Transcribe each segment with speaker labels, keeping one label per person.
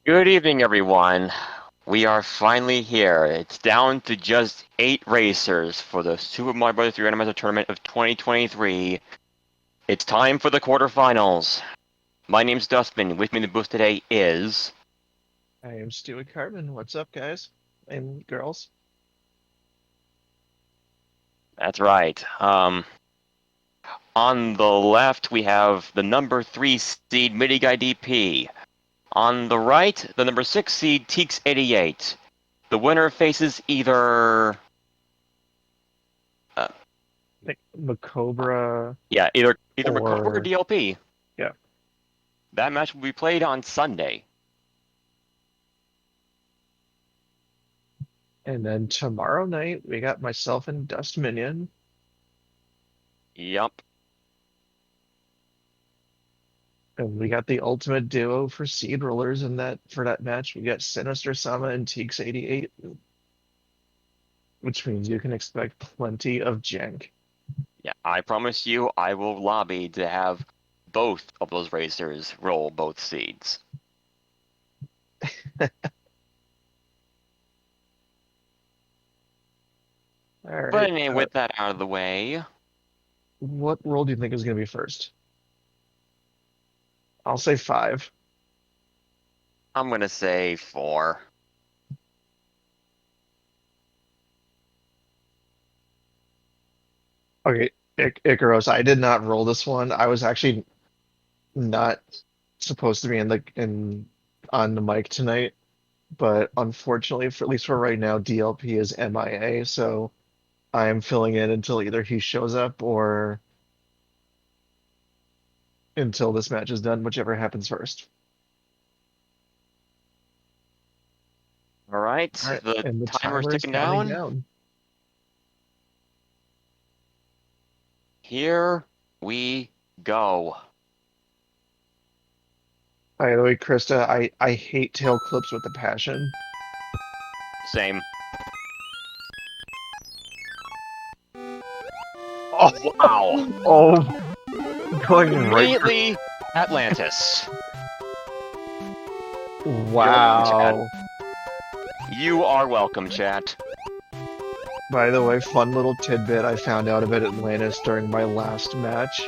Speaker 1: Good evening, everyone. We are finally here. It's down to just 8 racers for the Super Mario Bros. 3 Randomizer Tournament of 2023. It's time for the quarterfinals. My name's Dustman. With me in the booth today is...
Speaker 2: I am Stuart Cartman. What's up, guys and girls?
Speaker 1: That's right. On the left, we have the number 3 seed MidiGuyDP. On the right, the number 6 seed TEEX88. The winner faces either...
Speaker 2: I think Macobra
Speaker 1: either Macobra or
Speaker 2: or
Speaker 1: DLP.
Speaker 2: yeah.
Speaker 1: That match will be played on Sunday.
Speaker 2: And then tomorrow night we got myself and Dust Minion.
Speaker 1: Yup.
Speaker 2: And we got the ultimate duo for seed rollers in that for that match. We got Sinister Sama and TEEX88, which means you can expect plenty of jank.
Speaker 1: Yeah, I promise you, I will lobby to have both of those racers roll both seeds.
Speaker 2: All
Speaker 1: But
Speaker 2: right.
Speaker 1: anyway, with that out of the way,
Speaker 2: What roll do you think is going to be first? I'll say 5.
Speaker 1: I'm gonna say 4.
Speaker 2: Okay, Icaros, I did not roll this one. I was actually not supposed to be in on the mic tonight, but unfortunately, for at least for right now, DLP is MIA, so I am filling in until either he shows up or until this match is done, whichever happens first.
Speaker 1: Alright,
Speaker 2: All right,
Speaker 1: the
Speaker 2: and the
Speaker 1: timer's
Speaker 2: timer is
Speaker 1: ticking
Speaker 2: counting
Speaker 1: down.
Speaker 2: down.
Speaker 1: Here we go.
Speaker 2: By the way, Krista, I hate tail clips with a passion.
Speaker 1: Same.
Speaker 2: Oh,
Speaker 1: Wow.
Speaker 2: oh, going right for
Speaker 1: Immediately, Atlantis. You're welcome, chat.
Speaker 2: wow.
Speaker 1: You are welcome, chat.
Speaker 2: By the way, fun little tidbit I found out about Atlantis during my last match.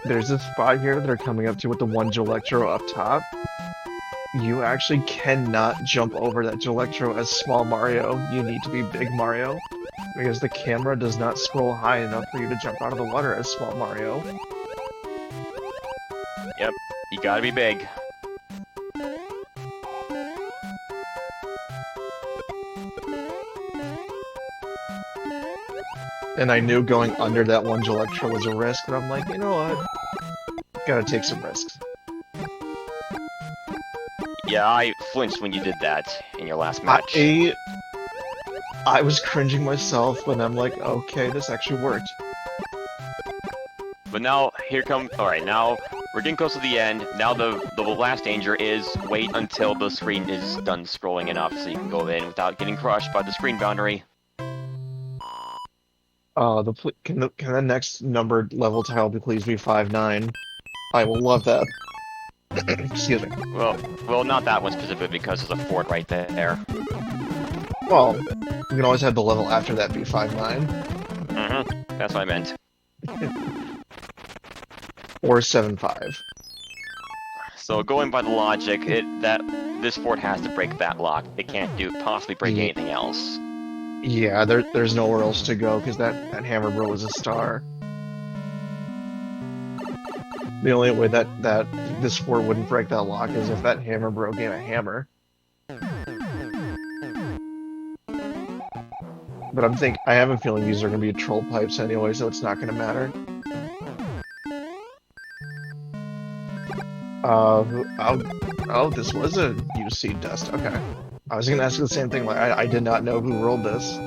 Speaker 2: There's a spot here that they're coming up to with the one Electro up top. You actually cannot jump over that Electro as small Mario. You need to be big Mario because the camera does not scroll high enough for you to jump out of the water as small Mario.
Speaker 1: Yep, you gotta be big.
Speaker 2: And I knew going under that one Electro was a risk, but I'm like, you know what? Gotta take some risks.
Speaker 1: Yeah, I flinched when you did that in your last match.
Speaker 2: I was cringing myself when I'm like, okay, this actually worked.
Speaker 1: But now, here come... Alright, now we're getting close to the end. Now the last danger is wait until the screen is done scrolling enough so you can go in without getting crushed by the screen boundary.
Speaker 2: Can the next numbered level tile please be 5-9? I will love that. Excuse me.
Speaker 1: Well, not that one specifically because there's a fort right there.
Speaker 2: Well, you can always have the level after that be 5-9.
Speaker 1: Mm-hmm. That's what I meant.
Speaker 2: Or 7-5.
Speaker 1: So going by the logic, this fort has to break that lock. It can't possibly break anything else.
Speaker 2: Yeah, there's nowhere else to go because that Hammer Bro is a star. The only way that this fort wouldn't break that lock is if that Hammer Bro gave a hammer. But I have a feeling these are going to be troll pipes anyway, so it's not going to matter. Oh, this was a UC dust. Okay. I was going to ask the same thing. Like, I did not know who rolled this.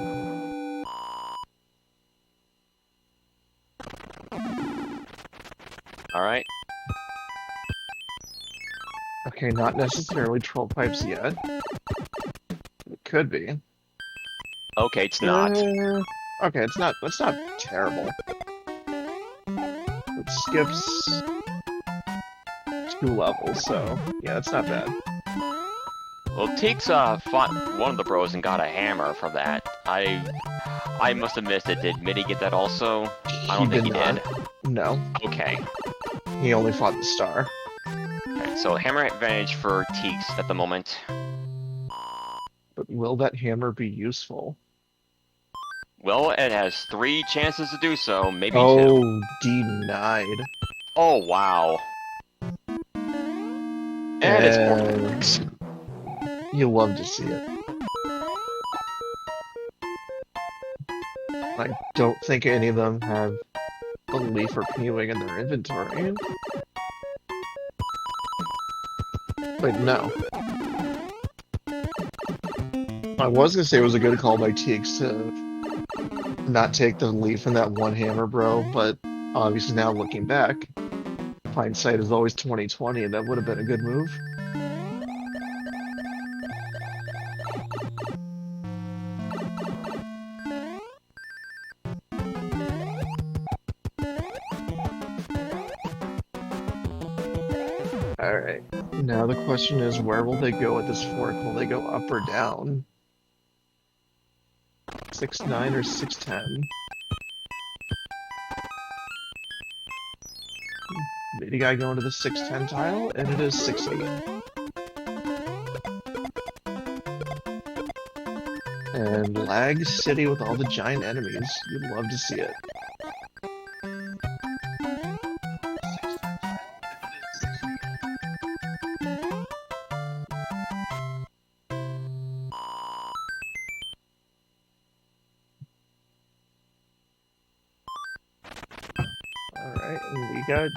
Speaker 1: Alright.
Speaker 2: Okay, not necessarily troll pipes yet. It could be.
Speaker 1: Okay, it's not.
Speaker 2: Okay, it's not terrible. It skips 2 levels, so yeah, it's not bad.
Speaker 1: Well, TEEX fought one of the bros and got a hammer for that. I must have missed it. Did Midi get that also? I don't think he did.
Speaker 2: No,
Speaker 1: Okay.
Speaker 2: he only fought the star.
Speaker 1: Okay, so hammer advantage for TEEX at the moment.
Speaker 2: But will that hammer be useful?
Speaker 1: Well, it has 3 chances to do so, maybe 2.
Speaker 2: Oh, denied.
Speaker 1: Oh, wow. And it's
Speaker 2: And you love to see it. I don't think any of them have a leaf or P-wing in their inventory. Wait, no. I was gonna say it was a good call by TX to not take the leaf in that one hammer, bro, but obviously now looking back, hindsight is always 2020, and that would have been a good move. Alright, now the question is, where will they go at this fork? Will they go up or down? 6-9 or 6-10? MidiGuy going to the 6-10 tile, and it is 6-8. And Lag City with all the giant enemies. You'd love to see it. Alright, and we got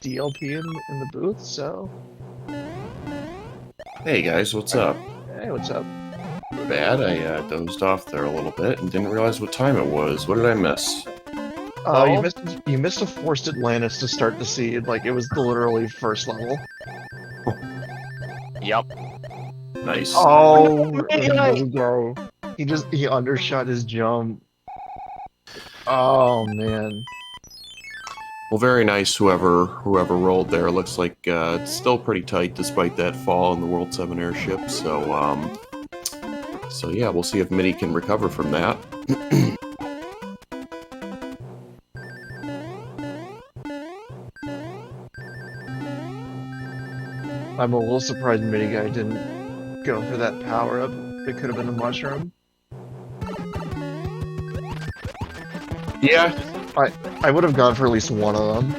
Speaker 2: DLP in the booth, so...
Speaker 3: Hey guys, what's up?
Speaker 2: Hey, what's up?
Speaker 3: Bad, I dozed off there a little bit and didn't realize what time it was. What did I miss?
Speaker 2: Oh, you missed a forced Atlantis to start the seed, like it was literally first level.
Speaker 1: Yep.
Speaker 3: Nice.
Speaker 2: Oh, MidiGuy. He undershot his jump. Oh man.
Speaker 3: Well, very nice whoever rolled there. Looks like it's still pretty tight despite that fall in the World 7 airship, so yeah, we'll see if Midi can recover from that.
Speaker 2: I'm a little surprised MidiGuy didn't go for that power up. It could have been a mushroom.
Speaker 3: Yeah.
Speaker 2: I would have gone for at least one of them.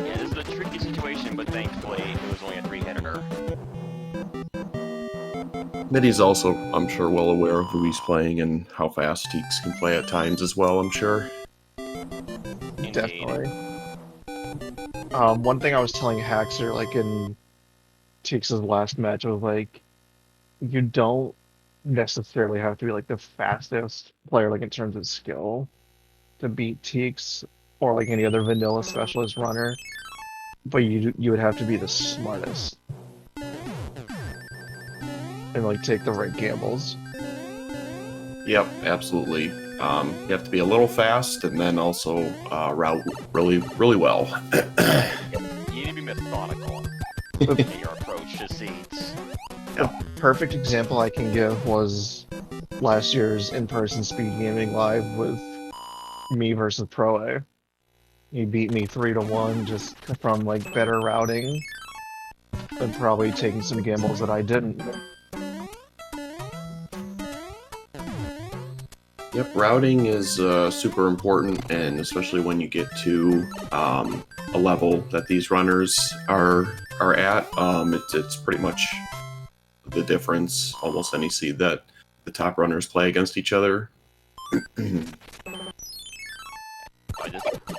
Speaker 1: Yeah, this is a tricky situation, but thankfully it was only a 3-hitter.
Speaker 3: Midi's also, I'm sure, well aware of who he's playing and how fast TEEX can play at times as well, I'm sure.
Speaker 1: Indeed.
Speaker 2: Definitely. One thing I was telling Haxer, like in TEEX's last match, was like, you don't necessarily have to be like the fastest player, like in terms of skill, to beat TEEX or like any other vanilla specialist runner, but you would have to be the smartest and like take the right gambles.
Speaker 3: Yep, absolutely. You have to be a little fast and then also route really, really well.
Speaker 1: You need to be methodical in your approach to seeds.
Speaker 2: A perfect example I can give was last year's in-person SpeedGaming live with me versus Pro A. He beat me 3-1 just from like better routing and probably taking some gambles that I didn't.
Speaker 3: Yep, routing is super important, and especially when you get to a level that these runners are at, it's pretty much the difference. Almost any seed that the top runners play against each other.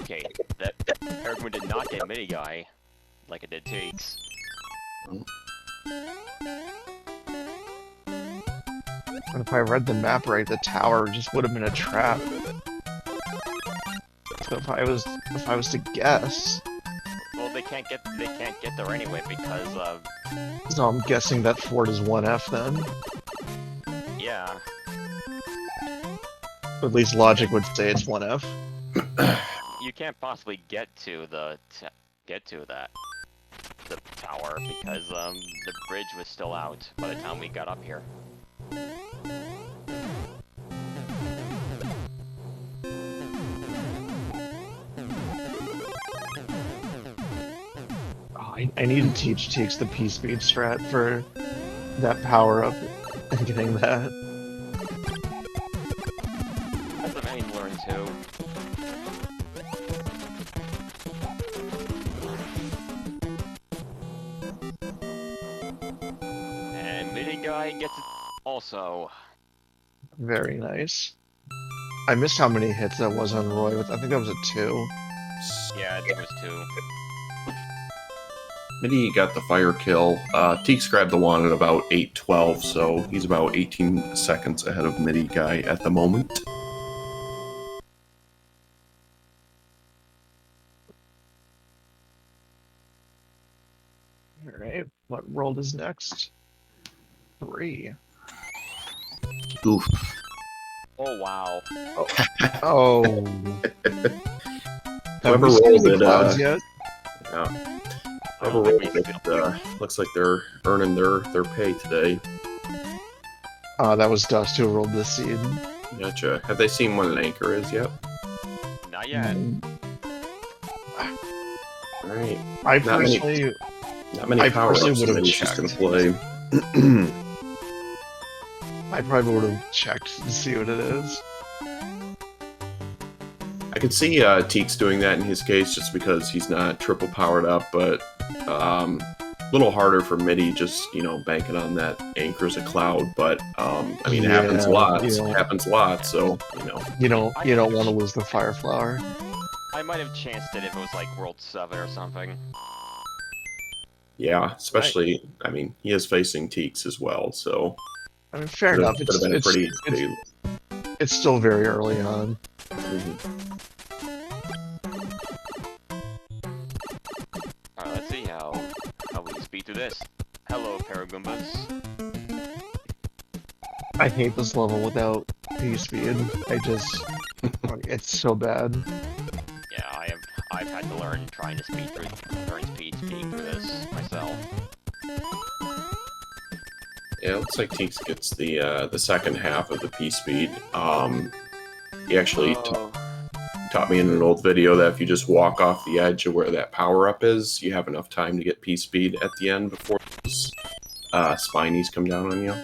Speaker 1: Okay, that Paragon did not get MidiGuy like it did TEEX.
Speaker 2: And if I read the map right, the tower just would have been a trap. So if I was to guess,
Speaker 1: Well, they can't get there anyway because of
Speaker 2: so I'm guessing that fort is 1F then.
Speaker 1: yeah.
Speaker 2: At least logic would say it's 1F.
Speaker 1: You can't possibly get to that. the tower because the bridge was still out by the time we got up here.
Speaker 2: Oh, I need to teach Teeks the P-Speed strat for that power-up and getting that.
Speaker 1: That's the main learn too. And MidiGuy gets it also.
Speaker 2: Very nice. I missed how many hits that was on Roy. I think that was a 2.
Speaker 1: Yeah, I think it was 2.
Speaker 3: Midi got the fire kill. Teeks grabbed the wand at about 8:12, so he's about 18 seconds ahead of Midi Guy at the moment.
Speaker 2: Alright, what world is next? 3.
Speaker 3: Oof.
Speaker 1: Oh wow.
Speaker 2: Oh. Have
Speaker 3: Whoever
Speaker 2: we seen
Speaker 3: rolled
Speaker 2: any
Speaker 3: it,
Speaker 2: clouds yet?
Speaker 3: Yeah.
Speaker 1: I
Speaker 3: Whoever
Speaker 1: don't
Speaker 3: rolled
Speaker 1: think
Speaker 3: it, looks like they're earning their pay today.
Speaker 2: That was Dust who rolled this seed.
Speaker 3: Gotcha. Have they seen what an anchor is yet?
Speaker 1: Not yet.
Speaker 3: Alright.
Speaker 2: I
Speaker 3: Not many-
Speaker 2: personally,
Speaker 3: Not many
Speaker 2: I
Speaker 3: power ups
Speaker 2: personally
Speaker 3: that
Speaker 2: would've
Speaker 3: he's just gonna
Speaker 2: checked.
Speaker 3: play.
Speaker 2: I probably would have checked to see what it is.
Speaker 3: I could see Teeks doing that in his case just because he's not triple powered up, but a little harder for Midi just, banking on that anchors a cloud, but I mean it happens a
Speaker 2: Yeah,
Speaker 3: lot.
Speaker 2: you
Speaker 3: It
Speaker 2: know.
Speaker 3: happens a lot, so
Speaker 2: You don't want to lose the Fire Flower.
Speaker 1: I might have chanced it if it was like World 7 or something.
Speaker 3: yeah, especially I mean he is facing Teeks as well, so
Speaker 2: I mean, fair
Speaker 3: could
Speaker 2: enough.
Speaker 3: have been a pretty
Speaker 2: It's still very early on.
Speaker 1: Alright, let's see how we speed through this. Hello, Paragoombas.
Speaker 2: I hate this level without P-Speed. It's so bad.
Speaker 1: Yeah, I've had to learn trying to speed through this myself.
Speaker 3: Yeah, it looks like Teeks gets the second half of the P speed. He actually taught me in an old video that if you just walk off the edge of where that power up is, you have enough time to get P speed at the end before those spinies come down on you.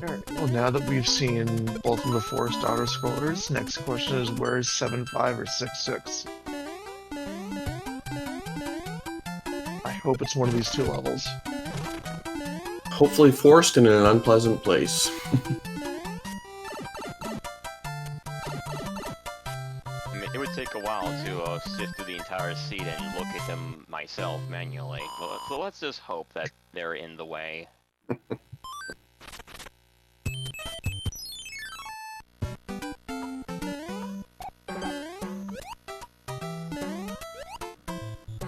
Speaker 2: Alright, well now that we've seen both of the Forest auto-scrollers, next question is where is 7-5 or 6-6? I hope it's one of these two levels.
Speaker 3: Hopefully forced in an unpleasant place.
Speaker 1: I mean, it would take a while to sift through the entire seed and look at them myself manually. So let's just hope that they're in the way.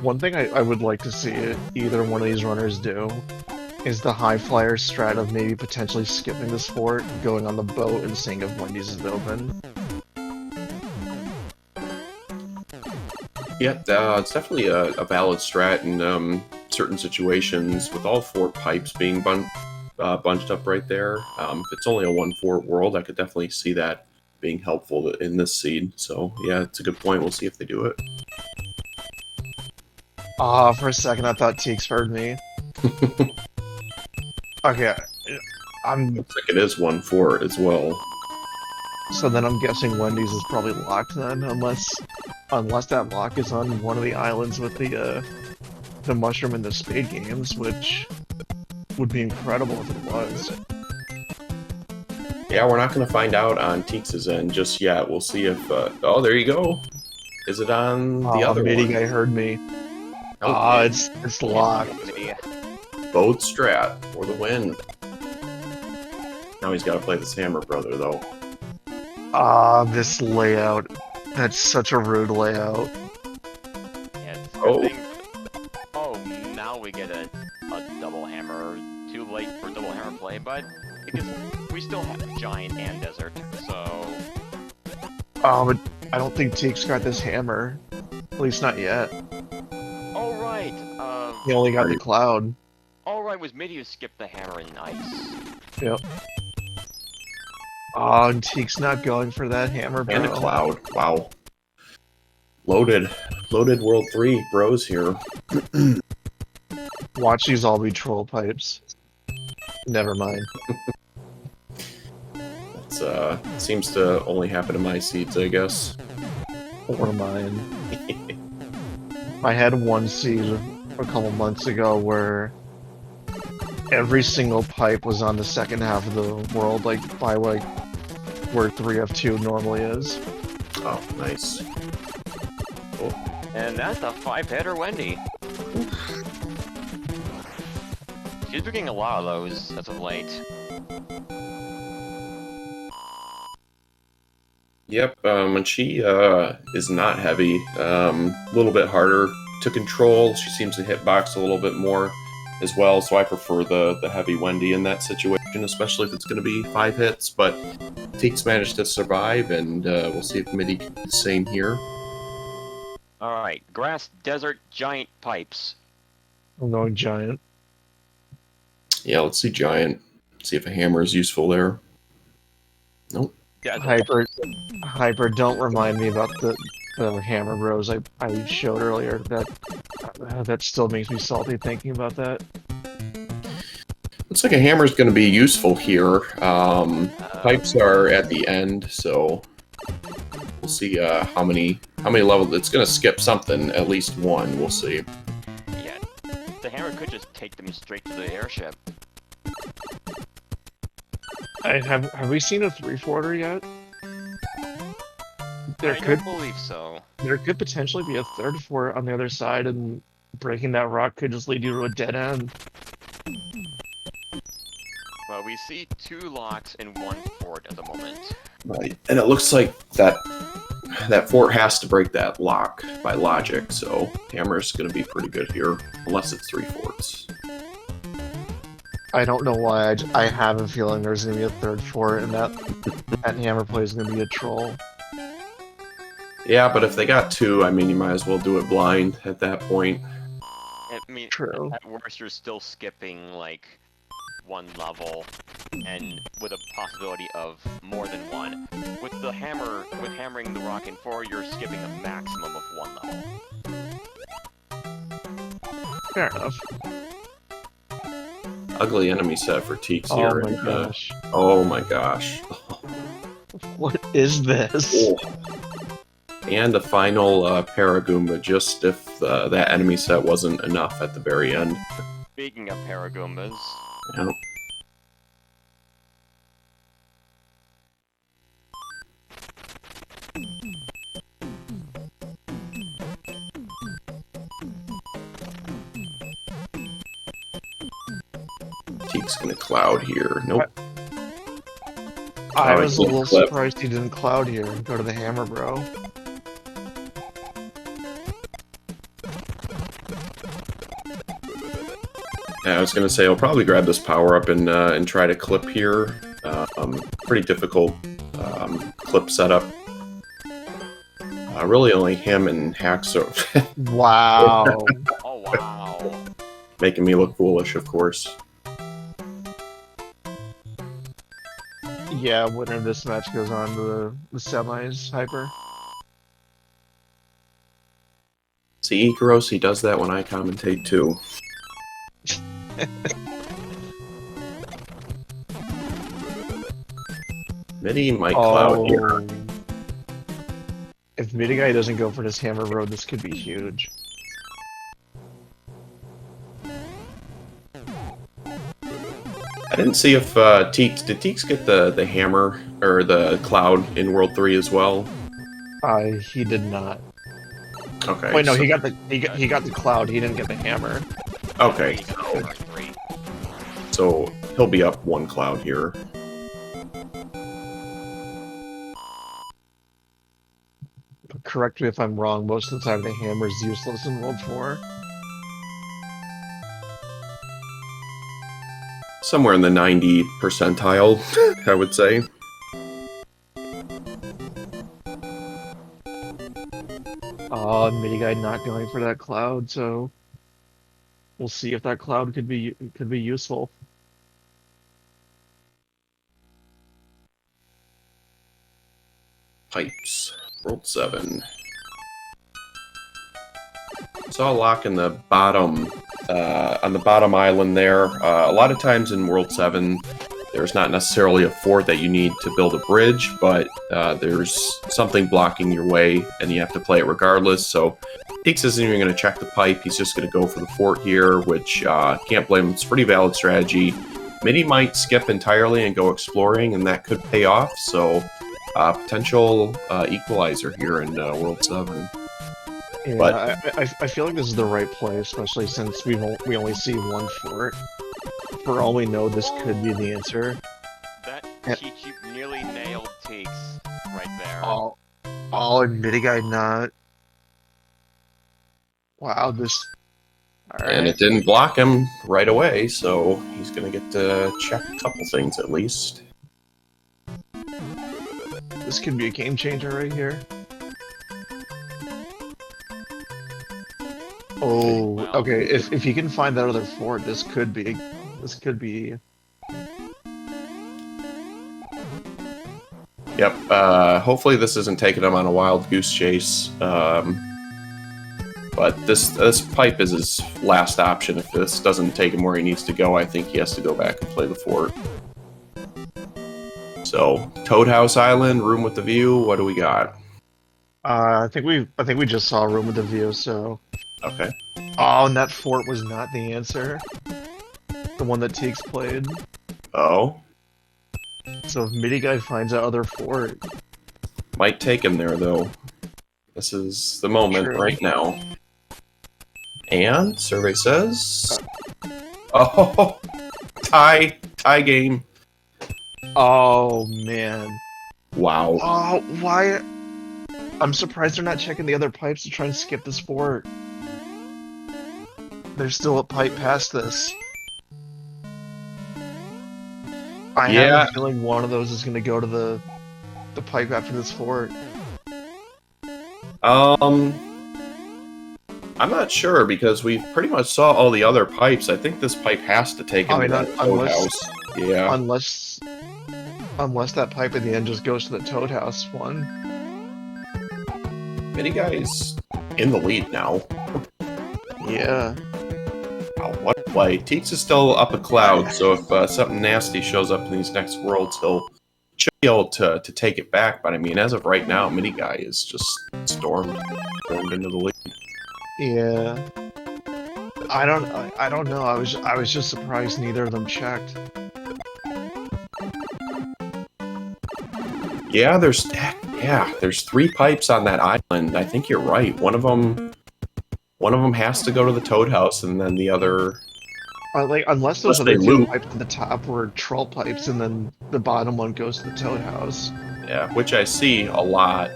Speaker 2: One thing I would like to see either one of these runners do is the high flyer strat of maybe potentially skipping this fort, going on the boat, and seeing if Wendy's is open.
Speaker 3: Yeah, it's definitely a valid strat in certain situations with all 4 pipes being bunched up right there. If it's only a 1-fort world, I could definitely see that being helpful in this seed. So yeah, it's a good point. We'll see if they do it.
Speaker 2: For a second I thought Teeks heard me. Okay,
Speaker 3: Looks like it is 1-fort as well.
Speaker 2: so then I'm guessing Wendy's is probably locked then, unless that lock is on one of the islands with the mushroom and the spade games, which would be incredible if it was.
Speaker 3: Yeah, we're not going to find out on Teeks' end just yet. We'll see if... oh, there you go. Is it on the other
Speaker 2: Midi
Speaker 3: one?
Speaker 2: guy heard me.
Speaker 3: Oh,
Speaker 2: It's locked.
Speaker 3: Boat strat for the win. Now he's got to play this Hammer Brother, though.
Speaker 2: This layout. That's such a rude layout.
Speaker 1: Yeah, it's a
Speaker 3: Oh.
Speaker 1: good thing. Oh, now we get a double hammer. Too late for double hammer play, but because we still have giant and desert, so
Speaker 2: But I don't think Teek's got this hammer. At least not yet.
Speaker 1: All right.
Speaker 2: He only got the cloud.
Speaker 1: All right. Was Midi who skipped the hammer and ice?
Speaker 2: Yep. Oh, and Teek's not going for that hammer, bro.
Speaker 3: And a cloud. Wow. Loaded World 3 bros here.
Speaker 2: Watch these all be troll pipes. Never mind.
Speaker 3: It's seems to only happen to my seeds, I guess.
Speaker 2: Or mine. I had one seed a couple months ago where every single pipe was on the second half of the world, like by like where 3F2 normally is.
Speaker 3: Oh, nice. Cool.
Speaker 1: And that's a 5-hitter Wendy. She's been getting a lot of those as of late.
Speaker 3: Yep, and she is not heavy. A little bit harder to control. She seems to hitbox a little bit more as well, so I prefer the heavy Wendy in that situation, especially if it's going to be 5 hits. But Teeks managed to survive, and we'll see if Midi can do the same here.
Speaker 1: Alright, grass, desert, giant pipes.
Speaker 2: I'm going giant.
Speaker 3: Yeah, let's see Giant. See if a hammer is useful there. Nope.
Speaker 1: Desert.
Speaker 2: Hyper, don't remind me about the hammer bros I showed earlier. That still makes me salty thinking about that.
Speaker 3: Looks like a hammer is going to be useful here. Pipes are at the end, so we'll see how many levels. It's going to skip something, at least one. We'll see.
Speaker 1: Yeah, the hammer could just take them straight to the airship.
Speaker 2: Have we seen a 3-forter yet?
Speaker 1: I don't believe so.
Speaker 2: There could potentially be a third fort on the other side, and breaking that rock could just lead you to a dead end.
Speaker 1: Well, we see 2 locks and 1 fort at the moment.
Speaker 3: Right, and it looks like that fort has to break that lock by logic, so hammer's going to be pretty good here, unless it's 3 forts.
Speaker 2: I don't know why, I have a feeling there's going to be a third fort, and that hammer play is going to be a troll.
Speaker 3: Yeah, but if they got 2, I mean, you might as well do it blind at that point.
Speaker 1: I mean,
Speaker 2: True.
Speaker 1: at worst, you're still skipping, like, 1 level, and with a possibility of more than 1. With hammering the rock in 4, you're skipping a maximum of 1 level.
Speaker 2: Fair enough.
Speaker 3: Ugly enemy set for Teeks
Speaker 2: Oh
Speaker 3: here.
Speaker 2: my
Speaker 3: and,
Speaker 2: gosh.
Speaker 3: Oh my gosh.
Speaker 2: What is this?
Speaker 3: Oh. And a final Paragoomba, just if that enemy set wasn't enough at the very end.
Speaker 1: Speaking of Paragoombas,
Speaker 3: Yep. Teek's gonna cloud here. Nope.
Speaker 2: I
Speaker 3: Oh,
Speaker 2: was a
Speaker 3: he
Speaker 2: little
Speaker 3: clipped.
Speaker 2: surprised he didn't cloud here and go to the hammer, bro.
Speaker 3: Yeah, I was gonna say I'll probably grab this power up and try to clip here. Pretty difficult clip setup. Really only him and Haxo
Speaker 2: Wow.
Speaker 1: oh wow.
Speaker 3: making me look foolish, of course.
Speaker 2: Yeah, winner of this match goes on to the semis, Hyper.
Speaker 3: See, Ikaros, he does that when I commentate too. Midi might cloud here.
Speaker 2: If MidiGuy doesn't go for this hammer road, this could be huge.
Speaker 3: I didn't see if Teeks did Teeks get the hammer or the cloud in World 3 as well.
Speaker 2: He did not.
Speaker 3: Okay.
Speaker 2: Wait, no,
Speaker 3: so-
Speaker 2: he got the cloud. He didn't get the hammer.
Speaker 3: Okay.
Speaker 1: He's over 3.
Speaker 3: So he'll be up 1 cloud here.
Speaker 2: Correct me if I'm wrong. Most of the time, the hammer is useless in World 4.
Speaker 3: Somewhere in the 90 percentile, I would say.
Speaker 2: MidiGuy not going for that cloud, so we'll see if that cloud could be useful.
Speaker 3: Pipes. World 7. Saw a lock in the bottom, on the bottom island there. A lot of times in World 7, there's not necessarily a fort that you need to build a bridge, but there's something blocking your way, and you have to play it regardless. So TEEX isn't even going to check the pipe. He's just going to go for the fort here, which can't blame him. It's a pretty valid strategy. Midi might skip entirely and go exploring, and that could pay off. So potential equalizer here in World 7.
Speaker 2: Yeah,
Speaker 3: But
Speaker 2: I feel like this is the right play, especially since we only see one fort. For all we know, this could be the answer.
Speaker 1: That cheat sheet nearly nailed TEEX right there.
Speaker 2: Oh, and MidiGuy not. Wow, this. Alright.
Speaker 3: And it didn't block him right away, so he's going to get to check a couple things at least.
Speaker 2: This could be a game changer right here. Oh,
Speaker 1: Well,
Speaker 2: okay. If you can find that other fort, this could be.
Speaker 3: Yep, hopefully this isn't taking him on a wild goose chase. But this pipe is his last option. If this doesn't take him where he needs to go, I think he has to go back and play the fort. So, Toad House Island, room with the view, what do we got?
Speaker 2: I think we just saw a room with a view. So.
Speaker 3: Okay.
Speaker 2: Oh, and that fort was not the answer. The one that TEEX played.
Speaker 3: Oh.
Speaker 2: So if MidiGuy finds that other fort.
Speaker 3: Might take him there, though. This is the moment
Speaker 2: True.
Speaker 3: right now. And, survey says... Oh! Tie game.
Speaker 2: Oh, man.
Speaker 3: Wow.
Speaker 2: Oh, why? I'm surprised they're not checking the other pipes to try and skip this fort. There's still a pipe past this. I have a feeling one of those is going to go to the pipe after this fort.
Speaker 3: I'm not sure because we pretty much saw all the other pipes. I think this pipe has to take him to that Toad House. Yeah.
Speaker 2: Unless that pipe at the end just goes to the Toad House one.
Speaker 3: MidiGuy's in the lead now.
Speaker 2: Yeah.
Speaker 3: Wow, what a play. TEEX is still up a cloud, so if something nasty shows up in these next worlds, he'll be able to take it back. But I mean, as of right now, MidiGuy is just stormed into the lead.
Speaker 2: Yeah. I don't know. I was just surprised neither of them checked.
Speaker 3: Yeah, there's 3 pipes on that island. I think you're right. One of them has to go to the Toad House, and then the other.
Speaker 2: Unless those other two pipes at the top were troll pipes, and then the bottom one goes to the Toad House.
Speaker 3: Yeah, which I see a lot.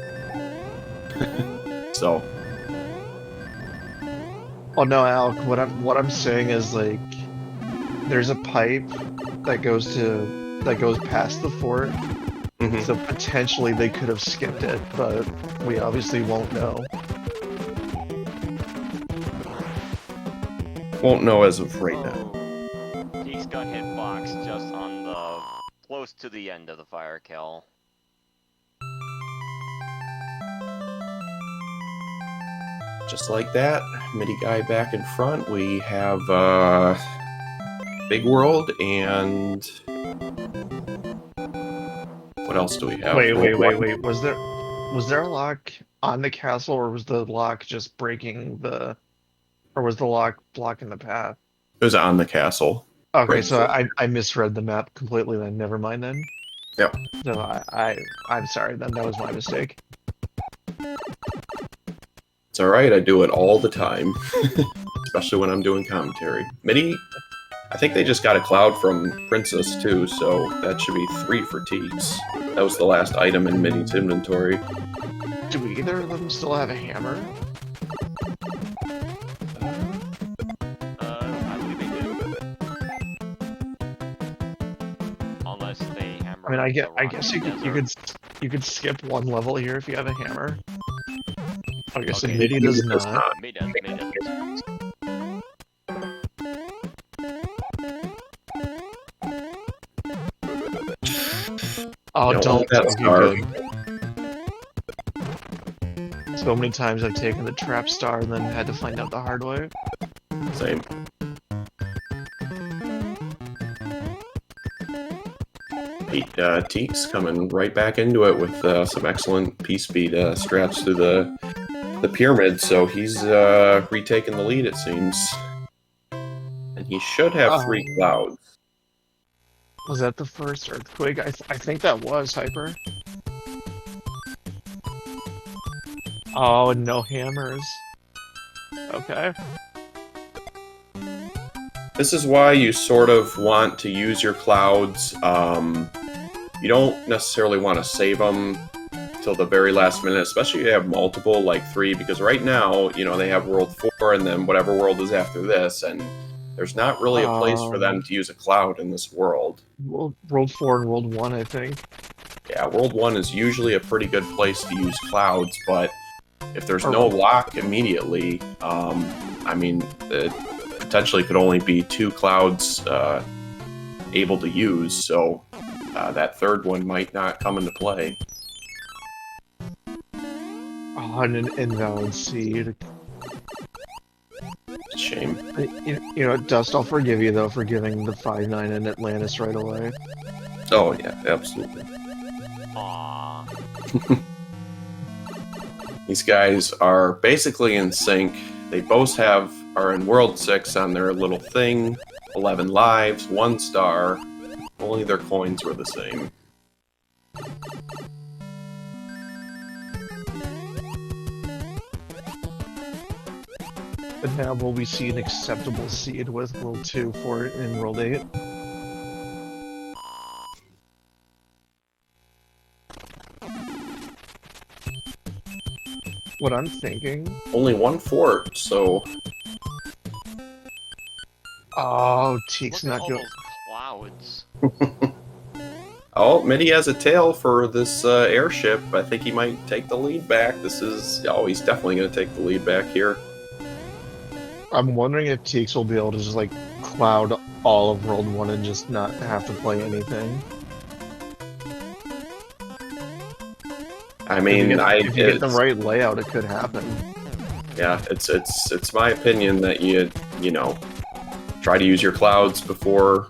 Speaker 3: So.
Speaker 2: Oh no, Alec. What I'm saying is like, there's a pipe that goes past the fort.
Speaker 3: Mm-hmm.
Speaker 2: So potentially they could have skipped it, but we obviously won't know.
Speaker 3: Won't know as of right now.
Speaker 1: TEEX got hitbox just on the close to the end of the fire kill.
Speaker 3: Just like that, MidiGuy back in front. We have Big World and what else do we have?
Speaker 2: Wait. Was there a lock on the castle, or was the lock just breaking the, or was the lock blocking the path?
Speaker 3: It was on the castle.
Speaker 2: Okay,
Speaker 3: Right.
Speaker 2: so I misread the map completely then. Never mind then.
Speaker 3: Yep.
Speaker 2: No, I'm sorry then. That was my mistake.
Speaker 3: It's alright, I do it all the time. Especially when I'm doing commentary. Midi, I think they just got a cloud from Princess too, so that should be 3 for TEEX. That was the last item in Midi's inventory.
Speaker 2: Do either of them still have a hammer?
Speaker 1: I believe they do. Unless they hammer.
Speaker 2: I mean,
Speaker 1: the
Speaker 2: I
Speaker 1: rock
Speaker 2: guess
Speaker 1: in the desert.
Speaker 2: you could skip one level here if you have a hammer. I guess
Speaker 1: Okay.
Speaker 2: MIDI does not.
Speaker 1: May doesn't.
Speaker 2: Oh,
Speaker 3: Don't
Speaker 2: don't.
Speaker 3: let that
Speaker 2: Okay,
Speaker 3: star.
Speaker 2: good. So many times I've taken the trap star and then had to find out the hard way.
Speaker 3: Same. Teeks coming right back into it with some excellent P-speed strats through the pyramid, so he's retaken the lead, it seems. And he should have 3 clouds.
Speaker 2: Was that the first earthquake? I think that was Hyper. Oh, and no hammers. Okay.
Speaker 3: This is why you sort of want to use your clouds. You don't necessarily want to save them till the very last minute, especially if you have multiple, like 3, because right now, you know, they have World 4 and then whatever world is after this, and there's not really a place for them to use a cloud in this world.
Speaker 2: World 4 and World 1, I think.
Speaker 3: Yeah, World 1 is usually a pretty good place to use clouds, but if there's no lock immediately, I mean, it potentially could only be 2 clouds able to use, so that third one might not come into play.
Speaker 2: Oh, and an invalid seed.
Speaker 3: Shame.
Speaker 2: You know, Dust, I'll forgive you, though, for giving the 5-9 in Atlantis right away.
Speaker 3: Oh, yeah, absolutely.
Speaker 1: Aww.
Speaker 3: These guys are basically in sync. They both are in World 6 on their little thing. 11 lives, 1 star. Only their coins were the same.
Speaker 2: And now will we see an acceptable seed with World 2 for it in World 8? What I'm thinking...
Speaker 3: Only 1 fort, so...
Speaker 2: Oh, Teek's
Speaker 1: Look at
Speaker 2: not
Speaker 1: all
Speaker 2: good.
Speaker 1: those clouds.
Speaker 3: Oh, Midi has a tail for this airship. I think he might take the lead back. This is... Oh, he's definitely going to take the lead back here.
Speaker 2: I'm wondering if Teeks will be able to just, like, cloud all of World 1 and just not have to play anything.
Speaker 3: I mean,
Speaker 2: if you get the right layout, it could happen.
Speaker 3: Yeah, it's my opinion that you know, try to use your clouds before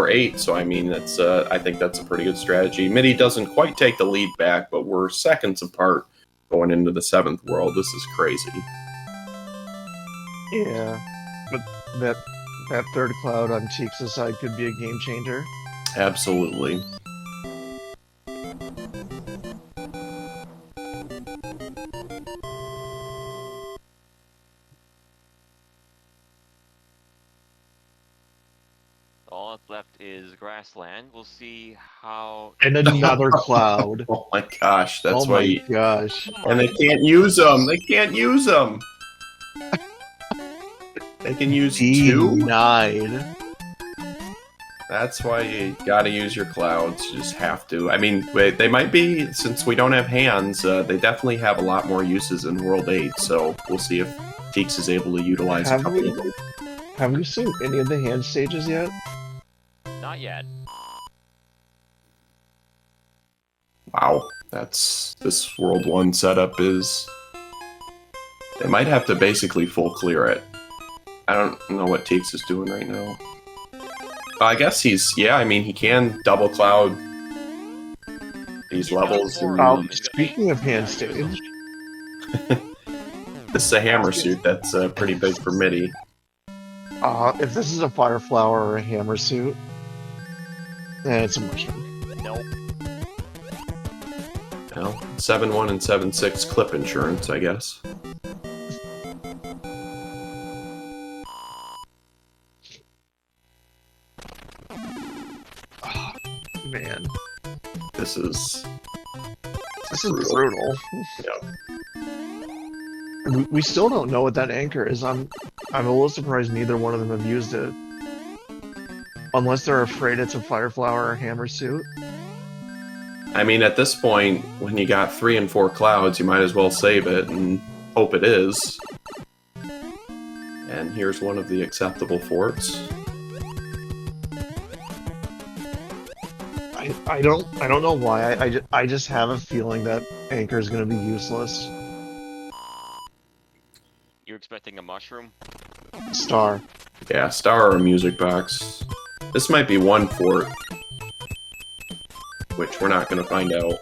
Speaker 3: 8. So I mean, that's I think that's a pretty good strategy. Midi doesn't quite take the lead back, but we're seconds apart going into the 7th world. This is crazy.
Speaker 2: Yeah, but that third cloud on Teeks' side could be a game changer.
Speaker 3: Absolutely.
Speaker 1: All that's left is grassland. We'll see how.
Speaker 2: And another cloud.
Speaker 3: Oh my gosh, that's
Speaker 2: oh
Speaker 3: why.
Speaker 2: my gosh.
Speaker 3: And they can't use them. They can't use them. They can use 2.
Speaker 2: Denied.
Speaker 3: That's why you gotta use your clouds. You just have to. I mean, they might be, since we don't have hands, they definitely have a lot more uses in World 8, so we'll see if Teeks is able to utilize a couple of them.
Speaker 2: Have we seen any of the hand stages yet?
Speaker 1: Not yet.
Speaker 3: Wow, this World 1 setup is... They might have to basically full clear it. I don't know what Teeks is doing right now. I guess he's... Yeah, I mean, he can double cloud these levels.
Speaker 2: Speaking of hand stage...
Speaker 3: This is a hammer suit that's pretty big for Midi.
Speaker 2: If this is a fire flower or a hammer suit, then it's a mushroom.
Speaker 1: Nope.
Speaker 3: Well, 7-1 and 7-6 clip insurance, I guess.
Speaker 2: Oh, man.
Speaker 3: This is
Speaker 2: brutal.
Speaker 3: Yeah.
Speaker 2: We still don't know what that anchor is. I'm a little surprised neither one of them have used it. Unless they're afraid it's a fire flower or hammer suit.
Speaker 3: I mean, at this point, when you got 3 and 4 clouds, you might as well save it and hope it is. And here's one of the acceptable forts.
Speaker 2: I don't know why. I just have a feeling that Anchor is going to be useless.
Speaker 1: You're expecting a mushroom?
Speaker 2: Star.
Speaker 3: Yeah, star or music box. This might be one fort, which we're not going to find out.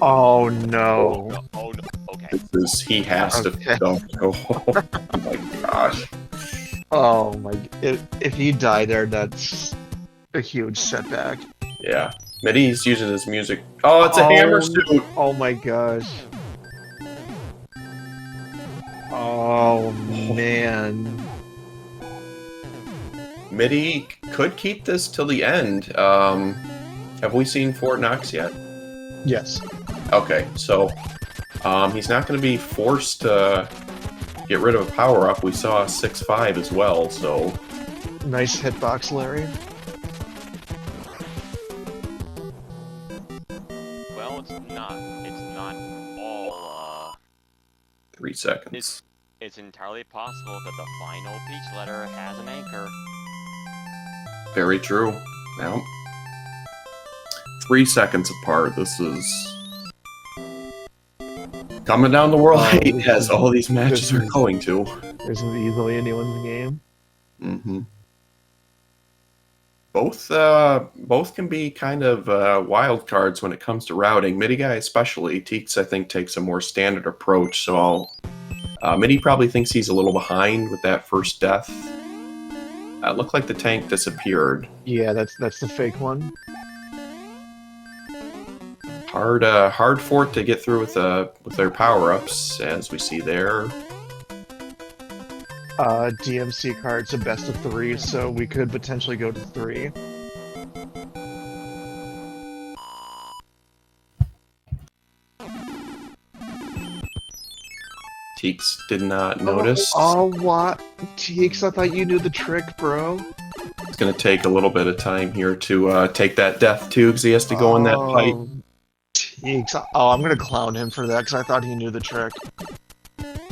Speaker 2: Oh no.
Speaker 1: Oh no. Okay.
Speaker 3: This is, he has
Speaker 2: Okay.
Speaker 3: to go. Oh my gosh.
Speaker 2: Oh my. If he died there, that's a huge setback.
Speaker 3: Yeah. Midi's using his music. Oh, it's a hammer suit!
Speaker 2: Oh my gosh. Oh man.
Speaker 3: Midi could keep this till the end. Have we seen Fort Knox yet?
Speaker 2: Yes.
Speaker 3: Okay, so he's not going to be forced to get rid of a power-up. We saw 6-5 as well, so...
Speaker 2: Nice hitbox, Larry.
Speaker 1: Well, it's not all,
Speaker 3: 3 seconds.
Speaker 1: it's entirely possible that the final peach letter has an anchor.
Speaker 3: Very true. Now, 3 seconds apart. This is... coming down the world as all these matches are going to.
Speaker 2: There isn't easily anyone's game.
Speaker 3: Mm-hmm. Both can be kind of wild cards when it comes to routing. MidiGuy especially. TEEX, I think, takes a more standard approach, so Midi probably thinks he's a little behind with that first death. It looked like the tank disappeared.
Speaker 2: Yeah, that's the fake one.
Speaker 3: Hard fort to get through with their power-ups, as we see there.
Speaker 2: DMC card's a best of 3, so we could potentially go to 3.
Speaker 3: TEEX did not notice.
Speaker 2: Oh, what? TEEX, I thought you knew the trick, bro.
Speaker 3: It's going to take a little bit of time here to take that death too, because he has to go in that pipe.
Speaker 2: TEEX. Oh, I'm going to clown him for that, because I thought he knew the trick.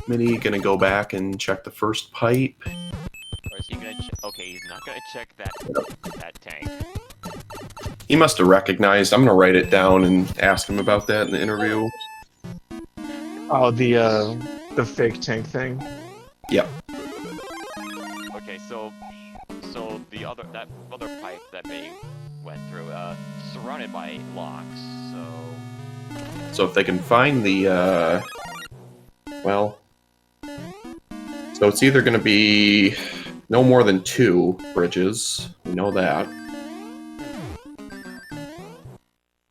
Speaker 3: Midi going to go back and check the first pipe.
Speaker 1: Or is he gonna okay, he's not gonna check that tank.
Speaker 3: He must have recognized. I'm going to write it down and ask him about that in the interview.
Speaker 2: Oh, the fake tank thing.
Speaker 3: Yep.
Speaker 1: Okay, so that other pipe that they went through, surrounded by locks,
Speaker 3: So if they can find the, well... So it's either going to be no more than 2 bridges. We know that.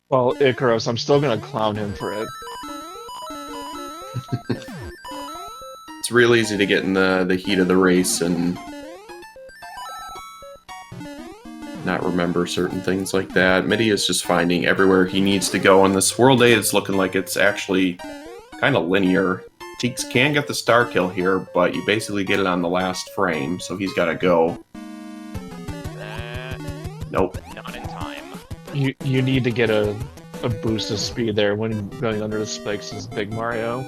Speaker 2: Well, Icarus, I'm still going to clown him for it.
Speaker 3: It's real easy to get in the heat of the race and not remember certain things like that. Midi is just finding everywhere he needs to go, and this World A is looking like it's actually kind of linear. TEEX can get the star kill here, but you basically get it on the last frame, so he's got to go. Nope.
Speaker 1: Not in time.
Speaker 2: You need to get a boost of speed there when going under the spikes as Big Mario.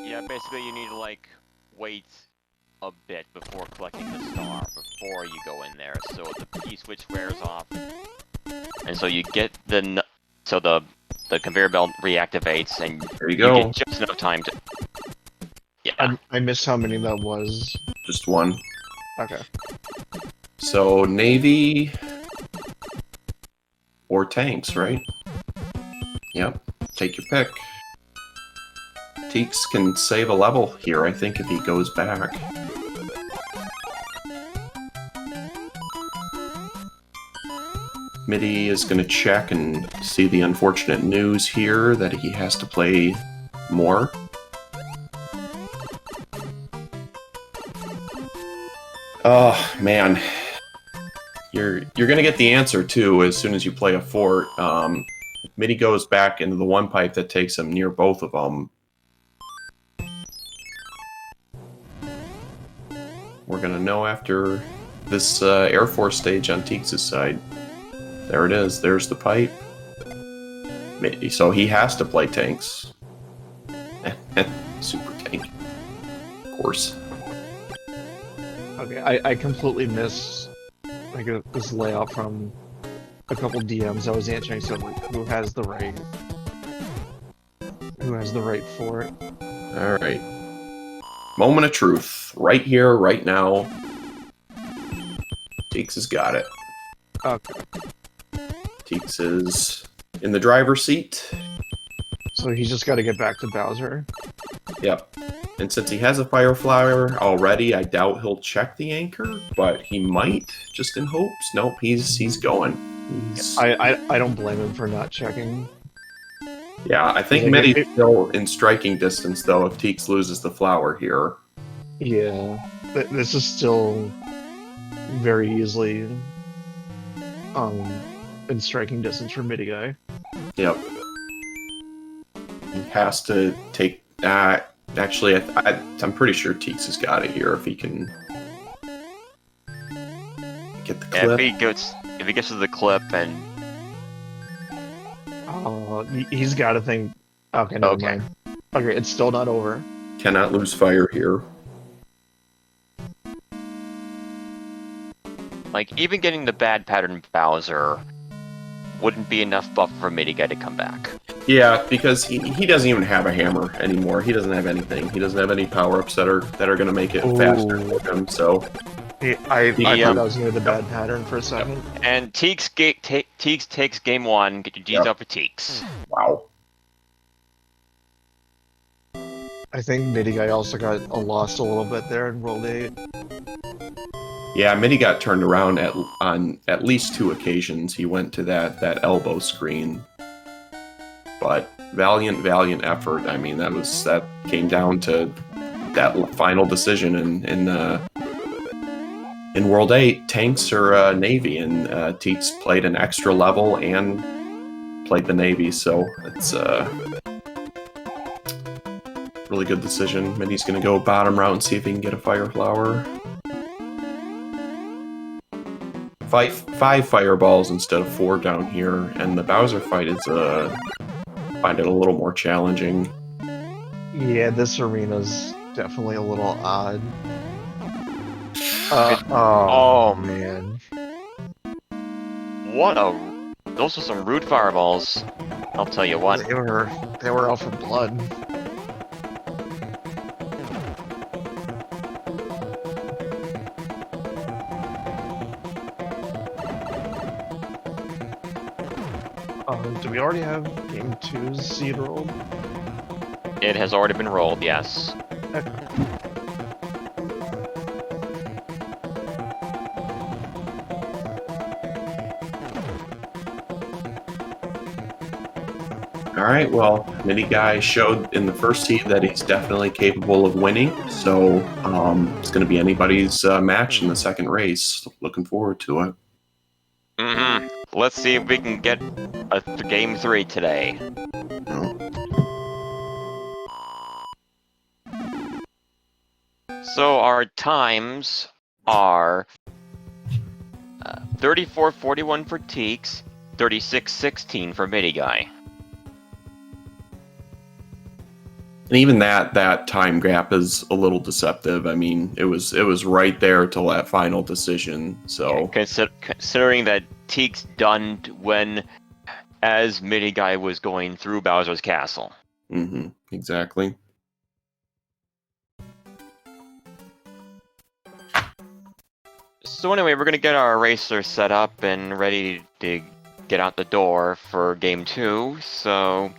Speaker 1: Yeah, basically you need to, like, wait a bit before collecting the star, before you go in there, so the P-switch wears off. And so you get the conveyor belt reactivates, and
Speaker 3: there you go.
Speaker 1: Get just enough time to... Yeah.
Speaker 2: I missed how many that was.
Speaker 3: Just 1.
Speaker 2: Okay.
Speaker 3: So, Navy or tanks, right? Yep. Take your pick. TEEX can save a level here, I think, if he goes back. Midi is going to check and see the unfortunate news here that he has to play more. Oh, man. You're going to get the answer, too, as soon as you play a fort. If Midi goes back into the one pipe that takes him near both of them, we're going to know after this Air Force stage on TEEX's side. There it is. There's the pipe. So he has to play tanks. Super tank. Of course.
Speaker 2: Okay, I completely missed like this layout from a couple DMs I was answering. So like, who has the right for it?
Speaker 3: All right. Moment of truth. Right here, right now. Teeks has got it.
Speaker 2: Okay,
Speaker 3: Teeks is in the driver's seat.
Speaker 2: so he's just got to get back to Bowser.
Speaker 3: Yep. And since he has a fire flower already, I doubt he'll check the anchor, but he might, just in hopes. Nope, he's going.
Speaker 2: I don't blame him for not checking.
Speaker 3: Yeah, I think
Speaker 2: Like,
Speaker 3: Midi's still in striking distance, though, if Teeks loses the flower here.
Speaker 2: Yeah, this is still very easily in striking distance for MidiGuy.
Speaker 3: Yep. He has to take... actually, I'm pretty sure Teeks has got it here if he can get the clip.
Speaker 1: Yeah, if he gets to the clip and
Speaker 2: He's got to think. Okay, never
Speaker 1: Okay.
Speaker 2: mind. Okay, it's still not over.
Speaker 3: Cannot lose fire here.
Speaker 1: like even getting the bad pattern Bowser wouldn't be enough buffer for MidiGuy to come back.
Speaker 3: Yeah, because he doesn't even have a hammer anymore. He doesn't have anything. He doesn't have any power-ups that are going to make it faster for him, so...
Speaker 2: I thought that was near the bad pattern for a second.
Speaker 1: And Teeks takes game 1. Get your G's
Speaker 3: Yep.
Speaker 1: up for Teeks.
Speaker 3: Wow.
Speaker 2: I think MidiGuy also got lost a little bit there in World 8.
Speaker 3: Yeah, Midi got turned around on at least 2 occasions. He went to that elbow screen. But valiant effort. I mean, that came down to that final decision in World 8, tanks or Navy, and Teets played an extra level and played the Navy, so it's a really good decision. Midi's going to go bottom route and see if he can get a fire flower. 5 fireballs instead of 4 down here, and the Bowser fight is find it a little more challenging.
Speaker 2: Yeah, this arena's definitely a little odd. Oh man.
Speaker 1: Those are some rude fireballs. I'll tell you what.
Speaker 2: They were out for blood. Do we already have game 2's seed rolled?
Speaker 1: It has already been rolled, yes.
Speaker 3: Alright, well, MidiGuy showed in the first seed that he's definitely capable of winning, so it's going to be anybody's match in the second race. Looking forward to it.
Speaker 1: Mm-hmm. Let's see if we can get a game 3 today. So our times are 34:41 for Teeks, 36:16 for MidiGuy.
Speaker 3: And even that time gap is a little deceptive. I mean, it was right there till that final decision. So
Speaker 1: considering that Teeks done when as MidiGuy was going through Bowser's castle.
Speaker 3: Mm-hmm. Exactly.
Speaker 1: So anyway, we're gonna get our eraser set up and ready to get out the door for game 2. So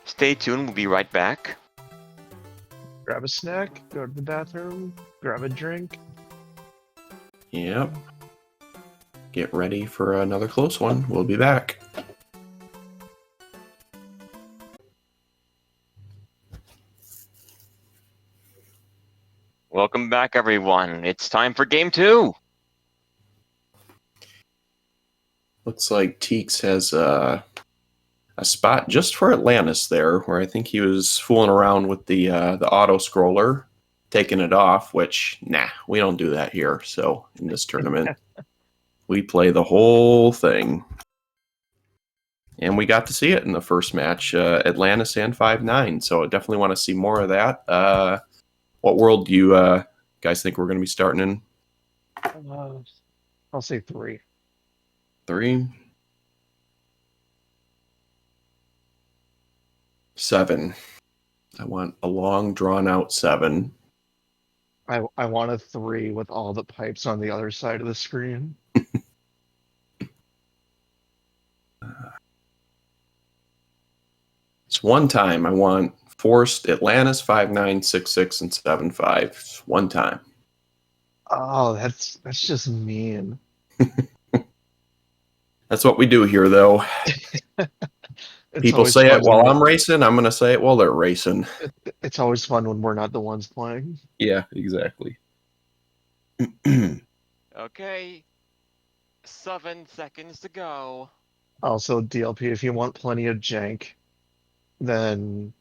Speaker 1: stay tuned. We'll be right back.
Speaker 2: Grab a snack, go to the bathroom, grab a drink.
Speaker 3: Yep. Get ready for another close one. We'll be back.
Speaker 1: Welcome back, everyone. It's time for game 2.
Speaker 3: Looks like Teeks has a spot just for Atlantis there, where I think he was fooling around with the auto scroller, taking it off. Which, nah, we don't do that here. So in this tournament, we play the whole thing. And we got to see it in the first match, Atlantis and 5-9. So I definitely want to see more of that. What world do you guys think we're going to be starting in?
Speaker 2: I'll say 3.
Speaker 3: 3. 7. I want a long, drawn-out 7.
Speaker 2: I want a 3 with all the pipes on the other side of the screen.
Speaker 3: It's one time. I want forced Atlantis 5-9, 6-6, and 7-5. Just one time.
Speaker 2: Oh, that's just mean.
Speaker 3: That's what we do here, though. People
Speaker 2: always
Speaker 3: say
Speaker 2: fun
Speaker 3: it while
Speaker 2: when
Speaker 3: I'm racing. I'm going to say it while they're racing.
Speaker 2: it's always fun when we're not the ones playing.
Speaker 3: Yeah, exactly.
Speaker 1: Okay. 7 seconds to go.
Speaker 2: Also, DLP, if you want plenty of jank, then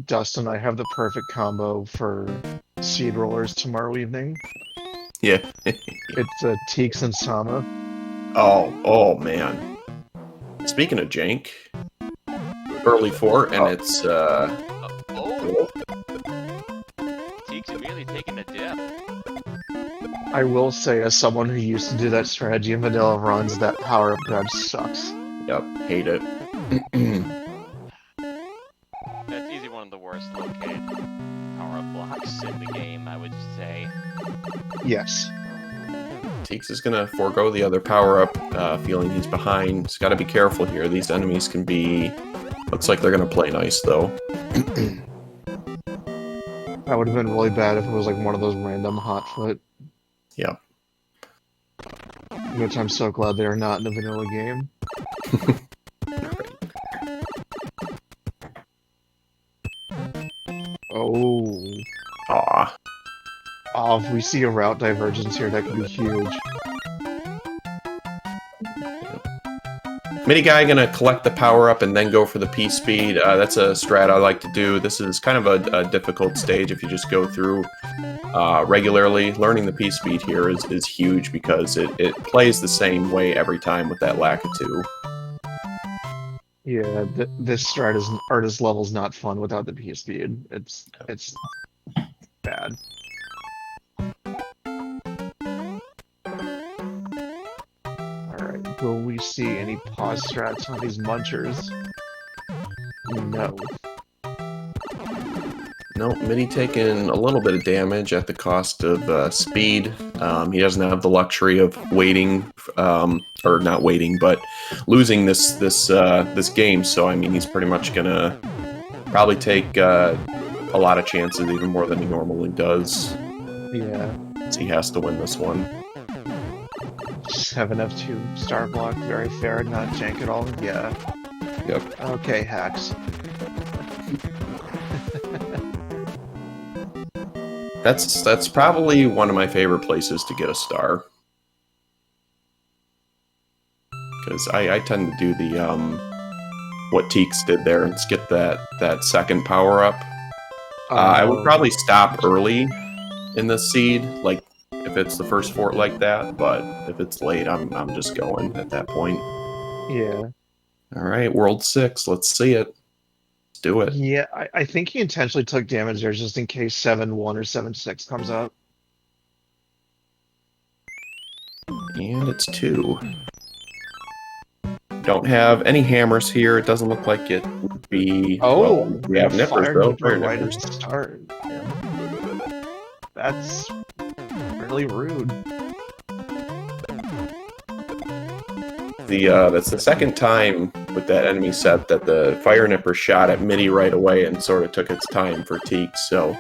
Speaker 2: Dustin and I have the perfect combo for seed rollers tomorrow evening.
Speaker 3: Yeah.
Speaker 2: It's Teeks and Sama.
Speaker 3: Oh, man. Speaking of jank, early 4, and it's
Speaker 1: Teeks immediately taking a dip.
Speaker 2: I will say, as someone who used to do that strategy in vanilla runs, that power-up grab sucks.
Speaker 3: Yep, hate it.
Speaker 1: That's easily one of the worst located power-up blocks in the game, I would say.
Speaker 2: Yes.
Speaker 3: Teeks is going to forego the other power-up, feeling he's behind. He's got to be careful here. These enemies can be... Looks like they're going to play nice, though.
Speaker 2: That would have been really bad if it was like one of those random hotfoot.
Speaker 3: Yeah.
Speaker 2: Which I'm so glad they are not in the vanilla game. Oh.
Speaker 3: Aw.
Speaker 2: Oh, if we see a route divergence here, that could be huge.
Speaker 3: MidiGuy gonna collect the power-up and then go for the P-Speed. That's a strat I like to do. This is kind of a difficult stage if you just go through regularly. Learning the P-Speed here is huge because it plays the same way every time with that Lakitu.
Speaker 2: Yeah, this strat is, or this level's not fun without the P-Speed. It's bad. Alright, will we see any pause strats on these munchers? No.
Speaker 3: Nope, Midi taking a little bit of damage at the cost of speed. He doesn't have the luxury of waiting, or not waiting, but losing this game. So I mean, he's pretty much gonna probably take a lot of chances, even more than he normally does.
Speaker 2: Yeah.
Speaker 3: So he has to win this one.
Speaker 2: 7F2 star block, very fair, not jank at all. Yeah.
Speaker 3: Yep.
Speaker 2: Okay, hacks.
Speaker 3: That's probably one of my favorite places to get a star. Because I tend to do the what Teeks did there and skip that second power up. I would probably stop early in the seed, like if it's the first fort like that, but if it's late, I'm just going at that point.
Speaker 2: Yeah.
Speaker 3: All right, World 6, let's see it. Let's do it.
Speaker 2: Yeah, I think he intentionally took damage there just in case 7-1 or 7-6 comes up.
Speaker 3: And it's 2. Don't have any hammers here. It doesn't look like it would be...
Speaker 2: Oh,
Speaker 3: well, we have nippers, though. Fire
Speaker 2: right at
Speaker 3: nippers.
Speaker 2: the start. That's really rude.
Speaker 3: That's the second time with that enemy set that the fire nipper shot at Midi right away and sort of took its time for Teeks. So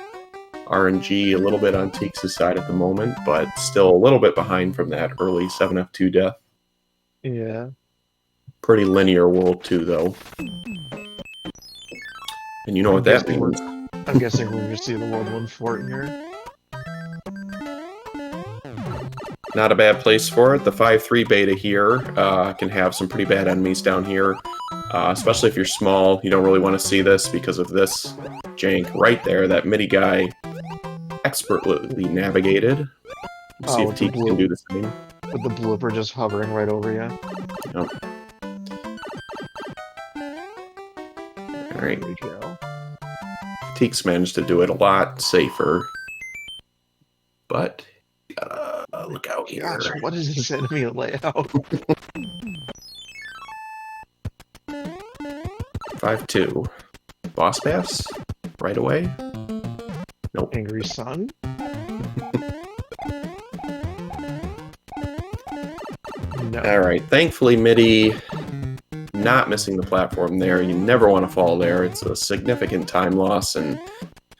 Speaker 3: RNG a little bit on Teeks' side at the moment, but still a little bit behind from that early 7F2 death.
Speaker 2: Yeah.
Speaker 3: Pretty linear World 2, though. And you know what that means.
Speaker 2: I'm guessing we're going to see the World 1 fort in here.
Speaker 3: Not a bad place for it. The 5-3 beta here can have some pretty bad enemies down here, especially if you're small. You don't really want to see this because of this jank right there that MidiGuy expertly navigated. Let's see if Teeks can do the same.
Speaker 2: With the blooper just hovering right over you.
Speaker 3: Yep. All right.
Speaker 2: There we go.
Speaker 3: Teeks managed to do it a lot safer. But, look out here.
Speaker 2: Gosh, what is this enemy layout?
Speaker 3: 5-2. Boss pass? Right away? Nope.
Speaker 2: Angry Sun? No.
Speaker 3: Alright, thankfully MIDI not missing the platform there. You never want to fall there. It's a significant time loss, and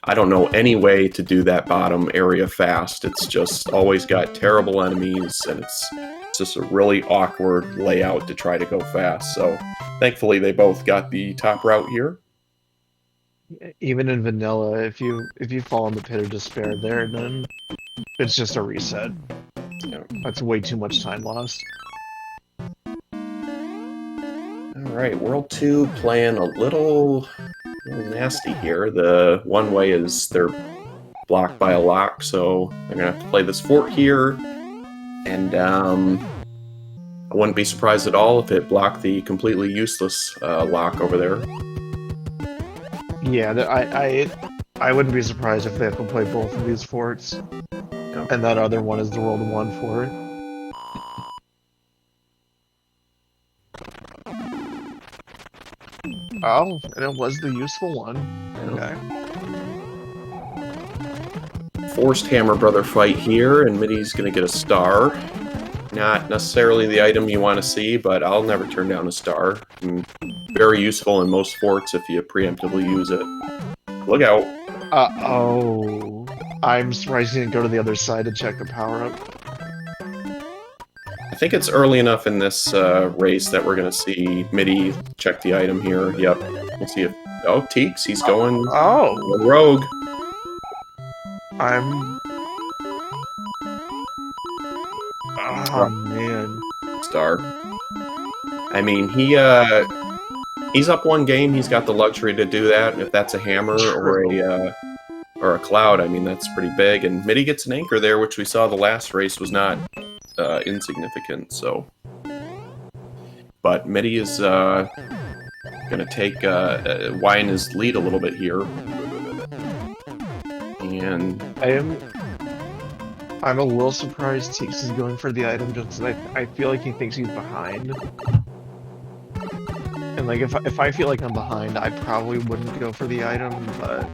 Speaker 3: I don't know any way to do that bottom area fast. It's just always got terrible enemies, and it's just a really awkward layout to try to go fast. So thankfully they both got the top route here.
Speaker 2: Even in vanilla, if you fall in the pit of despair there, then it's just a reset.
Speaker 3: Yeah.
Speaker 2: That's way too much time lost.
Speaker 3: Alright, World 2 playing a little nasty here. The one way is they're blocked by a lock, so they're going to have to play this fort here. And I wouldn't be surprised at all if it blocked the completely useless lock over there.
Speaker 2: Yeah, I wouldn't be surprised if they have to play both of these forts.
Speaker 3: Yeah.
Speaker 2: And that other one is the World 1 fort. Oh, and it was the useful one. Okay.
Speaker 3: Forced Hammer Brother fight here, and MIDI's going to get a star. Not necessarily the item you want to see, but I'll never turn down a star. Very useful in most forts if you preemptively use it. Look out.
Speaker 2: Uh-oh. I'm surprised he didn't go to the other side to check the power-up.
Speaker 3: I think it's early enough in this race that we're going to see MIDI check the item here. Yep. We'll see if... Oh, Teeks, he's going rogue.
Speaker 2: Oh, man.
Speaker 3: Star. I mean, he's up one game. He's got the luxury to do that. If that's a hammer or a cloud, I mean, that's pretty big. And MIDI gets an anchor there, which we saw the last race was not insignificant. So, but MIDI is going to take widen his lead a little bit here. And
Speaker 2: I'm a little surprised Teeks is going for the item just because I feel like he thinks he's behind. And like if I feel like I'm behind, I probably wouldn't go for the item, but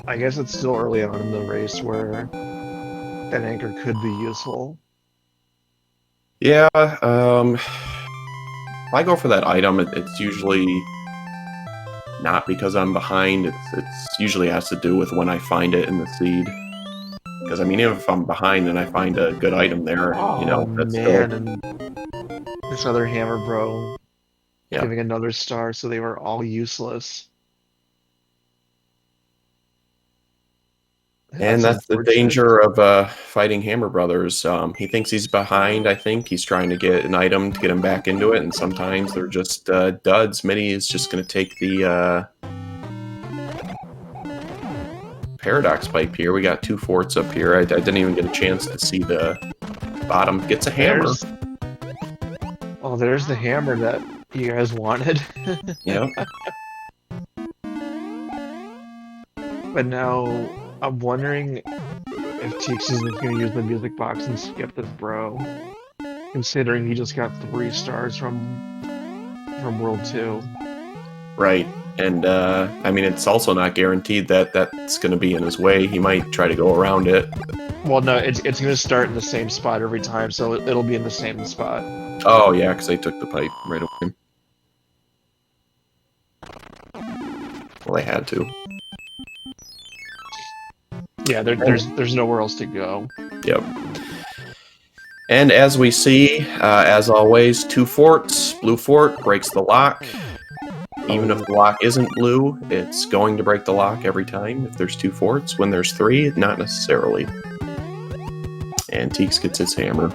Speaker 2: I guess it's still early on in the race where an anchor could be useful.
Speaker 3: yeah, if I go for that item, it's usually not because I'm behind. It's usually has to do with when I find it in the seed. Because I mean, even if I'm behind and I find a good item there, you know, that's
Speaker 2: man,
Speaker 3: still...
Speaker 2: and this other hammer bro giving another star, so they were all useless.
Speaker 3: And that's the danger of fighting Hammer Brothers. He thinks he's behind, I think. He's trying to get an item to get him back into it, and sometimes they're just duds. MIDI is just going to take the Paradox Pipe here. We got two forts up here. I didn't even get a chance to see the bottom. Gets a hammer.
Speaker 2: There's the hammer that you guys wanted.
Speaker 3: Yep.
Speaker 2: But now I'm wondering if Teeks is going to use the music box and skip this bro, considering he just got 3 stars from World 2.
Speaker 3: Right. And, I mean, it's also not guaranteed that that's going to be in his way. He might try to go around it.
Speaker 2: Well, no, it's going to start in the same spot every time, so it'll be in the same spot.
Speaker 3: Oh, yeah, because they took the pipe right away. Well, they had to.
Speaker 2: Yeah, there's nowhere else to go.
Speaker 3: Yep. And as we see, as always, 2 forts. Blue fort breaks the lock. Even if the lock isn't blue, it's going to break the lock every time if there's 2 forts. When there's 3, not necessarily. And Teeks gets his hammer.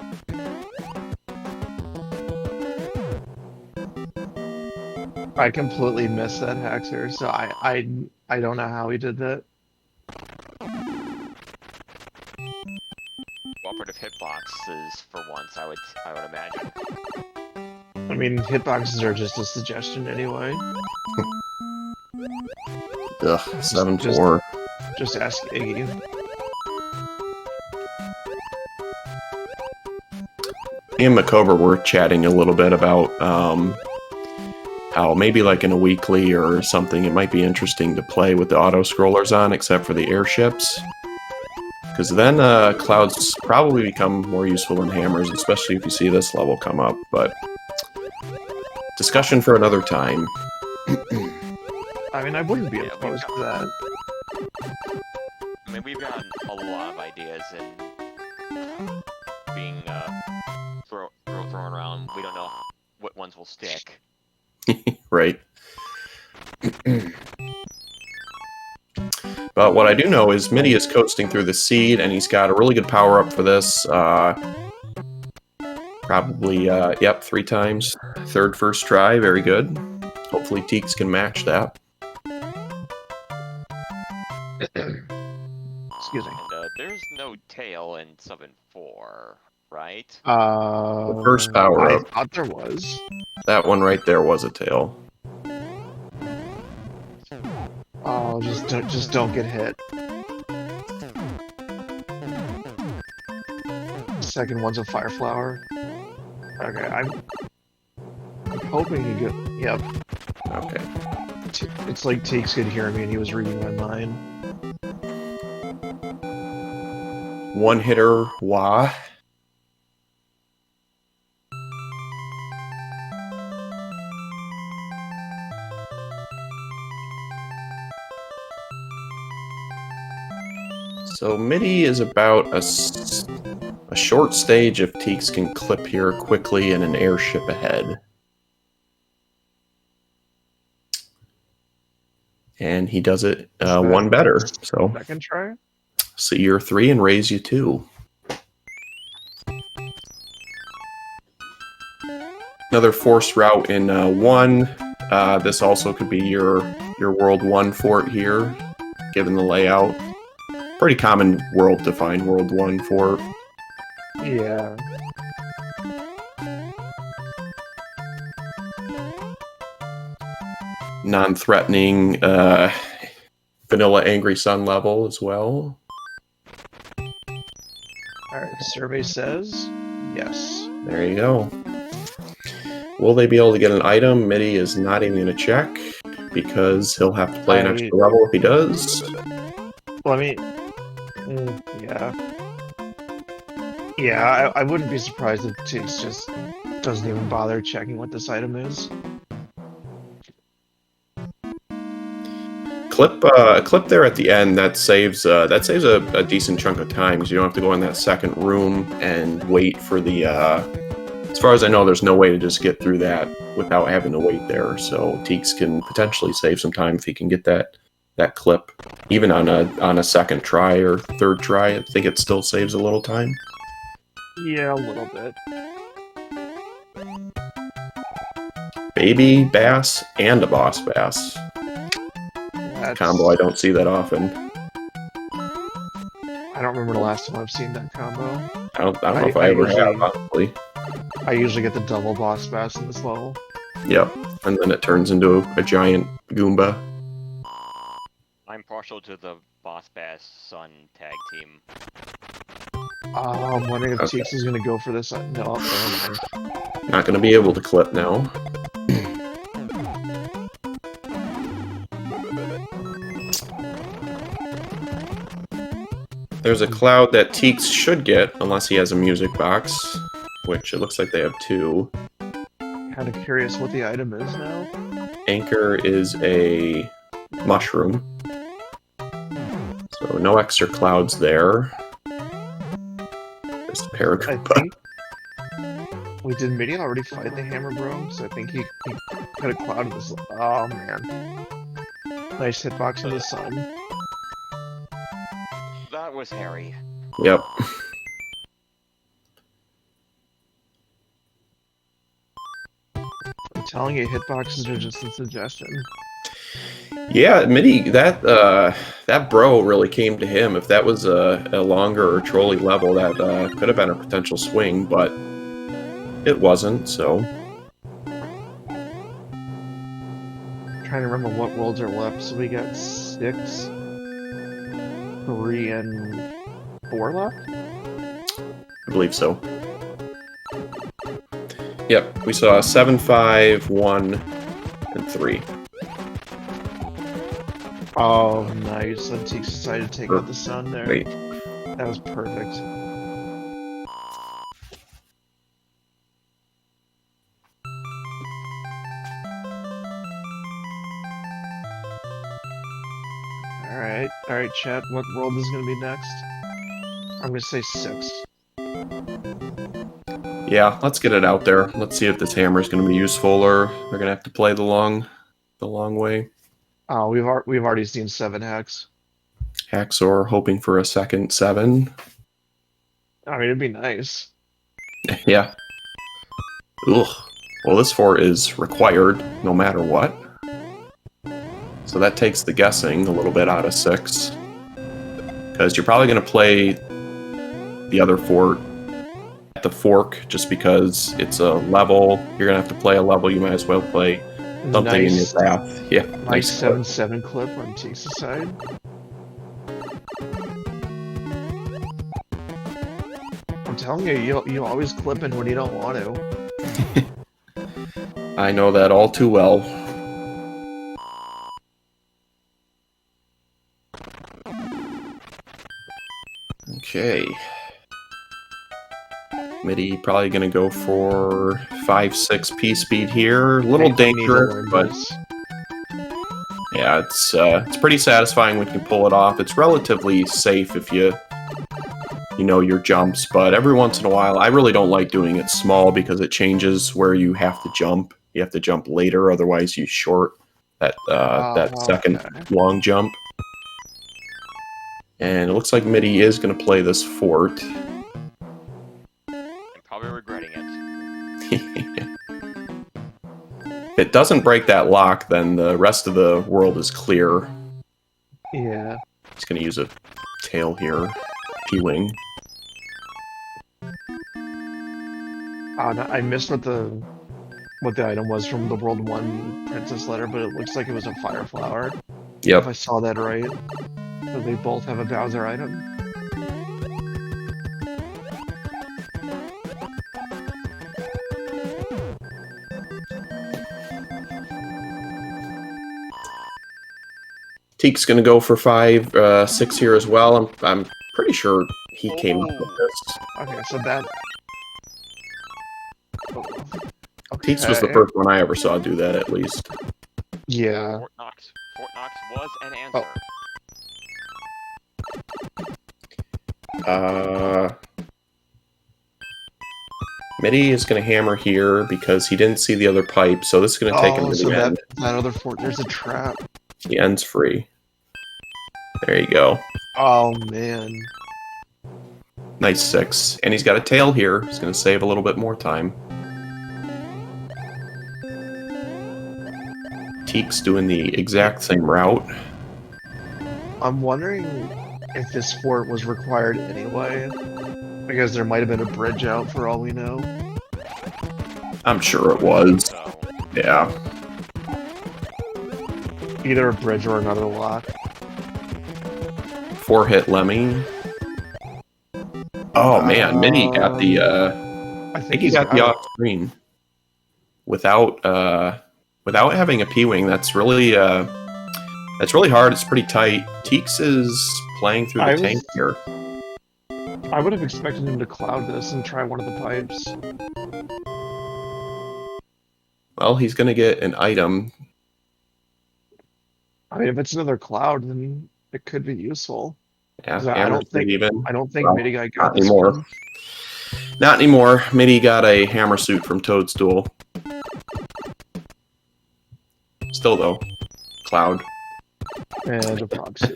Speaker 2: I completely missed that Haxer, so I don't know how he did that.
Speaker 1: Cooperative hitboxes for once, I would imagine.
Speaker 2: I mean, hitboxes are just a suggestion anyway.
Speaker 3: Ugh, 7-4.
Speaker 2: Just ask Iggy.
Speaker 3: Me and Makover were chatting a little bit about how maybe like in a weekly or something, it might be interesting to play with the auto scrollers on, except for the airships. Because then clouds probably become more useful than hammers, especially if you see this level come up. But discussion for another time.
Speaker 2: I mean, I wouldn't be opposed to that.
Speaker 1: I mean, we've gotten a lot of ideas and being thrown around. We don't know what ones will stick.
Speaker 3: Right. But what I do know is Midi is coasting through the seed, and he's got a really good power-up for this. Probably, yep, 3 times. Third first try, very good. Hopefully TEEX can match that.
Speaker 2: Excuse me.
Speaker 1: And there's no tail in 7-4, right?
Speaker 3: The first power-up.
Speaker 2: I thought there was.
Speaker 3: That one right there was a tail.
Speaker 2: Oh, just don't get hit. Second one's a fire flower. Okay, I'm hoping he get. Yep.
Speaker 3: Okay.
Speaker 2: It's like TEEX could hear me and he was reading my mind.
Speaker 3: One hitter, wah. So Midi is about a short stage if TEEX can clip here quickly and an airship ahead. And he does it one better. So
Speaker 2: Second try?
Speaker 3: see your 3 and raise you 2. Another forced route in 1. This also could be your World 1 fort here, given the layout. Pretty common world to find World 1 fort.
Speaker 2: Yeah.
Speaker 3: Non-threatening vanilla Angry Sun level as well.
Speaker 2: Alright, survey says yes.
Speaker 3: There you go. Will they be able to get an item? Midi is not even going to check, because he'll have to play an extra level if he does.
Speaker 2: Well, I mean, yeah. Yeah, I wouldn't be surprised if TEEX just doesn't even bother checking what this item is.
Speaker 3: Clip there at the end, that saves a decent chunk of time, because you don't have to go in that second room and wait for the as far as I know, there's no way to just get through that without having to wait there, so TEEX can potentially save some time if he can get that clip, even on a second try or third try. I think it still saves a little time.
Speaker 2: Yeah, a little bit.
Speaker 3: Baby bass and a boss bass.
Speaker 2: That's...
Speaker 3: Combo I don't see that often.
Speaker 2: I don't remember the last time I've seen that combo.
Speaker 3: I don't know if I ever have, honestly.
Speaker 2: I usually get the double boss bass in this level.
Speaker 3: Yep, and then it turns into a giant Goomba.
Speaker 1: I'm partial to the Boss Bass Sun tag team.
Speaker 2: I'm wondering if TEEX is going to go for this. No, never mind.
Speaker 3: Not going to be able to clip now. There's a cloud that TEEX should get, unless he has a music box, which it looks like they have 2.
Speaker 2: Kind of curious what the item is now.
Speaker 3: Anchor is a mushroom. So no extra clouds there. There's the Paragoomba.
Speaker 2: Did Midi already fight the Hammer Bro? So I think he got a cloud of this. Oh man. Nice hitbox on the sun.
Speaker 1: That was Harry.
Speaker 3: Yep.
Speaker 2: I'm telling you, hitboxes are just a suggestion.
Speaker 3: Yeah, Midi, that bro really came to him. If that was a longer or trolley level, that could have been a potential swing, but it wasn't, so.
Speaker 2: I'm trying to remember what worlds are left. So we got 6, 3, and 4 left?
Speaker 3: I believe so. Yep, we saw 7, 5, 1, and 3.
Speaker 2: Oh, nice. And Teeks decided to take out the sun there.
Speaker 3: Wait.
Speaker 2: That was perfect. Alright, chat. What world is going to be next? I'm going to say 6.
Speaker 3: Yeah, let's get it out there. Let's see if this hammer is going to be useful, or they're going to have to play the long way.
Speaker 2: Oh, we've already seen 7 hacks.
Speaker 3: Haxor hoping for a second 7.
Speaker 2: I mean, it'd be nice.
Speaker 3: Yeah. Ugh. Well, this 4 is required no matter what. So that takes the guessing a little bit out of 6. Because you're probably going to play the other fort at the fork just because it's a level. You're going to have to play a level. You might as well play something in your path. Yeah.
Speaker 2: Nice 7-7 clip on Teeks' side. I'm telling you, you always clip in when you don't want to.
Speaker 3: I know that all too well. Okay. Midi probably going to go for 5-6 P speed here. A little dangerous, but yeah, it's pretty satisfying when you can pull it off. It's relatively safe if you know your jumps, but every once in a while, I really don't like doing it small because it changes where you have to jump. You have to jump later, otherwise you short that second long jump. And it looks like Midi is going to play this fort.
Speaker 1: I'm probably regretting it.
Speaker 3: If it doesn't break that lock, then the rest of the world is clear.
Speaker 2: Yeah.
Speaker 3: He's going to use a tail here. P-wing.
Speaker 2: I missed what the item was from the World 1 Princess letter, but it looks like it was a fire flower.
Speaker 3: Yep.
Speaker 2: If I saw that right. So they both have a Bowser item.
Speaker 3: Teek's going to go for 5-6 here as well. I'm pretty sure he came up with this.
Speaker 2: Okay, so that...
Speaker 3: Okay. Teeks was the first one I ever saw do that, at least.
Speaker 2: Yeah.
Speaker 1: Fort Knox was an answer.
Speaker 3: Midi is going to hammer here because he didn't see the other pipe, so this is going to take him to the end.
Speaker 2: That other fort, there's a trap.
Speaker 3: The end's free. There you go.
Speaker 2: Oh, man.
Speaker 3: Nice 6. And he's got a tail here. He's going to save a little bit more time. Teek's doing the exact same route.
Speaker 2: I'm wondering if this fort was required anyway, because there might have been a bridge out for all we know.
Speaker 3: I'm sure it was. Yeah.
Speaker 2: Either a bridge or another lock.
Speaker 3: 4-hit Lemmy. Oh man, Midi got the I think he got the off screen. Without having a P-wing, that's really hard. It's pretty tight. Teeks is playing through the tank here.
Speaker 2: I would have expected him to cloud this and try one of the pipes.
Speaker 3: Well, he's going to get an item.
Speaker 2: I mean, if it's another cloud, then it could be useful.
Speaker 3: Yeah,
Speaker 2: I don't think MidiGuy got
Speaker 3: this anymore. One. Not anymore. Midi got a hammer suit from Toadstool. Still though, cloud.
Speaker 2: And a proxy.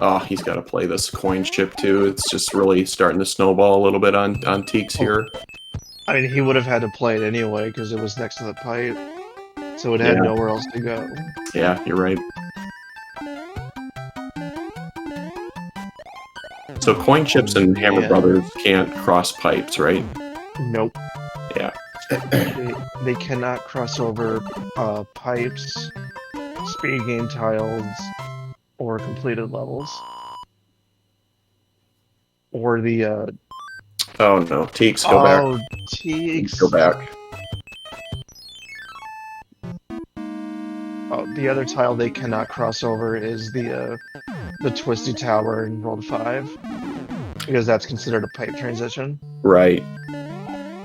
Speaker 3: Oh, he's got to play this coin chip too. It's just really starting to snowball a little bit on Teeks here.
Speaker 2: I mean, he would have had to play it anyway because it was next to the pipe, so it had nowhere else to go.
Speaker 3: Yeah, you're right. So coin chips and Hammer Brothers can't cross pipes, right?
Speaker 2: Nope.
Speaker 3: Yeah.
Speaker 2: They cannot cross over pipes, speed game tiles, or completed levels. Or the
Speaker 3: Oh no, Teeks, go back.
Speaker 2: oh TEEX.
Speaker 3: Go back.
Speaker 2: Oh, the other tile they cannot cross over is the Twisty Tower in World 5. Because that's considered a pipe transition.
Speaker 3: Right.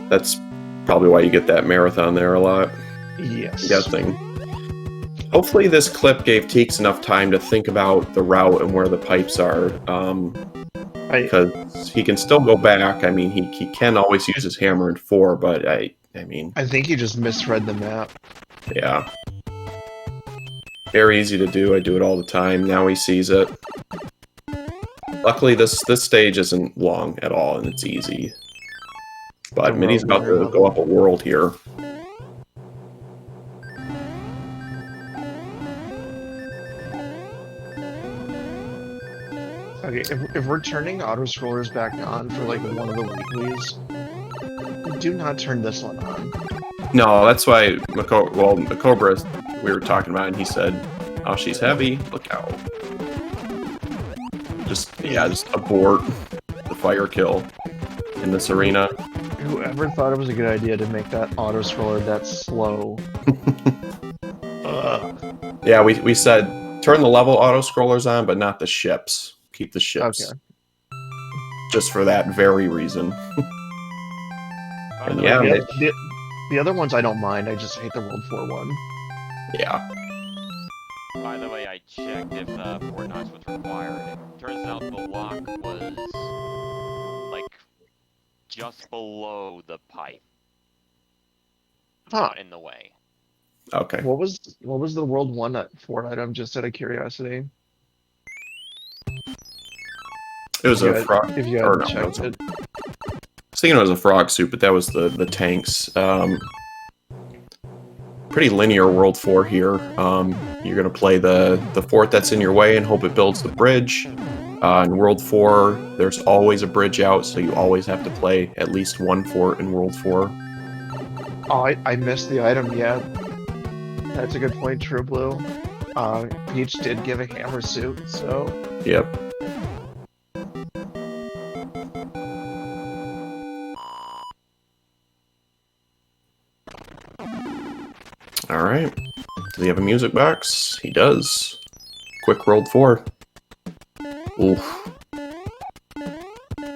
Speaker 3: That's probably why you get that marathon there a lot.
Speaker 2: Yes.
Speaker 3: I'm guessing. Hopefully this clip gave Teeks enough time to think about the route and where the pipes are. Because he can still go back. I mean, he can always use his hammer in 4, but I mean...
Speaker 2: I think he just misread the map.
Speaker 3: Yeah. Very easy to do. I do it all the time. Now he sees it. Luckily, this stage isn't long at all, and it's easy. But Midi's about to go up a world here.
Speaker 2: Okay, if we're turning auto-scrollers back on for, like, one of the weeklies, do not turn this one on.
Speaker 3: No, that's why Macobra, we were talking about, and he said, oh, she's heavy. Look out. Just abort the fire kill in this arena.
Speaker 2: Whoever thought it was a good idea to make that auto-scroller that slow?
Speaker 3: Yeah, we said turn the level auto-scrollers on, but not the ships. Keep the ships.
Speaker 2: Okay.
Speaker 3: Just for that very reason. And yeah,
Speaker 2: the other ones I don't mind, I just hate the World 4 one.
Speaker 3: Yeah.
Speaker 1: By the way, I checked if Fort Knox was required. It turns out the lock was, like, just below the pipe. Not in the way.
Speaker 3: Okay.
Speaker 2: What was the World 1 Fort item, just out of curiosity?
Speaker 3: It was a frog.
Speaker 2: If you hadn't checked it.
Speaker 3: I was thinking it was a frog suit, but that was the tanks. Pretty linear World 4 here. You're going to play the fort that's in your way and hope it builds the bridge. In World 4, there's always a bridge out, so you always have to play at least one fort in World 4.
Speaker 2: Oh, I missed the item, yeah. That's a good point, True Blue. Peach did give a hammer suit, so...
Speaker 3: Yep. Alright. Does he have a music box? He does. Quick World 4. Oof.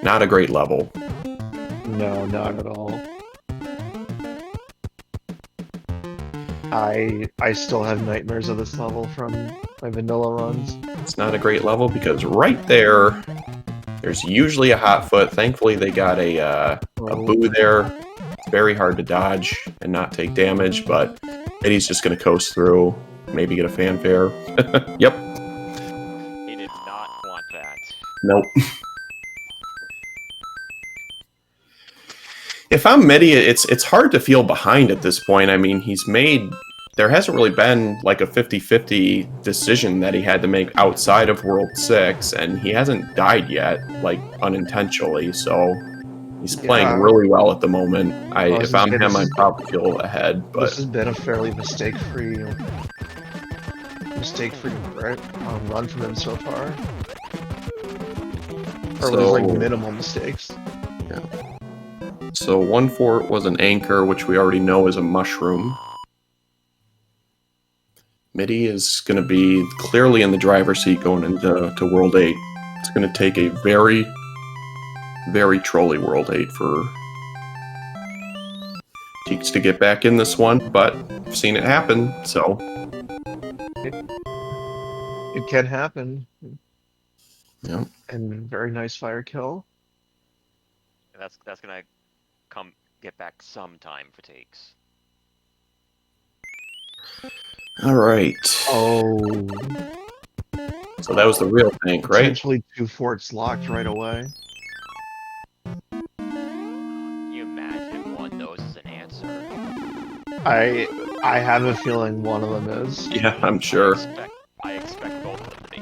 Speaker 3: Not a great level.
Speaker 2: No, not at all. I still have nightmares of this level from my vanilla runs.
Speaker 3: It's not a great level because right there, there's usually a hot foot. Thankfully, they got a boo there. It's very hard to dodge and not take damage, but Eddie's just going to coast through, maybe get a fanfare. Yep.
Speaker 1: He did not want that.
Speaker 3: Nope. If I'm Midi, it's hard to feel behind at this point. I mean, there hasn't really been like a 50-50 decision that he had to make outside of World 6, and he hasn't died yet, like, unintentionally, so he's playing really well at the moment. If I'm him, I'd probably feel ahead, but...
Speaker 2: This has been a fairly mistake-free run from him so far. Or with like minimal mistakes.
Speaker 3: Yeah. So one fort was an anchor, which we already know is a mushroom. Midi is going to be clearly in the driver's seat going into World 8. It's going to take a very, very trolly World 8 for Teeks to get back in this one, but I've seen it happen, so...
Speaker 2: It can happen.
Speaker 3: Yeah.
Speaker 2: And very nice fire kill.
Speaker 1: That's gonna get back sometime for Teeks.
Speaker 3: Alright.
Speaker 2: Oh.
Speaker 3: So that was the real tank, right?
Speaker 2: Potentially 2 forts locked right away.
Speaker 1: Can you imagine one of those as an answer?
Speaker 2: I have a feeling one of them is.
Speaker 3: Yeah, I'm sure.
Speaker 1: I expect both of them to be.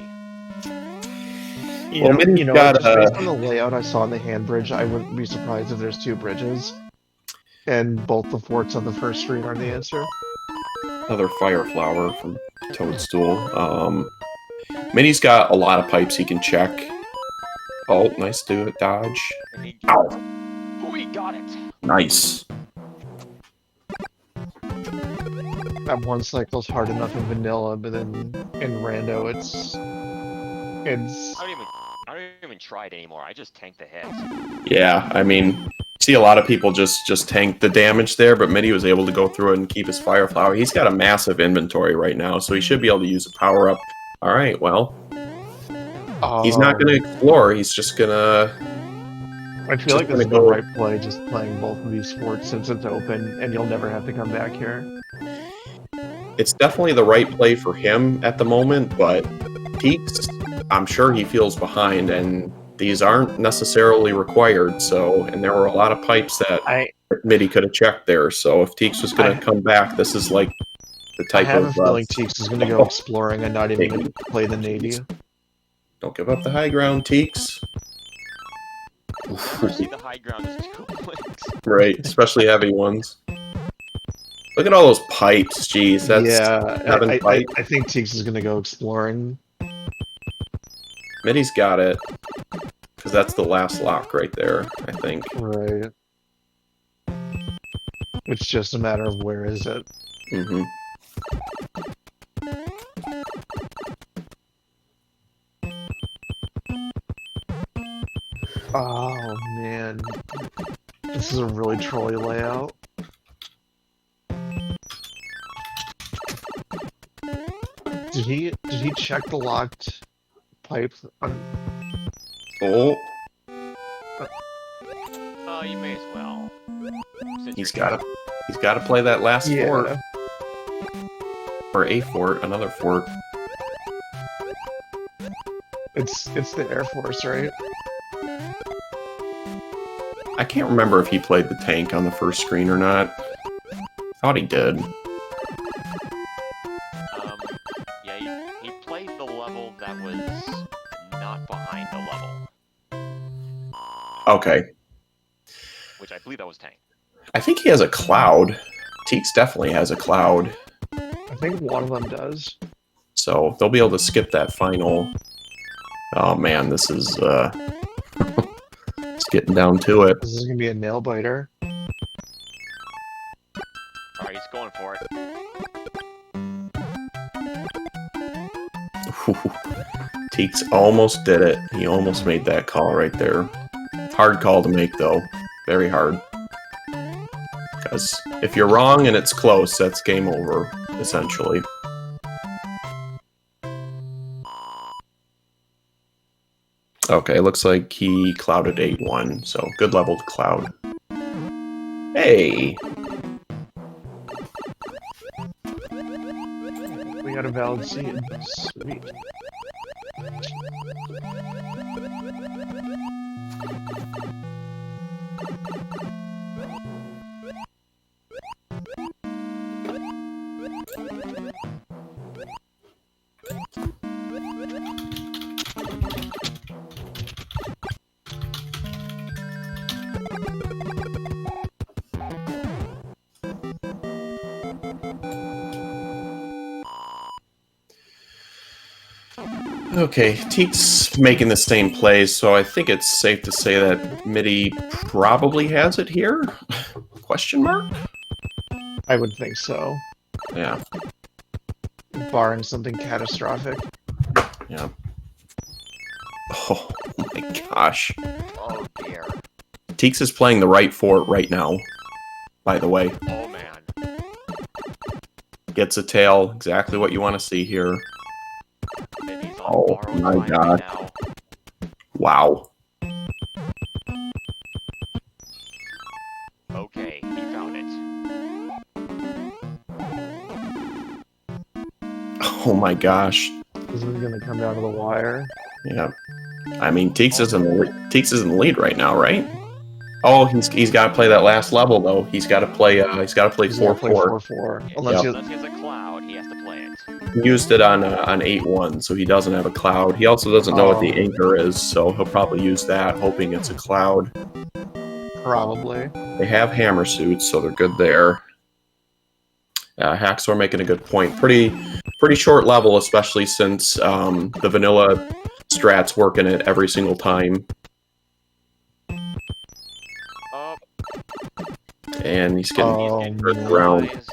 Speaker 2: Based on the layout I saw in the hand bridge, I wouldn't be surprised if there's 2 bridges. And both the forts on the first screen are the answer.
Speaker 3: Another fire flower from Toadstool. Midi's got a lot of pipes he can check. Oh, nice dodge. Ow.
Speaker 1: We got it.
Speaker 3: Nice.
Speaker 2: That one cycle's hard enough in vanilla, but then in rando, it's.
Speaker 1: I don't even try it anymore. I just tank the hits.
Speaker 3: Yeah, I mean, see a lot of people just tank the damage there, but Midi was able to go through it and keep his fire flower. He's got a massive inventory right now, so he should be able to use a power up. All right, well, he's not going to explore. He's just gonna.
Speaker 2: I feel like this is the right play, just playing both of these forts since it's open, and you'll never have to come back here.
Speaker 3: It's definitely the right play for him at the moment, but TEEX, I'm sure he feels behind, and these aren't necessarily required. So, and there were a lot of pipes that Midi could have checked there. So, if TEEX was going to come back, this is like the type of.
Speaker 2: I have a feeling TEEX is going to go exploring and not even going to play the Navy.
Speaker 3: Don't give up the high ground, TEEX.
Speaker 1: See the high ground is 2 points.
Speaker 3: Right, especially heavy ones. Look at all those pipes, jeez. That's
Speaker 2: I think TEEX is going to go exploring.
Speaker 3: Midi's got it. Because that's the last lock right there, I think.
Speaker 2: Right. It's just a matter of where is it.
Speaker 3: Mm-hmm.
Speaker 2: Oh, man. This is a really trolly layout. Did he check the locked pipe?
Speaker 3: Oh.
Speaker 1: You may as well.
Speaker 3: He's got to play that last fort. Or a fort, another fort.
Speaker 2: It's the Air Force, right?
Speaker 3: I can't remember if he played the tank on the first screen or not. Thought he did.
Speaker 1: Yeah, he played the level that was not behind the level.
Speaker 3: Okay.
Speaker 1: Which I believe that was tank.
Speaker 3: I think he has a cloud. TEEX definitely has a cloud.
Speaker 2: I think one of them does.
Speaker 3: So they'll be able to skip that final. Oh man, this is it's getting down to it.
Speaker 2: This is gonna be a nail biter.
Speaker 1: Alright, he's going for it.
Speaker 3: TEEX almost did it. He almost made that call right there. Hard call to make though. Very hard. Because if you're wrong and it's close, that's game over, essentially. Okay, looks like he clouded 8-1, so good level to cloud. Hey!
Speaker 2: We got a valid seed. Sweet.
Speaker 3: Okay, TEEX making the same plays, so I think it's safe to say that Midi probably has it here? Question mark?
Speaker 2: I would think so.
Speaker 3: Yeah.
Speaker 2: Barring something catastrophic.
Speaker 3: Yeah. Oh my gosh.
Speaker 1: Oh dear.
Speaker 3: TEEX is playing the right fort right now, by the way.
Speaker 1: Oh man.
Speaker 3: Gets a tail, exactly what you want to see here. Oh my god.
Speaker 1: Right
Speaker 3: wow.
Speaker 1: Okay, he found it.
Speaker 3: Oh my gosh.
Speaker 2: This is gonna come down to the wire.
Speaker 3: Yeah. I mean, TEEX is in the lead right now, right? Oh, he's got to play that last level though. He's got to play 4-4.
Speaker 2: Unless
Speaker 1: he has a cloud, he has to play it.
Speaker 3: He used it on 8-1, so he doesn't have a cloud. He also doesn't know what the anchor is, so he'll probably use that, hoping it's a cloud.
Speaker 2: Probably.
Speaker 3: They have hammer suits, so they're good there. Hacksaw making a good point. Pretty short level, especially since the vanilla strats working it every single time.
Speaker 1: Oh,
Speaker 3: And he's getting
Speaker 1: he's getting
Speaker 3: around.
Speaker 1: penalized.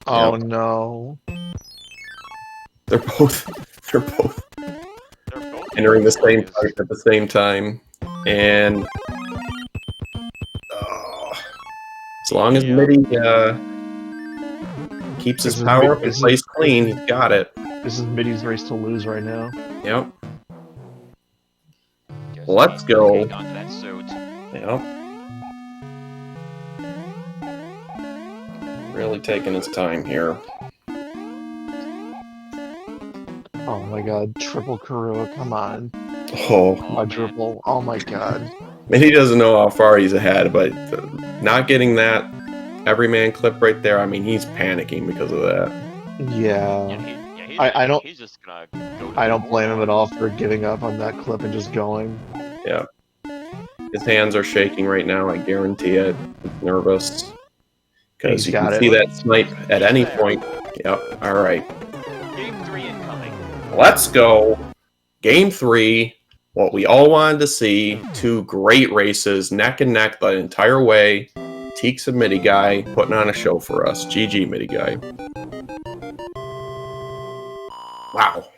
Speaker 2: Oh
Speaker 3: Yep.
Speaker 2: no.
Speaker 3: They're both
Speaker 1: They're both
Speaker 3: entering the same
Speaker 1: penalized.
Speaker 3: fight at the same time. And as long as
Speaker 1: Yep.
Speaker 3: Midi keeps his
Speaker 2: This is
Speaker 3: power up
Speaker 2: Mid-
Speaker 3: and
Speaker 2: this is-
Speaker 3: plays clean, he's got it.
Speaker 2: This is Midi's race to lose right now.
Speaker 3: Yep.
Speaker 1: Just
Speaker 3: Let's
Speaker 1: needs to
Speaker 3: go.
Speaker 1: hang on to that suit.
Speaker 3: Yep. Really taking his time here.
Speaker 2: Oh my god, triple Karua, come on.
Speaker 3: Oh,
Speaker 2: My
Speaker 1: man.
Speaker 2: triple, oh my god.
Speaker 3: Midi doesn't know how far he's ahead, but not getting that everyman clip right there, I mean, he's panicking because of that.
Speaker 2: Yeah.
Speaker 1: He's
Speaker 2: I don't-
Speaker 1: He's just gonna go to
Speaker 2: I
Speaker 1: the
Speaker 2: don't blame him
Speaker 1: board.
Speaker 2: at all for giving up on that clip and just going.
Speaker 3: Yeah. His hands are shaking right now, I guarantee it. He's nervous. Because
Speaker 2: He's
Speaker 3: you
Speaker 2: got
Speaker 3: can
Speaker 2: it.
Speaker 3: see that snipe at
Speaker 1: He's
Speaker 3: any
Speaker 1: there.
Speaker 3: point. Yep, alright.
Speaker 1: Game 3 incoming.
Speaker 3: Let's go. Game 3. What we all wanted to see. Two great races, neck and neck the entire way. TEEX and MidiGuy putting on a show for us. GG, MidiGuy. Wow.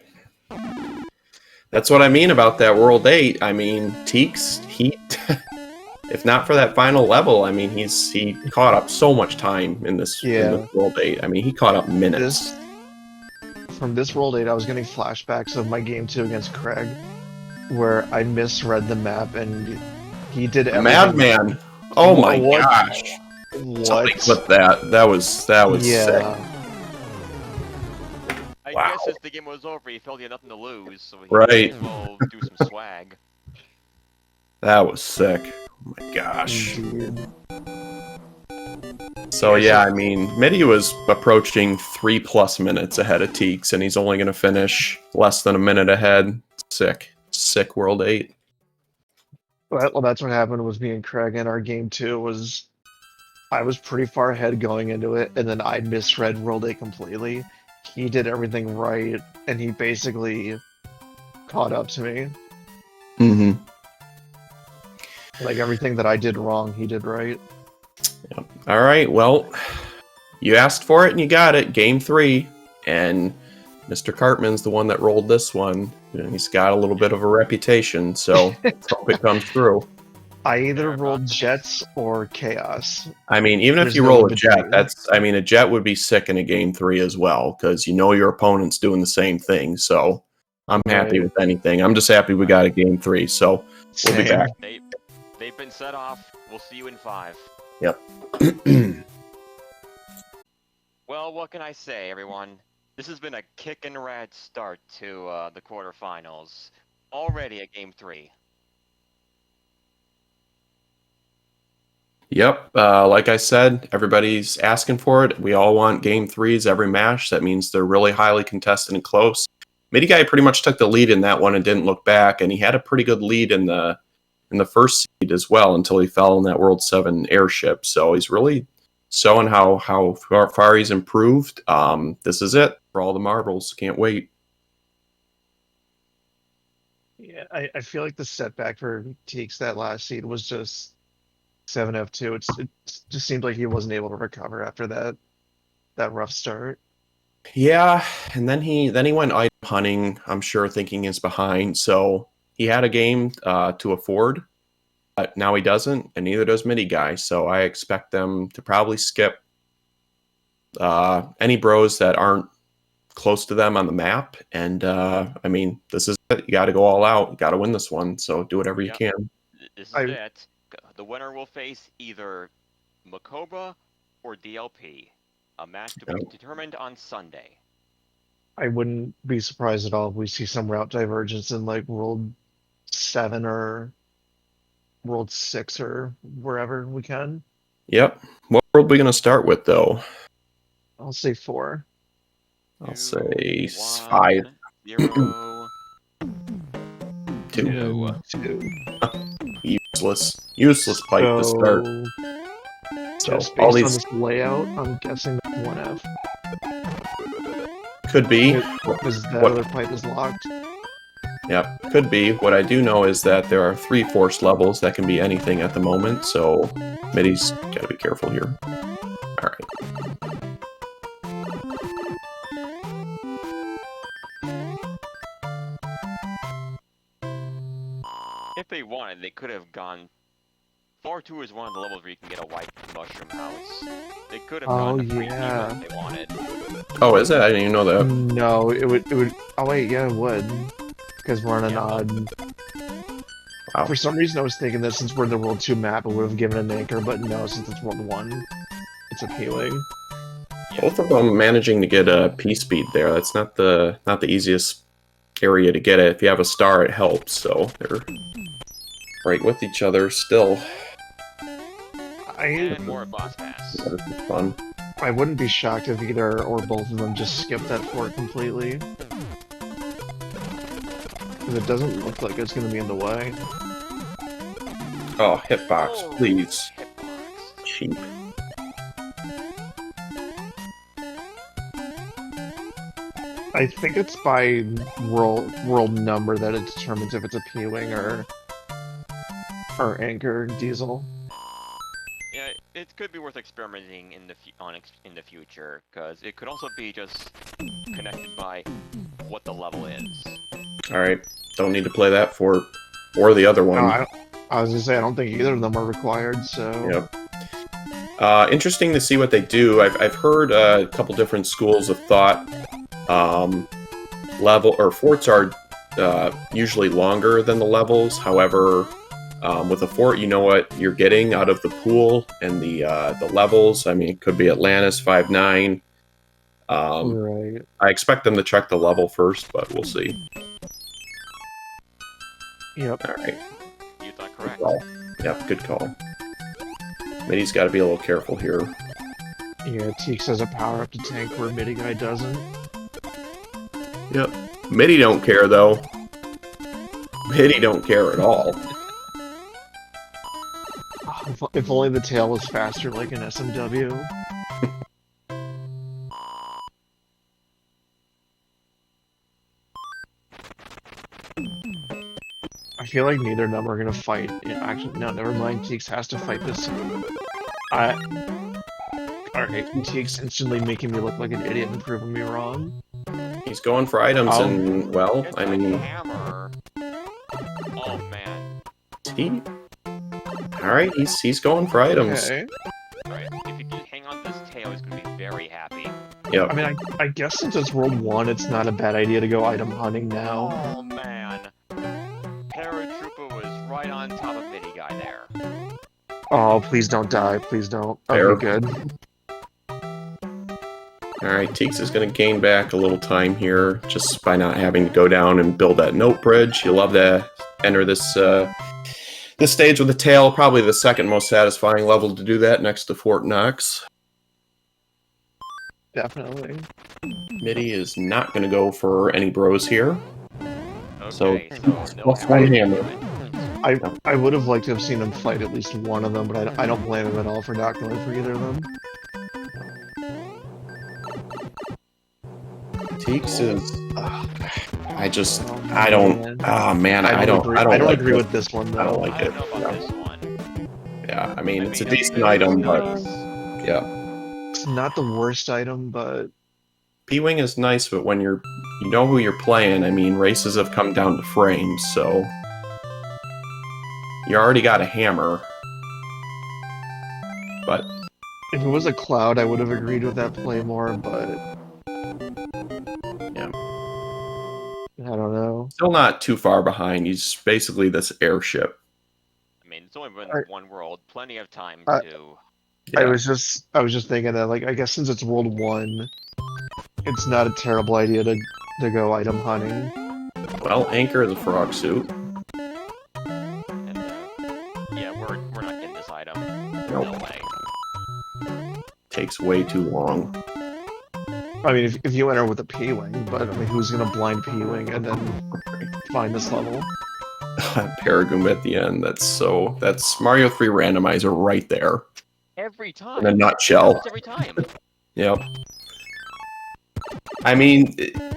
Speaker 3: That's what I mean about that World 8. I mean, TEEX, he... if not for that final level, I mean, he caught up so much time in this World 8. I mean, he caught up minutes.
Speaker 2: From this World 8, I was getting flashbacks of my game 2 against Craig, where I misread the map and he did everything.
Speaker 3: Madman. Oh my
Speaker 2: What?
Speaker 3: gosh. Somebody
Speaker 2: What?
Speaker 3: clip that. That was sick.
Speaker 1: I
Speaker 3: Wow.
Speaker 1: guess as the game was over, he felt he had nothing to lose, so he
Speaker 3: Right.
Speaker 1: might as well do some swag.
Speaker 3: That was sick. Oh my gosh.
Speaker 2: Indeed.
Speaker 3: So yeah, I mean, Midi was approaching 3+ minutes ahead of TEEX, and he's only going to finish less than a minute ahead. Sick. Sick World 8.
Speaker 2: Well, that's what happened with me and Craig in our game 2 was I was pretty far ahead going into it, and then I misread World 8 completely. He did everything right, and he basically caught up to me.
Speaker 3: Mm-hmm.
Speaker 2: Like everything that I did wrong, he did right.
Speaker 3: Yep. All right, well, you asked for it and you got it. Game 3, and Mr. Cartman's the one that rolled this one. And he's got a little bit of a reputation, so let's hope it comes through.
Speaker 2: I either rolled Jets or Chaos.
Speaker 3: I mean, even if
Speaker 2: There's
Speaker 3: you
Speaker 2: no
Speaker 3: roll a
Speaker 2: in
Speaker 3: jet,
Speaker 2: between.
Speaker 3: a jet would be sick in a game 3 as well, because you know your opponent's doing the same thing. So I'm happy
Speaker 2: Right.
Speaker 3: with anything. I'm just happy we got a game 3. So we'll be
Speaker 2: Same.
Speaker 3: back.
Speaker 1: They've been set off. We'll see you in 5.
Speaker 3: Yep.
Speaker 1: Well, what can I say, everyone? This has been a kickin' rad start to the quarterfinals. Already at Game 3.
Speaker 3: Yep. Like I said, everybody's asking for it. We all want game 3s every match. That means they're really highly contested and close. MidiGuy pretty much took the lead in that one and didn't look back, and he had a pretty good lead in the first seed as well until he fell in that World 7 airship. So he's really showing how far he's improved. This is it for all the marbles. Can't wait.
Speaker 2: Yeah, I feel like the setback for TEEX that last seed was just 7F2. It just seemed like he wasn't able to recover after that rough start.
Speaker 3: Yeah, and then he went item hunting, I'm sure thinking he's behind. So he had a game to afford, but now he doesn't, and neither does MidiGuy. So I expect them to probably skip any bros that aren't close to them on the map. And I mean, this is it. You got to go all out. You got to win this one. So do whatever you can.
Speaker 1: This is it. The winner will face either Makoba or DLP. A match to be determined on Sunday.
Speaker 2: I wouldn't be surprised at all if we see some route divergence in like World 7 or World 6 or wherever we can.
Speaker 3: Yep. What world are we going to start with, though?
Speaker 2: I'll say 4.
Speaker 3: I'll say
Speaker 1: 1,
Speaker 3: 5.
Speaker 1: 0,
Speaker 3: 2.
Speaker 2: 2.
Speaker 3: You useless pipe to start. So
Speaker 2: Just
Speaker 3: all
Speaker 2: based on
Speaker 3: these
Speaker 2: this layout, I'm guessing that's 1F.
Speaker 3: could be.
Speaker 2: Because that
Speaker 3: What-
Speaker 2: other pipe is locked.
Speaker 3: Yep, could be. What I do know is that there are 3 force levels that can be anything at the moment, so Midi's gotta be careful here. Alright.
Speaker 1: If they wanted, they could have gone. Floor 2 is one of the levels where you can get a white mushroom house. They could have gone to free
Speaker 2: yeah.
Speaker 1: if they wanted.
Speaker 3: Oh, is it? I didn't even know that.
Speaker 2: No, it would. Oh wait, yeah, it would. Because we're on an
Speaker 1: Yeah.
Speaker 2: odd.
Speaker 3: Wow.
Speaker 2: For some reason, I was thinking that since we're in the World 2 map, it would have given an anchor, but no, since it's World 1, it's appealing.
Speaker 3: Both of them managing to get a P speed there. That's not the easiest area to get it. If you have a star, it helps. So they're right with each other still.
Speaker 1: And more boss pass.
Speaker 3: That would be fun.
Speaker 2: I wouldn't be shocked if either or both of them just skipped that fort completely. Because it doesn't look like it's going to be in the way.
Speaker 3: Oh, hitbox, please.
Speaker 1: Hitbox.
Speaker 3: Cheap.
Speaker 2: I think it's by world number that it determines if it's a P-Wing or anchor diesel.
Speaker 1: Yeah, it could be worth experimenting in the in the future, because it could also be just connected by what the level is.
Speaker 3: Alright, don't need to play that for or the other one.
Speaker 2: No, I was gonna say I don't think either of them are required. So
Speaker 3: Yep. Interesting to see what they do. I've heard a couple different schools of thought. Level or forts are usually longer than the levels. However, with a fort, you know what you're getting out of the pool and the levels. I mean, it could be Atlantis 5-9.
Speaker 2: right.
Speaker 3: I expect them to check the level first, but we'll see.
Speaker 2: Yep.
Speaker 3: All right.
Speaker 1: You thought
Speaker 3: Good
Speaker 1: correct.
Speaker 3: call. Yep, good call. Midi's got to be a little careful here.
Speaker 2: Yeah, TEEX has a power up to tank where MidiGuy doesn't.
Speaker 3: Yep. Midi don't care though. Midi don't care at all.
Speaker 2: Oh, if only the tail was faster like an SMW. I feel like neither of them are gonna fight. Yeah, actually, no, never mind. TEEX has to fight this. Alright, TEEX instantly making me look like an idiot and proving me wrong.
Speaker 3: He's going for items,
Speaker 2: Oh.
Speaker 3: and well,
Speaker 1: It's
Speaker 3: I
Speaker 1: a
Speaker 3: mean,
Speaker 1: hammer. Oh man.
Speaker 3: he. All right, he's going for items.
Speaker 2: Okay.
Speaker 1: Right. If you can hang on to this tail, he's gonna be very happy.
Speaker 3: Yep.
Speaker 2: I mean, I guess since it's World 1, it's not a bad idea to go item hunting now.
Speaker 1: Oh man. Paratrooper was right on top of MidiGuy there.
Speaker 2: Oh, please don't die. Please don't.
Speaker 3: Fair.
Speaker 2: Okay, good.
Speaker 3: All right, TEEX is going to gain back a little time here just by not having to go down and build that note bridge. You love to enter this this stage with a tail, probably the second most satisfying level to do that next to Fort Knox.
Speaker 2: Definitely.
Speaker 3: Midi is not going to go for any bros here.
Speaker 1: Okay, so no
Speaker 3: plus
Speaker 1: hammer.
Speaker 3: one hammer.
Speaker 2: I would have liked to have seen him fight at least one of them, but I don't blame him at all for not going for either of them.
Speaker 3: TEEX is. I don't
Speaker 2: agree with this one though.
Speaker 3: I don't like
Speaker 1: I
Speaker 3: it.
Speaker 1: don't know about this one.
Speaker 3: Yeah, I mean, it's a
Speaker 1: I mean,
Speaker 3: decent item, but
Speaker 1: nice.
Speaker 3: yeah.
Speaker 2: It's not the worst item, but
Speaker 3: P-Wing is nice, but when you know who you're playing, I mean, races have come down to frames, so you already got a hammer. But
Speaker 2: if it was a Cloud, I would have agreed with that play more, but
Speaker 3: yeah,
Speaker 2: I don't know.
Speaker 3: still not too far behind. He's basically this airship.
Speaker 1: I mean, it's only been
Speaker 2: Alright.
Speaker 1: one world, plenty of time
Speaker 2: Uh,
Speaker 1: to.
Speaker 3: Yeah.
Speaker 2: I was just thinking that, like, I guess since it's World 1, it's not a terrible idea to go item hunting.
Speaker 3: Well, Anchor is a frog suit.
Speaker 1: And, yeah, we're not getting this item.
Speaker 3: Nope.
Speaker 1: No way.
Speaker 3: Takes way too long.
Speaker 2: I mean, if you enter with a P-Wing, but I mean, who's gonna blind P-Wing and then find this level?
Speaker 3: Paragoom at the end. That's Mario 3 Randomizer right there.
Speaker 1: Every time.
Speaker 3: In a nutshell.
Speaker 1: Happens every time.
Speaker 3: Yep. I mean,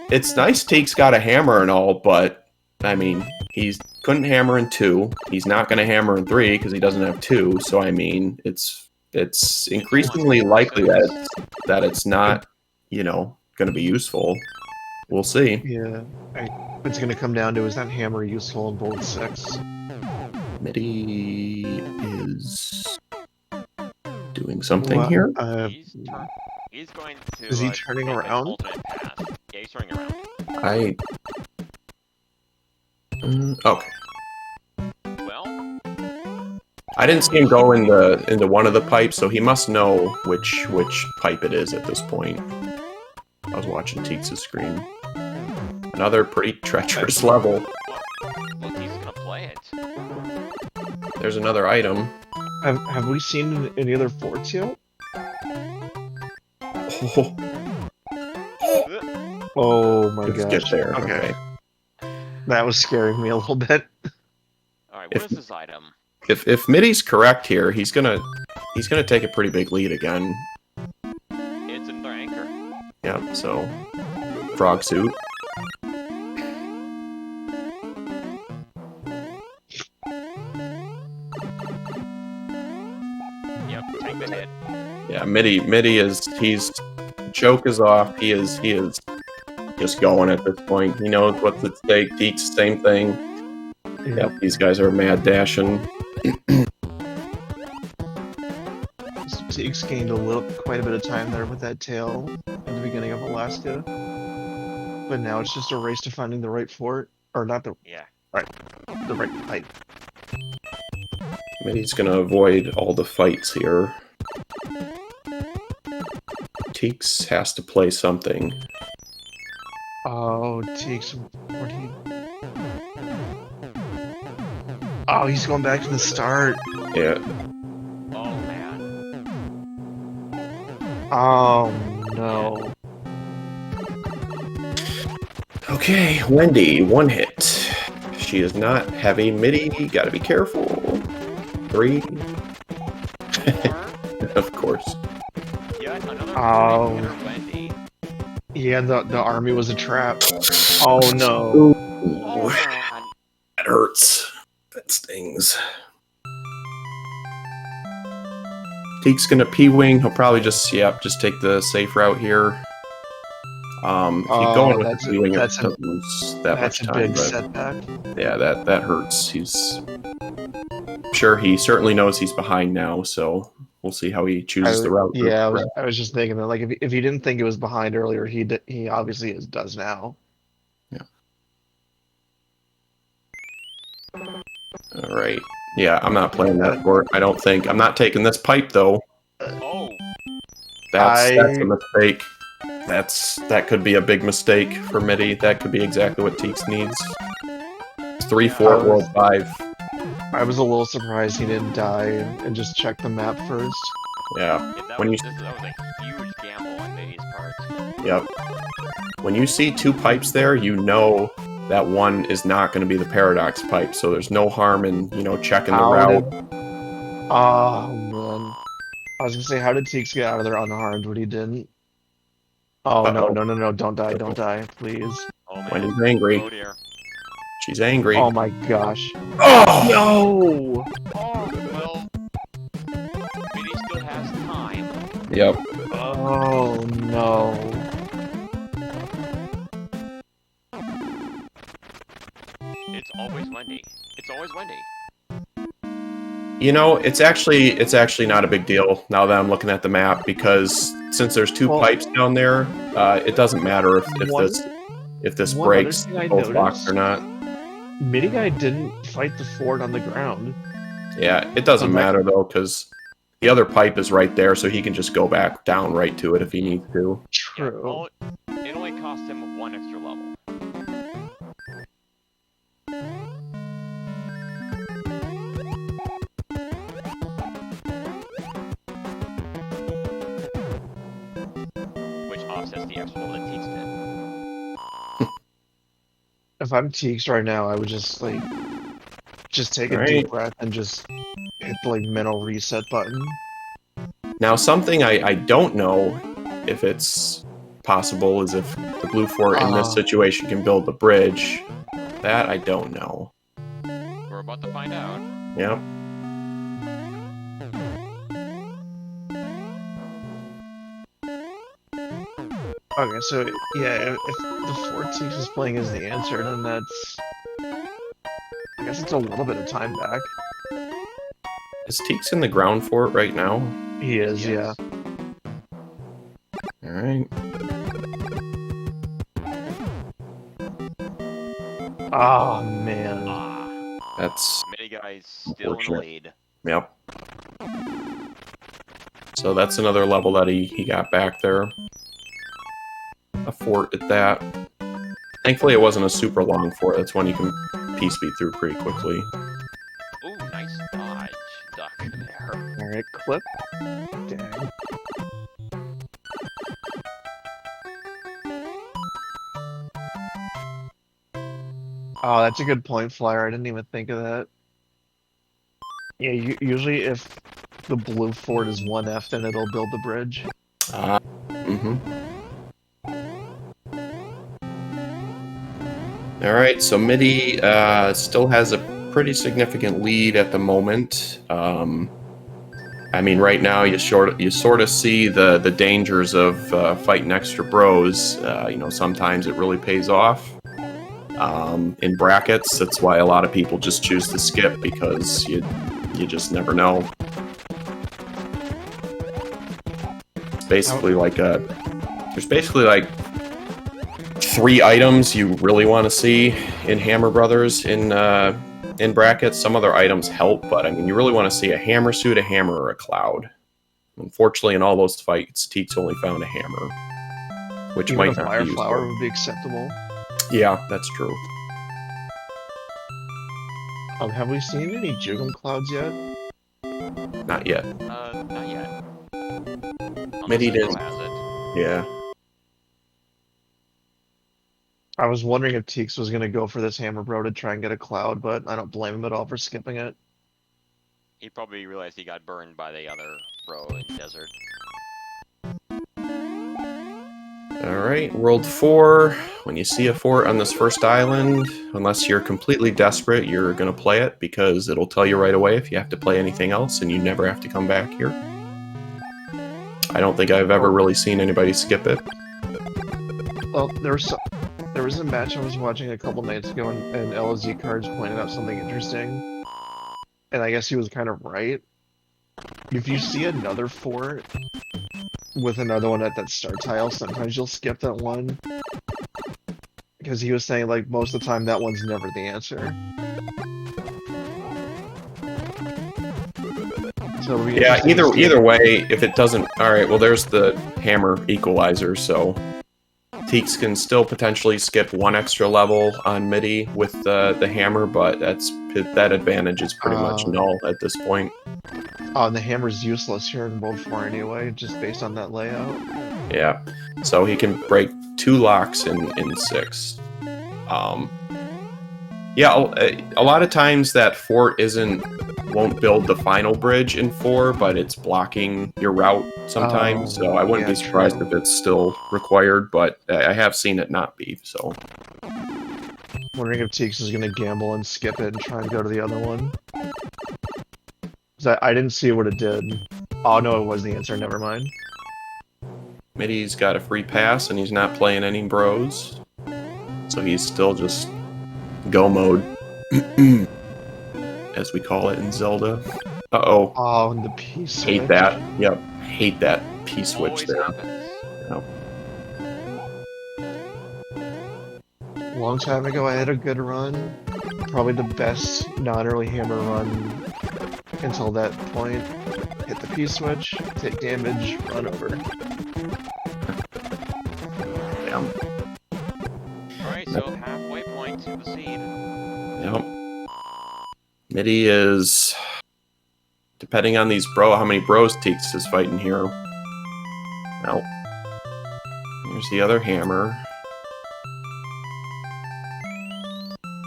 Speaker 3: it's nice Teek's got a hammer and all, but, I mean, he couldn't hammer in 2. He's not going to hammer in 3 because he doesn't have 2. So, I mean, it's increasingly likely that it's not, you know, going to be useful. We'll see.
Speaker 2: Yeah. It's going to come down to, is that hammer useful in both 6?
Speaker 3: Midi is doing something here.
Speaker 1: He's going to.
Speaker 2: Is he turning around?
Speaker 1: Yeah, he's turning around.
Speaker 3: Okay.
Speaker 1: Well,
Speaker 3: I didn't see him go into one of the pipes, so he must know which pipe it is at this point. I was watching Teeks' screen. Another pretty treacherous level.
Speaker 1: Well, he's gonna play it.
Speaker 3: There's another item.
Speaker 2: Have we seen any other forts yet? Oh my
Speaker 3: Let's
Speaker 2: gosh.
Speaker 3: get there.
Speaker 2: Okay. That was scaring me a little bit.
Speaker 1: Alright, what is this item?
Speaker 3: If Midi's correct here, he's gonna take a pretty big lead again.
Speaker 1: It's another anchor.
Speaker 3: Yeah, so frog suit.
Speaker 1: Yep, take the hit.
Speaker 3: Yeah, Midi is choke is off. He is just going at this point. He knows what's at stake. Teeks, same thing. Yep, these guys are mad dashing.
Speaker 2: Teeks gained quite a bit of time there with that tail in the beginning of Alaska. But now it's just a race to finding the right fort. Or not the...
Speaker 1: Yeah.
Speaker 2: The right pipe.
Speaker 3: Midi's gonna avoid all the fights here. Teeks has to play something.
Speaker 2: Oh, Teeks, what do you... Oh, he's going back to the start.
Speaker 3: Yeah.
Speaker 1: Oh man.
Speaker 2: Oh no.
Speaker 3: Okay, Wendy, 1 hit. She is not heavy. Midi, gotta be careful. 3. Of course.
Speaker 1: Yet another Wendy.
Speaker 2: Yeah, the army was a trap. Oh no.
Speaker 1: Oh man.
Speaker 3: That hurts. That stings. Teek's gonna P-wing. He'll probably just take the safe route here. If you go in with the P-wing, it doesn't lose that much time.
Speaker 2: That's a big setback.
Speaker 3: Yeah, that hurts. He's sure he certainly knows he's behind now, so we'll see how he chooses the route.
Speaker 2: Yeah, I was just thinking that, like, if he didn't think it was behind earlier, he obviously does now.
Speaker 3: Yeah. All right. Yeah, I'm not playing that for it. I don't think. I'm not taking this pipe though.
Speaker 1: Oh.
Speaker 3: That's a mistake. That could be a big mistake for Midi. That could be exactly what Teeks needs. It's 3, 4, World 5.
Speaker 2: I was a little surprised he didn't die and just check the map first.
Speaker 3: Yeah.
Speaker 1: That was a huge gamble on Midi's part.
Speaker 3: Yep. When you see 2 pipes there, you know that one is not going to be the paradox pipe. So there's no harm in, checking the route.
Speaker 2: Oh man. I was gonna say, how did Teeks get out of there unharmed, but he didn't? Oh no, don't die, don't die, please.
Speaker 1: Oh man.
Speaker 3: Wendy's angry.
Speaker 1: Oh dear.
Speaker 3: She's angry.
Speaker 2: Oh my gosh.
Speaker 3: Oh!
Speaker 2: No!
Speaker 1: Oh, well. Midi still has time.
Speaker 3: Yep.
Speaker 2: Oh no.
Speaker 1: It's always Wendy. It's always Wendy.
Speaker 3: It's actually not a big deal now that I'm looking at the map, because since there's 2 pipes down there, it doesn't matter if this breaks both locks or not.
Speaker 2: MidiGuy didn't fight the fort on the ground.
Speaker 3: Yeah, it doesn't matter though, because the other pipe is right there, so he can just go back down right to it if he needs to.
Speaker 2: True.
Speaker 1: Yeah, it only cost him 1 extra level. Which offsets the extra level that Teeks did.
Speaker 2: If I'm Teeks right now, I would just, like, Just take a
Speaker 3: All
Speaker 2: deep
Speaker 3: right.
Speaker 2: breath and just hit the like mental reset button.
Speaker 3: Now, something I don't know if it's possible is if the blue fort in this situation can build the bridge. That I don't know.
Speaker 1: We're about to find out.
Speaker 3: Yep.
Speaker 2: Okay, so yeah, if the fort TEEX is playing as the answer, then that's... I guess it's a little bit of time back.
Speaker 3: Is TEEX in the ground fort right now?
Speaker 2: He is, yeah.
Speaker 3: All right.
Speaker 2: Oh, man.
Speaker 3: That's
Speaker 1: MidiGuy's still in the lead.
Speaker 3: Yep. So that's another level that he got back there. A fort at that. Thankfully, it wasn't a super long fort. That's one you can piece speed through pretty quickly.
Speaker 1: Ooh, nice dodge. Duck there.
Speaker 2: Alright, clip. Dang. Oh, that's a good point, Flyer. I didn't even think of that. Yeah, usually if the blue fort is 1F, then it'll build the bridge.
Speaker 3: Mm-hmm. All right, so MIDI still has a pretty significant lead at the moment. I mean, right now you sort of see the dangers of fighting extra bros. You know, sometimes it really pays off. In brackets, that's why a lot of people just choose to skip, because you just never know. It's basically like there's basically like 3 items you really want to see in Hammer Brothers in brackets. Some other items help, but I mean, you really want to see a hammer suit, a hammer, or a cloud. Unfortunately, in all those fights, TEEX only found a hammer, which
Speaker 2: Even
Speaker 3: might
Speaker 2: a
Speaker 3: not
Speaker 2: fire
Speaker 3: be
Speaker 2: flower
Speaker 3: useful.
Speaker 2: would be acceptable.
Speaker 3: Yeah, that's true.
Speaker 2: Have we seen any Jugum clouds yet?
Speaker 3: Not yet.
Speaker 1: Not yet.
Speaker 3: MIDI
Speaker 1: Unless Echo
Speaker 3: didn't.
Speaker 1: has it.
Speaker 3: Yeah.
Speaker 2: I was wondering if TEEX was going to go for this hammer bro to try and get a cloud, but I don't blame him at all for skipping it.
Speaker 1: He probably realized he got burned by the other bro in desert.
Speaker 3: Alright, World 4. When you see a fort on this first island, unless you're completely desperate, you're going to play it, because it'll tell you right away if you have to play anything else, and you never have to come back here. I don't think I've ever really seen anybody skip it.
Speaker 2: Well, there was a match I was watching a couple nights ago, and LZ Cards pointed out something interesting. And I guess he was kind of right. If you see another fort with another one at that start tile, sometimes you'll skip that one. Because he was saying, like, most of the time that one's never the answer. So it'll be
Speaker 3: Yeah,
Speaker 2: interesting to see.
Speaker 3: either way, if it doesn't... Alright, well there's the hammer equalizer, so... TEEX can still potentially skip 1 extra level on MIDI with the hammer, but that advantage is pretty much null at this point.
Speaker 2: Oh, and the hammer's useless here in World 4 anyway, just based on that layout.
Speaker 3: Yeah, so he can break 2 locks in 6. Yeah, a lot of times that fort won't build the final bridge in 4, but it's blocking your route sometimes, so I wouldn't be surprised if it's still required, but I have seen it not be, so.
Speaker 2: Wondering if TEEX is going to gamble and skip it and try and go to the other one. Because I didn't see what it did. Oh, no, it was the answer, never mind.
Speaker 3: MIDI's got a free pass, and he's not playing any bros, so he's still just go mode. As we call it in Zelda. Uh-oh.
Speaker 2: Oh, and the P-switch.
Speaker 3: Hate that. Yep. Hate that P-switch
Speaker 1: Always
Speaker 3: there.
Speaker 1: happens.
Speaker 3: Yep.
Speaker 2: Long time ago, I had a good run. Probably the best non-early hammer run until that point. Hit the P-switch, take damage, run over.
Speaker 3: Yeah.
Speaker 1: Alright, so halfway point to the seed.
Speaker 3: Yep. MIDI is, depending on these how many bros TEEX is fighting here. Well, here's the other hammer.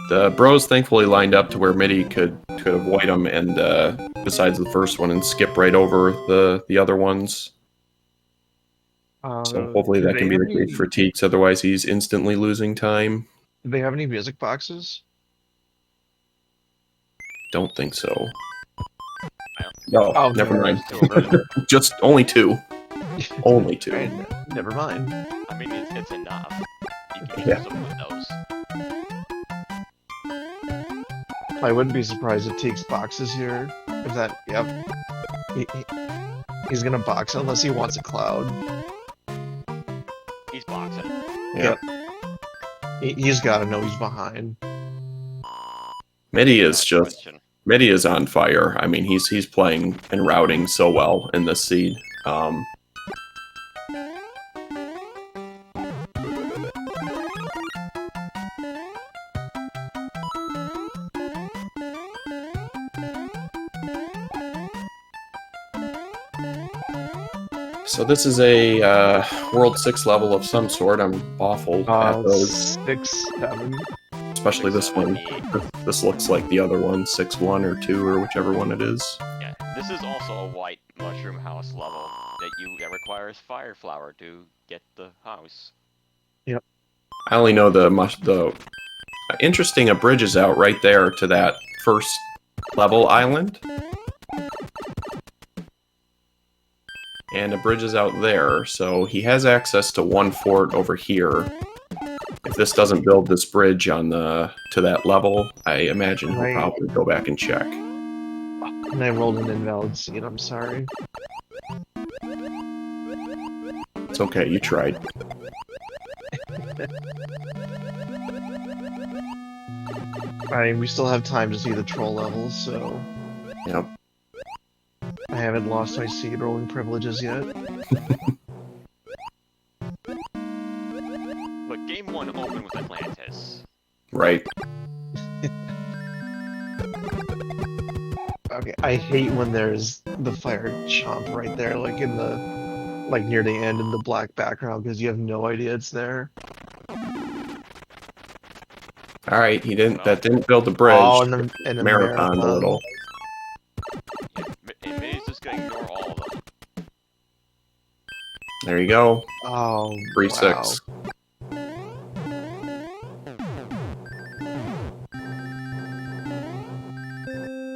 Speaker 3: The bros thankfully lined up to where Midi could avoid them, and besides the first one, and skip right over the other ones. So hopefully
Speaker 2: Do
Speaker 3: that
Speaker 2: they
Speaker 3: can be
Speaker 2: have
Speaker 3: the case for
Speaker 2: any-
Speaker 3: TEEX. Otherwise, he's instantly losing time.
Speaker 2: Do they have any music boxes?
Speaker 3: Don't think so.
Speaker 1: don't-
Speaker 3: No,
Speaker 2: Oh,
Speaker 3: never
Speaker 2: no.
Speaker 3: mind.
Speaker 1: Two of them.
Speaker 3: Just only two. Only two.
Speaker 2: Right, never mind.
Speaker 1: I mean, it's enough. You can
Speaker 3: Yeah.
Speaker 1: use them with those.
Speaker 2: I wouldn't be surprised if Teeks boxes here. If that, yep. He's gonna box unless he wants a cloud.
Speaker 1: He's boxing.
Speaker 3: Yeah.
Speaker 2: He's gotta know he's behind.
Speaker 3: Midi is
Speaker 1: Not
Speaker 3: just
Speaker 1: question.
Speaker 3: Midi is on fire. I mean, he's playing and routing so well in this seed. So this is a World 6 level of some sort. I'm awful at those,
Speaker 2: 6, 7.
Speaker 3: especially this one. This looks like the other one, 6-1 or 2 or whichever one it is.
Speaker 1: Yeah, this is also a white mushroom house level that requires fire flower to get the house.
Speaker 3: I only know the interesting, a bridge is out right there to that first level island. And a bridge is out there, so he has access to one fort over here. If this doesn't build this bridge on to that level, I imagine he'll
Speaker 2: Right.
Speaker 3: probably go back and check.
Speaker 2: And I rolled an invalid seed, I'm sorry.
Speaker 3: It's okay, you tried.
Speaker 2: We still have time to see the troll levels, so
Speaker 3: Yep.
Speaker 2: I haven't lost my seed rolling privileges yet.
Speaker 1: But game 1 opened with Atlantis.
Speaker 3: Right.
Speaker 2: Okay, I hate when there's the fire chomp right there, like in the, like near the end in the black background, because you have no idea it's there.
Speaker 3: Alright, that didn't build the bridge.
Speaker 2: Oh, and the
Speaker 3: Marathon a little.
Speaker 1: And Midi's just gonna ignore all of them.
Speaker 3: There you go.
Speaker 2: Oh,
Speaker 3: 3-6.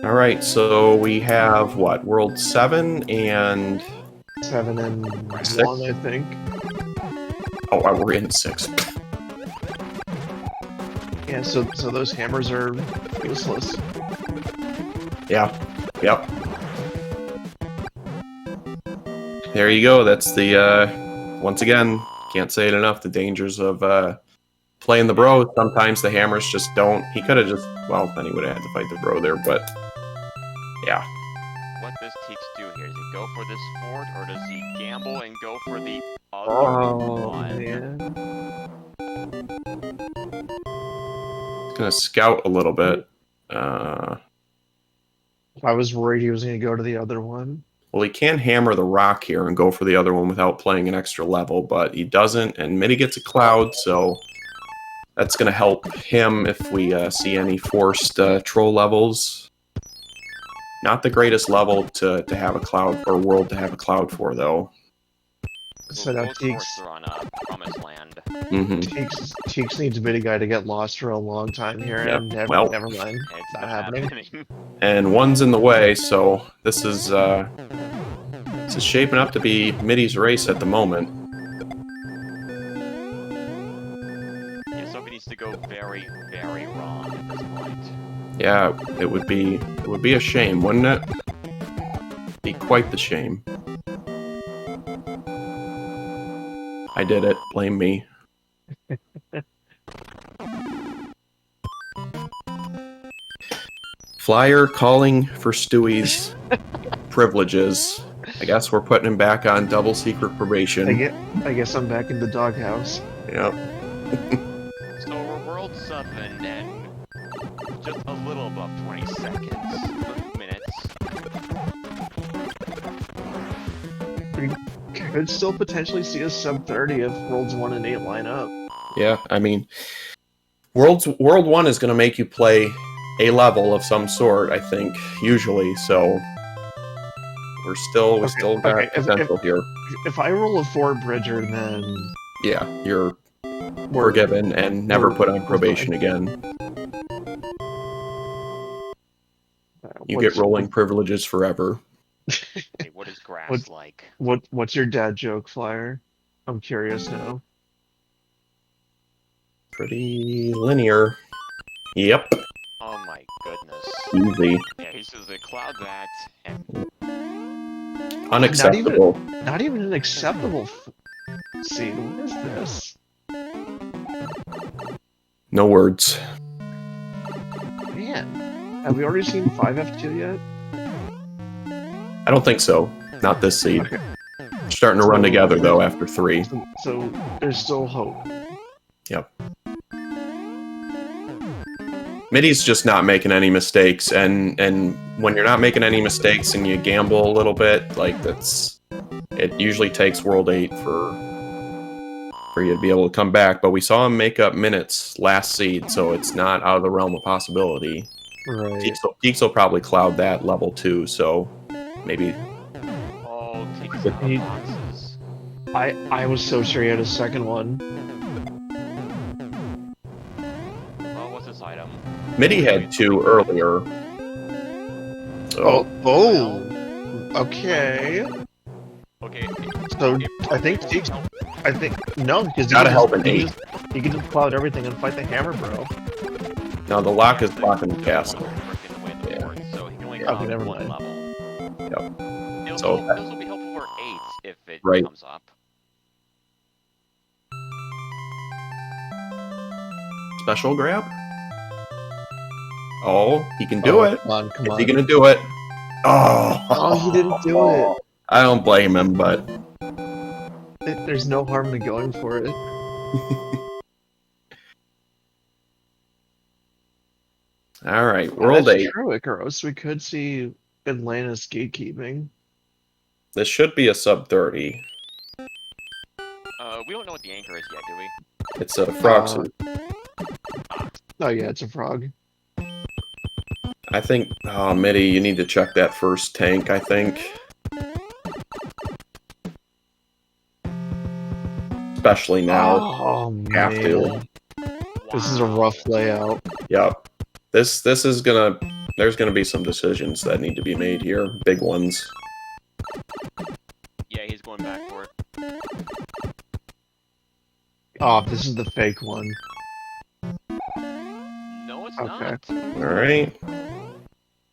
Speaker 3: Alright, so we have what? World 7 and
Speaker 2: 7 and
Speaker 3: 6?
Speaker 2: 1, I think.
Speaker 3: oh, we're in 6.
Speaker 2: Yeah, so those hammers are useless.
Speaker 3: Yeah. Yep. There you go. That's the once again, can't say it enough, the dangers of playing the bro. Sometimes the hammers just don't. He could have just, well, then he would have had to fight the bro there, but yeah.
Speaker 1: What does TEEX do here? Does he go for this fort, or does he gamble and go for the other
Speaker 2: Oh,
Speaker 1: one?
Speaker 2: man.
Speaker 3: He's gonna scout a little bit.
Speaker 2: I was worried he was going to go to the other one.
Speaker 3: Well, he can hammer the rock here and go for the other one without playing an extra level, but he doesn't, and Midi gets a cloud, so that's going to help him if we see any forced troll levels. Not the greatest level to have a cloud, or world to have a cloud for, though.
Speaker 2: So now
Speaker 1: both
Speaker 2: TEEX
Speaker 1: forts are on Promised Land.
Speaker 3: Mm-hmm.
Speaker 2: Teeks needs MidiGuy to get lost for a long time here,
Speaker 3: Yep,
Speaker 2: and never,
Speaker 3: well.
Speaker 2: never mind.
Speaker 1: It's
Speaker 2: Not
Speaker 1: not
Speaker 2: happening.
Speaker 1: happening.
Speaker 3: And one's in the way, so this is shaping up to be Midi's race at the moment.
Speaker 1: Yeah, something needs to go very, very wrong at this point.
Speaker 3: Yeah, it would be a shame, wouldn't it? Be quite the shame. I did it. Blame me. Flyer calling for Stewie's privileges. I guess we're putting him back on double secret probation.
Speaker 2: I guess I'm back in the doghouse.
Speaker 3: Yep.
Speaker 1: So we're World 7 and just a little above 20 minutes.
Speaker 2: Could still potentially see a sub 30 if Worlds 1 and 8 line up.
Speaker 3: Yeah, I mean, World 1 is going to make you play a level of some sort, I think, usually. So we still got
Speaker 2: okay.
Speaker 3: potential here.
Speaker 2: If I roll a 4 Bridger, then
Speaker 3: Yeah, you're
Speaker 2: we're
Speaker 3: forgiven and never
Speaker 2: we're-
Speaker 3: put on
Speaker 2: we're
Speaker 3: probation
Speaker 2: fine.
Speaker 3: again. You
Speaker 2: What's-
Speaker 3: get rolling privileges forever.
Speaker 1: Hey, what is grass
Speaker 2: What's-
Speaker 1: like?
Speaker 2: What's your dad joke, Flyer? I'm curious now.
Speaker 3: Pretty linear. Yep,
Speaker 1: Oh my goodness.
Speaker 3: easy.
Speaker 1: Yeah, he says they cloud that, and
Speaker 3: Unacceptable.
Speaker 2: Not even an acceptable seed. What is this?
Speaker 3: No words.
Speaker 2: Man, have we already seen 5F2 yet?
Speaker 3: I don't think so. Not this seed.
Speaker 2: Okay.
Speaker 3: Starting to run together though after 3.
Speaker 2: So there's still hope.
Speaker 3: Yep. Midi's just not making any mistakes, and when you're not making any mistakes and you gamble a little bit, like it usually takes World 8 for you to be able to come back. But we saw him make up minutes last seed, so it's not out of the realm of possibility.
Speaker 2: Right.
Speaker 3: TEEX will probably cloud that level too, so maybe.
Speaker 1: oh, take us out of the boxes.
Speaker 2: I was so sure he had a second one.
Speaker 1: Well, what's this item?
Speaker 3: Midi had 2 earlier. So
Speaker 2: Okay.
Speaker 1: Okay.
Speaker 2: So I think TEEX. I think no, because
Speaker 3: Gotta help an 8.
Speaker 2: You can just cloud everything and fight the hammer, bro.
Speaker 3: Now the lock is blocking the castle.
Speaker 1: Yeah. So he can only
Speaker 2: Okay,
Speaker 1: cloud
Speaker 2: never
Speaker 1: one
Speaker 2: mind.
Speaker 1: level.
Speaker 3: Yep.
Speaker 1: It'll
Speaker 3: So-
Speaker 1: also be helpful for 8 if it
Speaker 3: Right.
Speaker 1: comes up.
Speaker 3: Special grab? Oh, he can do it.
Speaker 2: Come on, come
Speaker 3: Is
Speaker 2: on.
Speaker 3: he gonna do it? Oh,
Speaker 2: Oh, he didn't do it.
Speaker 3: I don't blame him, but
Speaker 2: There's no harm in going for it.
Speaker 3: all right, World
Speaker 2: That's
Speaker 3: 8.
Speaker 2: true, Icaros. We could see Atlantis gatekeeping.
Speaker 3: This should be a sub 30.
Speaker 1: We don't know what the anchor is yet, do we?
Speaker 3: It's a frog suit.
Speaker 2: Oh yeah, it's a frog.
Speaker 3: I think, oh, Midi, you need to check that first tank, I think. Especially now.
Speaker 2: Oh
Speaker 3: have
Speaker 2: man,
Speaker 3: to.
Speaker 2: this is a rough layout.
Speaker 3: Yep. This is gonna, there's gonna be some decisions that need to be made here. Big ones.
Speaker 1: Yeah, he's going back for it.
Speaker 2: Oh, this is the fake one.
Speaker 1: No, it's
Speaker 2: Okay.
Speaker 1: not.
Speaker 3: All right.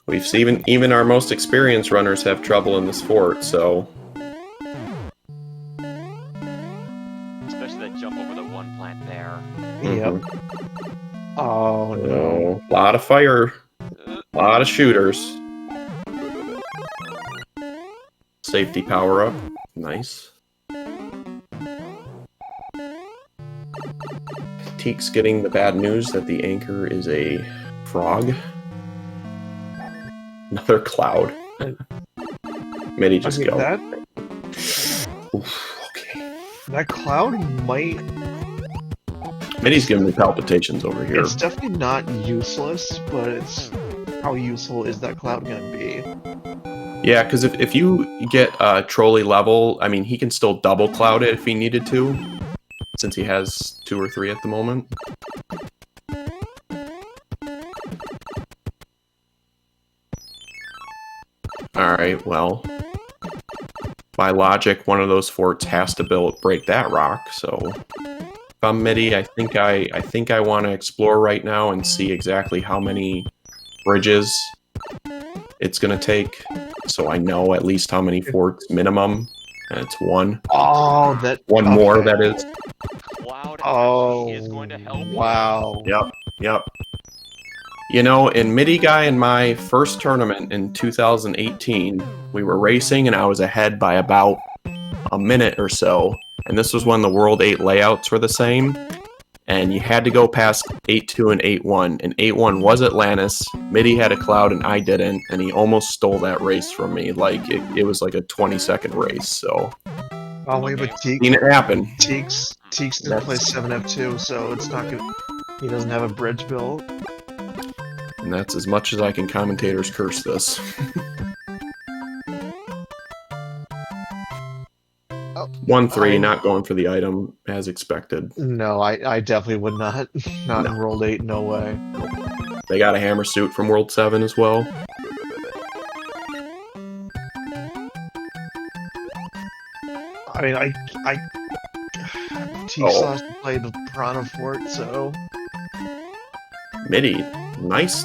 Speaker 3: We've seen even our most experienced runners have trouble in this fort, so
Speaker 1: Especially that jump over the one plant there.
Speaker 2: Yep. Oh no.
Speaker 3: so, a lot of fire, a lot of shooters. Safety power up, nice. TEEX getting the bad news that the anchor is a frog. Another cloud. Midi, just
Speaker 2: Okay,
Speaker 3: go.
Speaker 2: that
Speaker 3: Okay.
Speaker 2: that cloud might.
Speaker 3: Midi's giving me palpitations over here.
Speaker 2: It's definitely not useless, but it's how useful is that cloud gonna be?
Speaker 3: Yeah, because if you get a trolley level, I mean, he can still double cloud it if he needed to, since he has 2 or 3 at the moment. Alright, well, by logic, one of those forts has to break that rock, so if I'm Midi, I think I want to explore right now and see exactly how many bridges it's going to take, so I know at least how many forts minimum, and it's 1.
Speaker 2: Oh, that
Speaker 3: One more, that is.
Speaker 1: Cloud
Speaker 2: Oh,
Speaker 1: actually is going to help.
Speaker 2: wow.
Speaker 3: Yep. You know, in MidiGuy in my first tournament in 2018, we were racing and I was ahead by about a minute or so. And this was when the World 8 layouts were the same. And you had to go past 8-2 and 8-1. And 8-1 was Atlantis. Midi had a cloud and I didn't. And he almost stole that race from me. Like, it was like a 20-second race. So,
Speaker 2: Oh wait, but
Speaker 3: seen it happen.
Speaker 2: TEEX didn't play 7F2, so it's not gonna. He doesn't have a bridge built.
Speaker 3: And that's as much as I can commentators curse this.
Speaker 2: Oh,
Speaker 3: 1-3, not going for the item as expected.
Speaker 2: No, I definitely would not. Not
Speaker 3: No.
Speaker 2: in World 8, no way.
Speaker 3: They got a hammer suit from World 7 as well.
Speaker 2: I mean, TEEX has to play the Piranha Fort, so...
Speaker 3: Midi, nice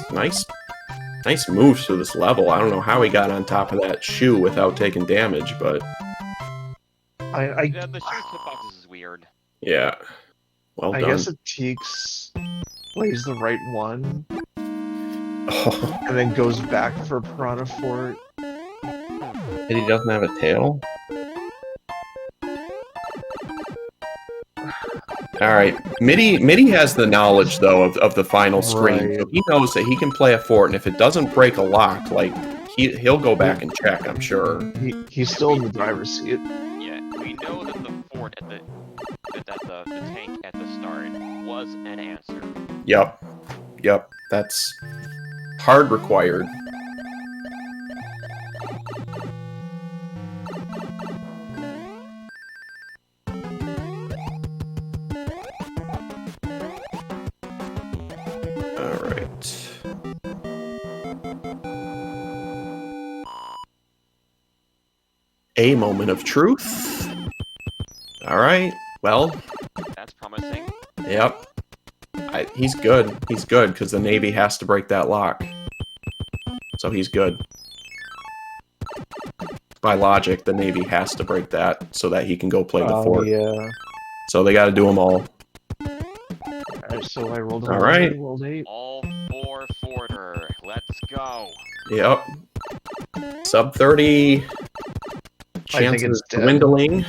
Speaker 3: moves for this level. I don't know how he got on top of that shoe without taking damage, but...
Speaker 1: Yeah, the shoot hitboxes is weird.
Speaker 3: Yeah. Well done.
Speaker 2: I guess if TEEX plays the right one,
Speaker 3: Oh,
Speaker 2: and then goes back for Piranha Fort...
Speaker 3: Midi doesn't have a tail? Alright, Midi has the knowledge, though, of the final screen.
Speaker 2: Right.
Speaker 3: So he knows that he can play a fort, and if it doesn't break a lock, like, he'll go back and check, I'm sure.
Speaker 2: He's still in the driver's seat.
Speaker 1: Yeah, we know that the fort at the tank at the start was an answer.
Speaker 3: Yep, that's hard required. Alright. A moment of truth. Alright, well,
Speaker 1: That's promising.
Speaker 3: yep. He's good. He's good, because the Navy has to break that lock. So he's good. By logic, the Navy has to break that so that he can go play the fort.
Speaker 2: Yeah.
Speaker 3: So they got to do them all.
Speaker 2: Alright, so I rolled a
Speaker 3: All right.
Speaker 2: World 8.
Speaker 1: All for Forter. Let's go.
Speaker 3: Yep. Sub 30.
Speaker 2: I think it's
Speaker 3: Chances
Speaker 2: dead.
Speaker 3: dwindling.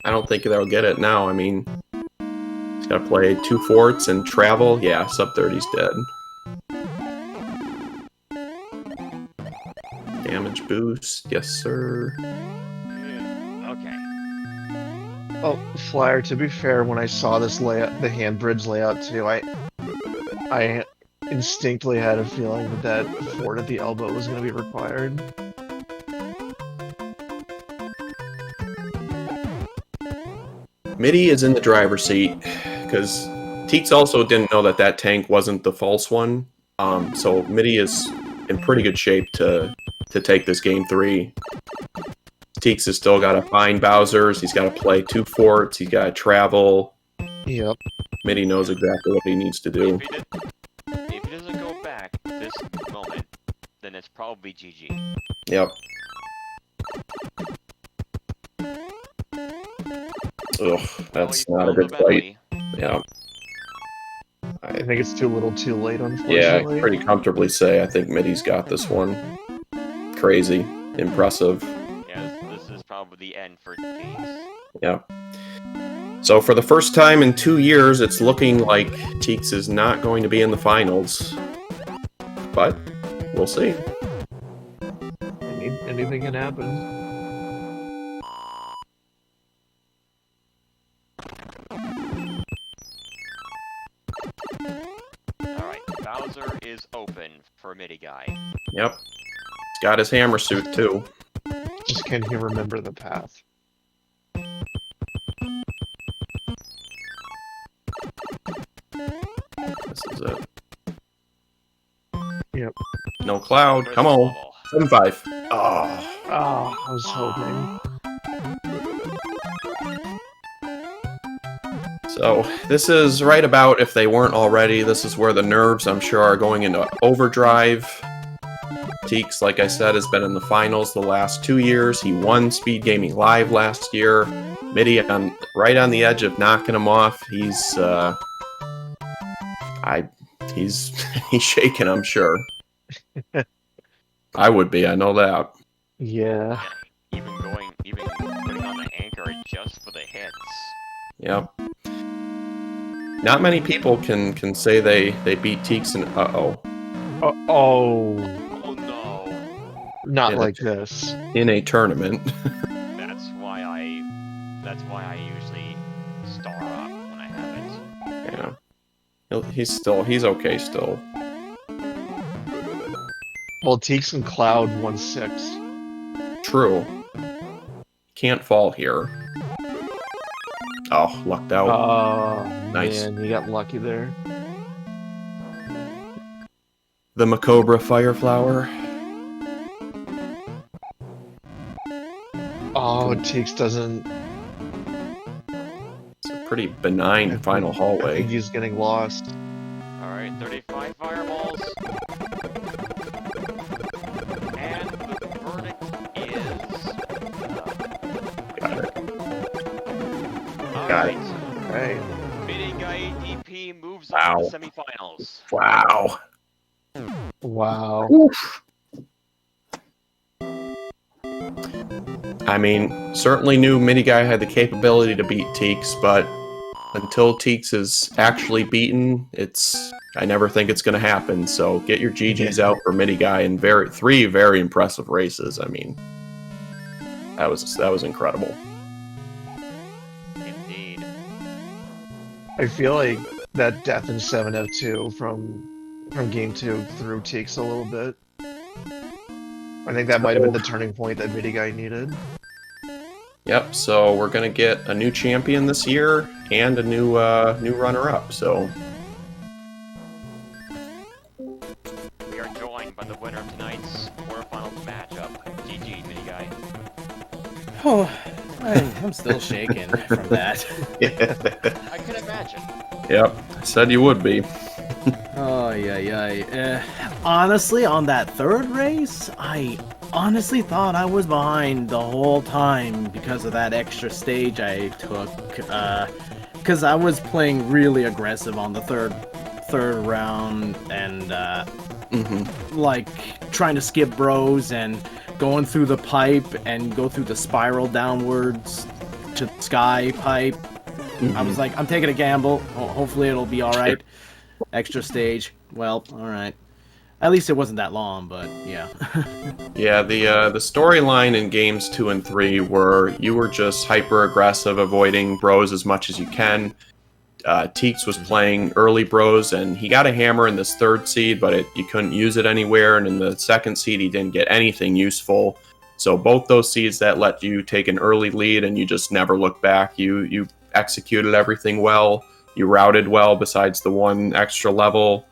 Speaker 3: I don't think they'll get it now. I mean, he's got to play 2 forts and travel. Yeah, sub 30's dead. Damage boost. Yes, sir.
Speaker 1: Okay.
Speaker 2: Oh, Flyer, to be fair, when I saw this layout, the hand bridge layout too, I instinctively had a feeling that fort at the elbow was going to be required.
Speaker 3: Midi is in the driver's seat because TEEX also didn't know that that tank wasn't the false one. So Midi is in pretty good shape to take this game 3. TEEX has still got to find Bowser's. He's got to play 2 forts. He's got to travel.
Speaker 2: Yep.
Speaker 3: Midi knows exactly what he needs to do.
Speaker 1: If he doesn't go back this moment, then it's probably GG.
Speaker 3: Yep. Ugh, that's not a good fight. Yeah.
Speaker 2: I think it's too little too late,
Speaker 3: Yeah,
Speaker 2: unfortunately.
Speaker 3: pretty comfortably say I think Midi's got this one. Crazy. Impressive.
Speaker 1: Yeah, this is probably the end for TEEX.
Speaker 3: Yeah. So for the first time in 2 years, it's looking like TEEX is not going to be in the finals. But we'll see.
Speaker 2: Anything can happen.
Speaker 1: Alright, Bowser is open for MidiGuy.
Speaker 3: Yep. He's got his hammer suit too.
Speaker 2: Just can he remember the path?
Speaker 3: This is it.
Speaker 2: Yep.
Speaker 3: No cloud. Come on. 7-5. Oh.
Speaker 2: Oh, I was hoping.
Speaker 3: So this is right about, if they weren't already, this is where the nerves, I'm sure, are going into overdrive. TEEX, like I said, has been in the finals the last 2 years. He won SpeedGaming Live last year. Midi right on the edge of knocking him off. He's he's shaking, I'm sure. I would be, I know that.
Speaker 2: Yeah.
Speaker 1: Even putting on the anchor just for the hits.
Speaker 3: Yep. Not many people can say they beat TEEX in
Speaker 2: Oh,
Speaker 1: Oh no.
Speaker 2: not
Speaker 3: Yeah.
Speaker 2: like this.
Speaker 3: in a tournament.
Speaker 1: That's why I usually star up when I have it.
Speaker 3: Yeah. He's okay still.
Speaker 2: Well, Teeks and Cloud 1-6.
Speaker 3: True. Can't fall here. Oh, lucked out.
Speaker 2: Oh,
Speaker 3: Nice.
Speaker 2: man, you got lucky there.
Speaker 3: The Macobra Fireflower.
Speaker 2: Oh, Teeks doesn't...
Speaker 3: It's a pretty benign final
Speaker 2: I
Speaker 3: hallway.
Speaker 2: think he's getting lost.
Speaker 1: Alright, 35 fireballs. And the verdict is...
Speaker 3: Got it.
Speaker 1: Alright.
Speaker 2: Right.
Speaker 1: MidiGuyDP moves
Speaker 3: Wow.
Speaker 1: on to the semifinals.
Speaker 3: Wow.
Speaker 2: Wow.
Speaker 3: Oof. I mean, certainly knew MidiGuy had the capability to beat TEEX, but until TEEX is actually beaten, I never think it's going to happen. So get your GGs out for MidiGuy in three very impressive races. I mean, that was incredible.
Speaker 1: Indeed.
Speaker 2: I feel like that death in 7F2 from game 2 threw Teeks a little bit. I think that might have been the turning point that MidiGuy needed.
Speaker 3: Yep. So we're going to get a new champion this year and a new runner-up. So
Speaker 1: We are joined by the winner of tonight's quarterfinals matchup. GG, MidiGuy.
Speaker 4: Oh, I'm still shaking from that.
Speaker 1: I can imagine.
Speaker 3: Yep. I said you would be.
Speaker 4: Oh, yeah. Honestly, on that third race, I honestly thought I was behind the whole time because of that extra stage I took. Because I was playing really aggressive on the third round and like trying to skip bros and going through the pipe and go through the spiral downwards to the sky pipe. I was like, I'm taking a gamble. Hopefully it'll be all right. Extra stage. Well, all right. At least it wasn't that long, but yeah.
Speaker 3: Yeah, the storyline in games 2 and 3 were you were just hyper aggressive, avoiding bros as much as you can. TEEX was playing early bros, and he got a hammer in this third seed, but you couldn't use it anywhere. And in the second seed, he didn't get anything useful. So both those seeds that let you take an early lead, and you just never look back. You executed everything well. You routed well, besides the one extra level.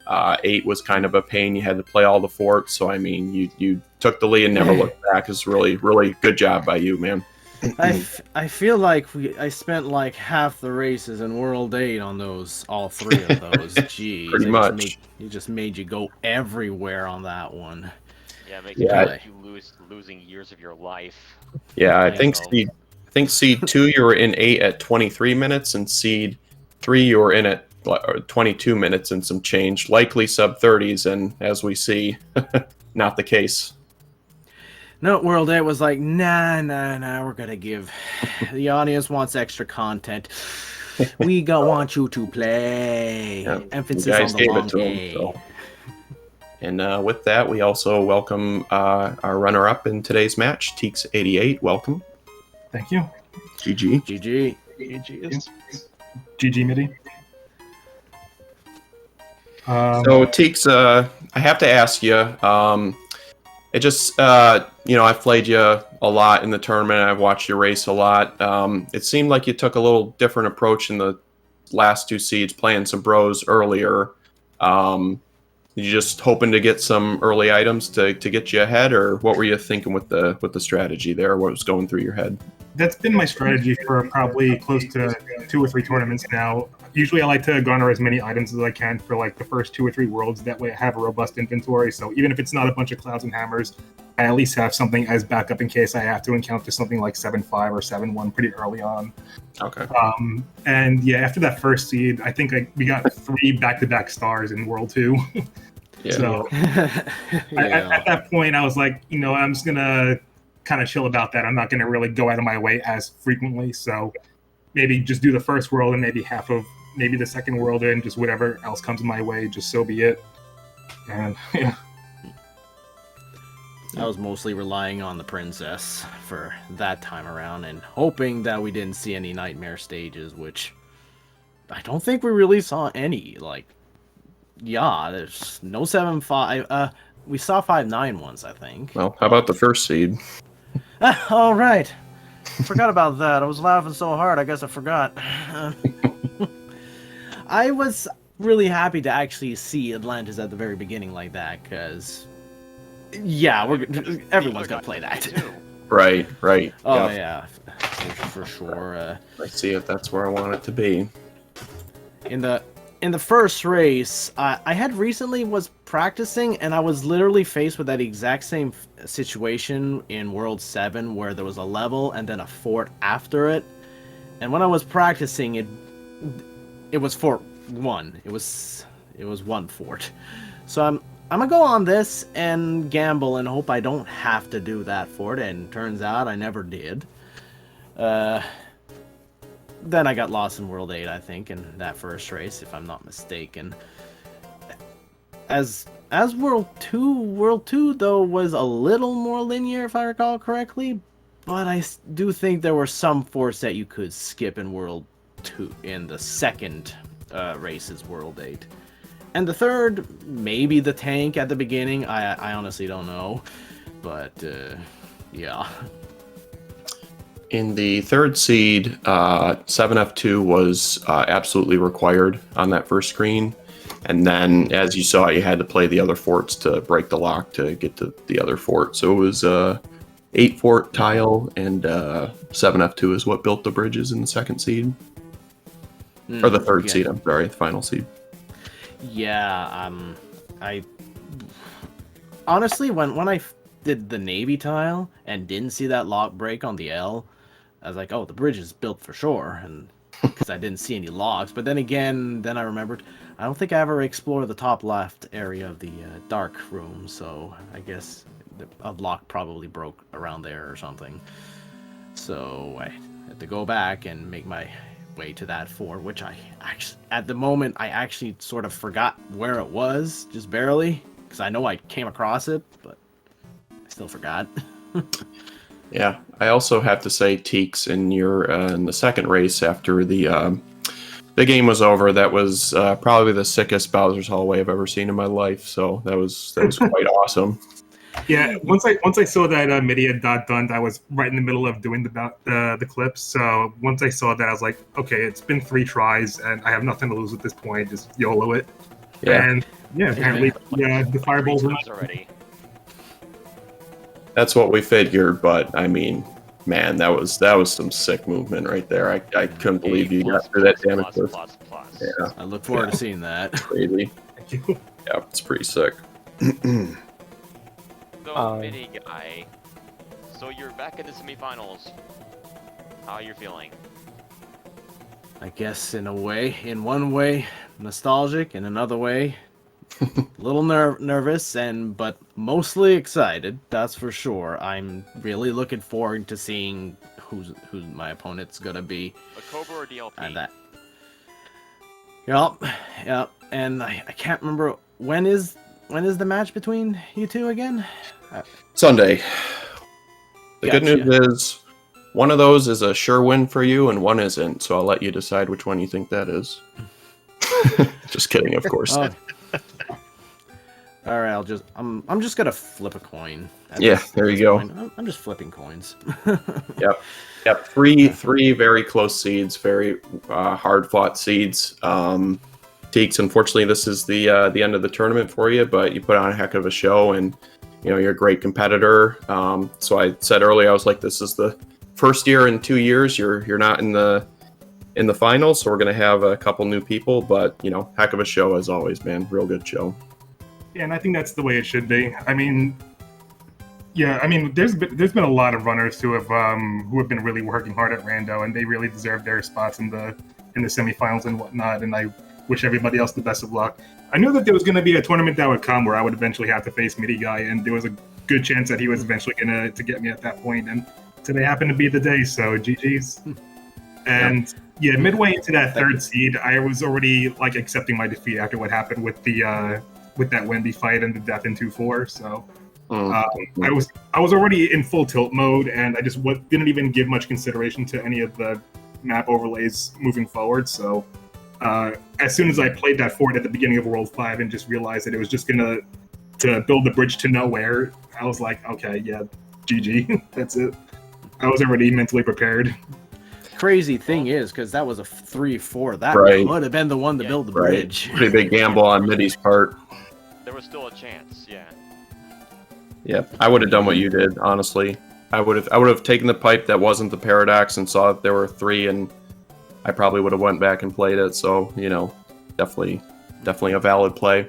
Speaker 3: 8 was kind of a pain. You had to play all the forts. So, I mean, you took the lead and never looked back. It's really, really good job by you, man.
Speaker 4: I feel like I spent like half the races in World 8 on all three of those. Jeez.
Speaker 3: Pretty much.
Speaker 4: It just made you go everywhere on that one.
Speaker 1: Yeah, it makes you feel like you losing years of your life.
Speaker 3: Yeah, I think seed 2 you were in 8 at 23 minutes, and seed 3 you were in at 22 minutes and some change, likely sub 30s, and as we see, not the case.
Speaker 4: No, World 8 was like, nah, we're gonna give the audience wants extra content. We want you to play.
Speaker 3: Yeah,
Speaker 4: Emphasis
Speaker 3: you guys
Speaker 4: on the
Speaker 3: gave
Speaker 4: long
Speaker 3: it to him,
Speaker 4: game.
Speaker 3: so. And with that, we also welcome our runner-up in today's match, TEEX88. Welcome.
Speaker 5: Thank you.
Speaker 3: GG.
Speaker 4: GG.
Speaker 2: GG's.
Speaker 5: GG Midi.
Speaker 3: So TEEX, I have to ask you. It just, I've played you a lot in the tournament. I've watched you race a lot. It seemed like you took a little different approach in the last 2 seeds, playing some bros earlier. You just hoping to get some early items to get you ahead, or what were you thinking with the strategy there? What was going through your head?
Speaker 5: That's been my strategy for probably close to 2 or 3 tournaments now. Usually I like to garner as many items as I can for like the first 2 or 3 worlds. That way I have a robust inventory. So even if it's not a bunch of clouds and hammers, I at least have something as backup in case I have to encounter something like 7-5 or 7-1 pretty early on.
Speaker 3: Okay.
Speaker 5: And yeah, after that first seed, I think we got 3 back-to-back stars in World 2.
Speaker 3: Yeah.
Speaker 5: So at that point, I was like, I'm just going to kind of chill about that. I'm not going to really go out of my way as frequently. So maybe just do the first world and maybe half of maybe the second world and just whatever else comes my way, just so be it. And yeah.
Speaker 4: I was mostly relying on the princess for that time around and hoping that we didn't see any nightmare stages, which I don't think we really saw any. Like, yeah, there's no 7-5. We saw 5-9 once, I think.
Speaker 3: Well, how about the first seed?
Speaker 4: All right. Forgot about that. I was laughing so hard, I guess I forgot. I was really happy to actually see Atlantis at the very beginning like that, because, yeah, everyone's gonna play that.
Speaker 3: Right.
Speaker 4: Oh yeah, for sure.
Speaker 3: I see it. That's where I want it to be.
Speaker 4: In the first race, I had recently was practicing, and I was literally faced with that exact same situation in World 7, where there was a level and then a fort after it. And when I was practicing, it was Fort 1. It was one fort. So I'm gonna go on this and gamble and hope I don't have to do that fort. And turns out I never did. Then I got lost in World 8, I think, in that first race, if I'm not mistaken. As World 2 though was a little more linear, if I recall correctly, but I do think there were some forts that you could skip in World 2, in the second race's World 8. And the third, maybe the tank at the beginning, I honestly don't know, but yeah.
Speaker 3: In the third seed, 7F2 was absolutely required on that first screen. And then, as you saw, you had to play the other forts to break the lock to get to the other fort. So it was 8 fort tile, and 7F2 is what built the bridges in the second seed. Or the third seed, I'm sorry, the final seed.
Speaker 4: Yeah, I... Honestly, when I did the Navy tile and didn't see that lock break on the L, I was like, oh, the bridge is built for sure, and because I didn't see any locks. But then again, I remembered, I don't think I ever explored the top left area of the dark room, so I guess a lock probably broke around there or something. So I had to go back and make my way to that fort, which I actually, at the moment, I actually sort of forgot where it was, just barely, because I know I came across it, but I still forgot.
Speaker 3: Yeah, I also have to say, TEEX, in the second race after the game was over, that was probably the sickest Bowser's hallway I've ever seen in my life. So that was quite awesome.
Speaker 5: Yeah, once I saw that MIDI had done, I was right in the middle of doing the clips. So once I saw that, I was like, okay, it's been 3 tries, and I have nothing to lose at this point. Just YOLO it.
Speaker 3: Yeah.
Speaker 5: And yeah, apparently the fireballs were
Speaker 1: already.
Speaker 3: That's what we figured, but I mean, man, that was some sick movement right there. I couldn't believe you got through that damage.
Speaker 1: Plus.
Speaker 3: Yeah,
Speaker 4: I look forward to seeing that.
Speaker 3: crazy. Yeah, it's pretty sick.
Speaker 1: So, Mini Guy, so you're back in the semifinals. How are you feeling?
Speaker 4: I guess in one way, nostalgic, in another way, a little nervous, but mostly excited. That's for sure. I'm really looking forward to seeing who's my opponent's gonna be.
Speaker 1: A Cobra or DLP?
Speaker 4: And that. Yep. And I can't remember when is the match between you two again?
Speaker 3: Sunday. The good
Speaker 4: Gotcha.
Speaker 3: news is one of those is a sure win for you, and one isn't. So I'll let you decide which one you think that is. Just kidding, of course.
Speaker 4: Oh. All right, I'm just gonna flip a coin.
Speaker 3: Yeah, there you go.
Speaker 4: I'm just flipping coins.
Speaker 3: Yep. Three very close seeds, very hard fought seeds. TEEX, unfortunately, this is the end of the tournament for you, but you put on a heck of a show, and you're a great competitor. So I said earlier, I was like, this is the first year in 2 years you're not in the finals, so we're gonna have a couple new people, but heck of a show as always, man. Real good show.
Speaker 5: Yeah, and I think that's the way it should be. I mean, there's been a lot of runners who have been really working hard at Rando, and they really deserve their spots in the semifinals and whatnot. And I wish everybody else the best of luck. I knew that there was going to be a tournament that would come where I would eventually have to face MidiGuy, and there was a good chance that he was eventually going to get me at that point. And today happened to be the day, so GG's. And yeah, midway into that third seed, I was already accepting my defeat after what happened with that Wendy fight and the death in 2-4. So I was already in full tilt mode, and I just didn't even give much consideration to any of the map overlays moving forward. So As soon as I played that fort at the beginning of World 5 and just realized that it was just gonna to build the bridge to nowhere, I was like, okay, yeah, GG, that's it. I was already mentally prepared.
Speaker 4: Crazy thing is, because that was a 3-4, that
Speaker 3: Right.
Speaker 4: would have been the one to build the bridge.
Speaker 3: Pretty big gamble on Midi's part.
Speaker 1: There was still a chance, yeah.
Speaker 3: Yeah, I would have done what you did, honestly. I would have taken the pipe that wasn't the paradox and saw that there were 3, and I probably would have went back and played it. So, you know, definitely a valid play.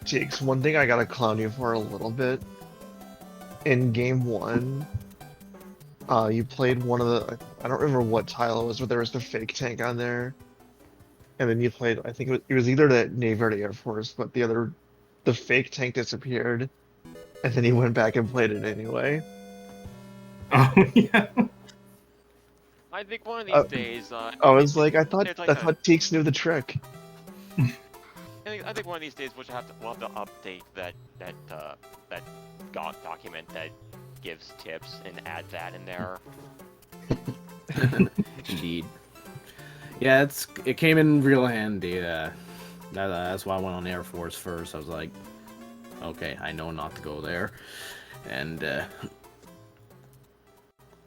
Speaker 2: Jakes, one thing I gotta clown you for a little bit. In game 1, you played one of the, I don't remember what tile it was, but there was the fake tank on there. And then you played, I think it was either the Navy or the Air Force, but the fake tank disappeared. And then you went back and played it anyway.
Speaker 5: Oh, yeah.
Speaker 1: I think one of these days.
Speaker 2: I was like, I thought TEEX knew the trick.
Speaker 1: I think one of these days we'll have to update that document that gives tips and add that in there.
Speaker 4: Indeed. Yeah, it came in real handy. That's why I went on Air Force first. I was like, okay, I know not to go there. And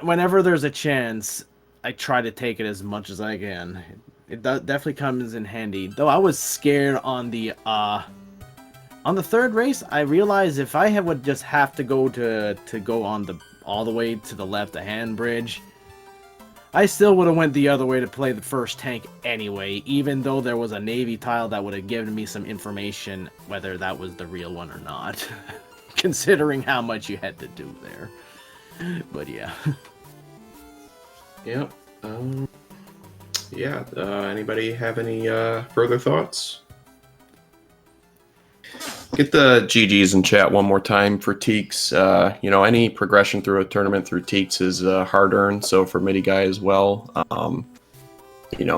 Speaker 4: whenever there's a chance, I try to take it as much as I can. It definitely comes in handy. Though I was scared on the third race. I realized if I would just have to go all the way to the left, the hand bridge, I still would have went the other way to play the first tank anyway, even though there was a Navy tile that would have given me some information whether that was the real one or not, considering how much you had to do there. But yeah.
Speaker 3: Yeah. Anybody have any further thoughts? Get the GGs in chat one more time for TEEX. Any progression through a tournament through TEEX is hard-earned, so for MidiGuy as well.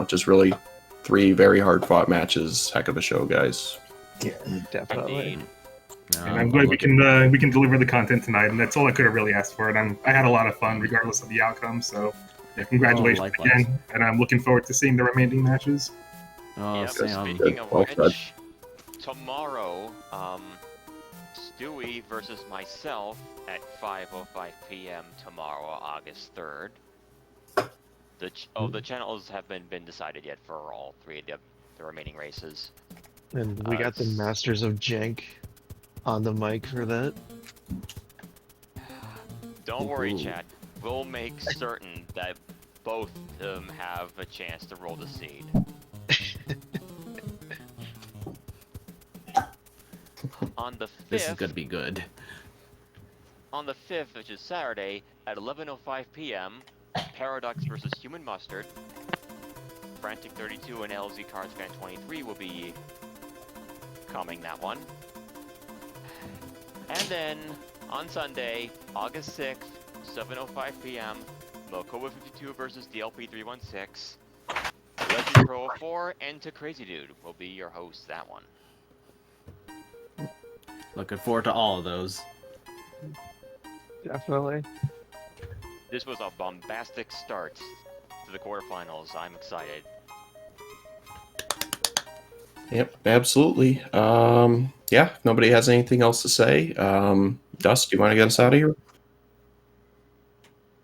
Speaker 3: Just really 3 very hard-fought matches. Heck of a show, guys.
Speaker 2: Yeah, definitely.
Speaker 5: And I'm glad we can deliver the content tonight, and that's all I could have really asked for. And I had a lot of fun, regardless of the outcome. So, yeah, congratulations again, and I'm looking forward to seeing the remaining matches.
Speaker 1: Yeah, speaking of which, tomorrow, Stewie versus myself at 5:05 p.m. tomorrow, August 3rd. The channels haven't been decided yet for all 3 of the remaining races.
Speaker 2: And we got the Masters of Jank on the mic for that.
Speaker 1: Don't worry, chat. We'll make certain that both of them have a chance to roll the seed. On the 5th,
Speaker 4: this is gonna be good.
Speaker 1: On the 5th, which is Saturday, at 11:05 p.m., Paradox versus Human Mustard. Frantic 32 and LZ Cards Fan 23 will be coming that one. And then, on Sunday, August 6th, 7:05 p.m., Mokoa 52 versus DLP 316. Legend Pro 4 and To Crazy Dude will be your hosts that one.
Speaker 4: Looking forward to all of those.
Speaker 2: Definitely.
Speaker 1: This was a bombastic start to the quarterfinals. I'm excited.
Speaker 3: Yep, absolutely. If nobody has anything else to say, Dust, do you want to get us out of here?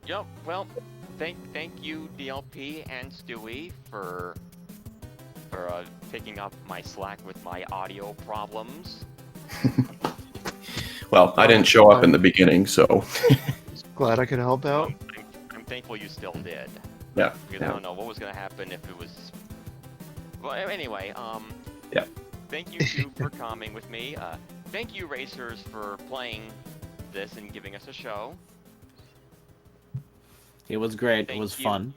Speaker 1: Yep, well, thank you, DLP and Stewie, for picking up my slack with my audio problems.
Speaker 3: Well, I didn't show up in the beginning, so...
Speaker 2: Glad I could help out.
Speaker 1: I'm thankful you still did.
Speaker 3: Yeah.
Speaker 1: Because I don't know what was going to happen if it was... Well, anyway,
Speaker 3: Yeah.
Speaker 1: Thank you two for coming with me. Thank you, racers, for playing this and giving us a show.
Speaker 4: It was great. It was fun.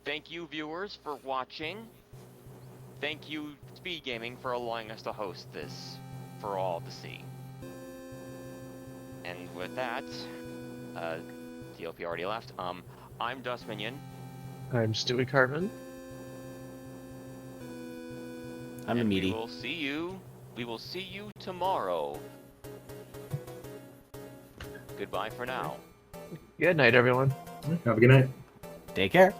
Speaker 1: Thank you, viewers, for watching. Thank you, SpeedGaming, for allowing us to host this for all to see. And with that, DLP already left. I'm Dust Minion.
Speaker 2: I'm Stewie Cartman.
Speaker 4: I'm a Midi.
Speaker 1: We will see you tomorrow. Goodbye for now.
Speaker 2: Good night, everyone.
Speaker 5: Have a good night.
Speaker 4: Take care.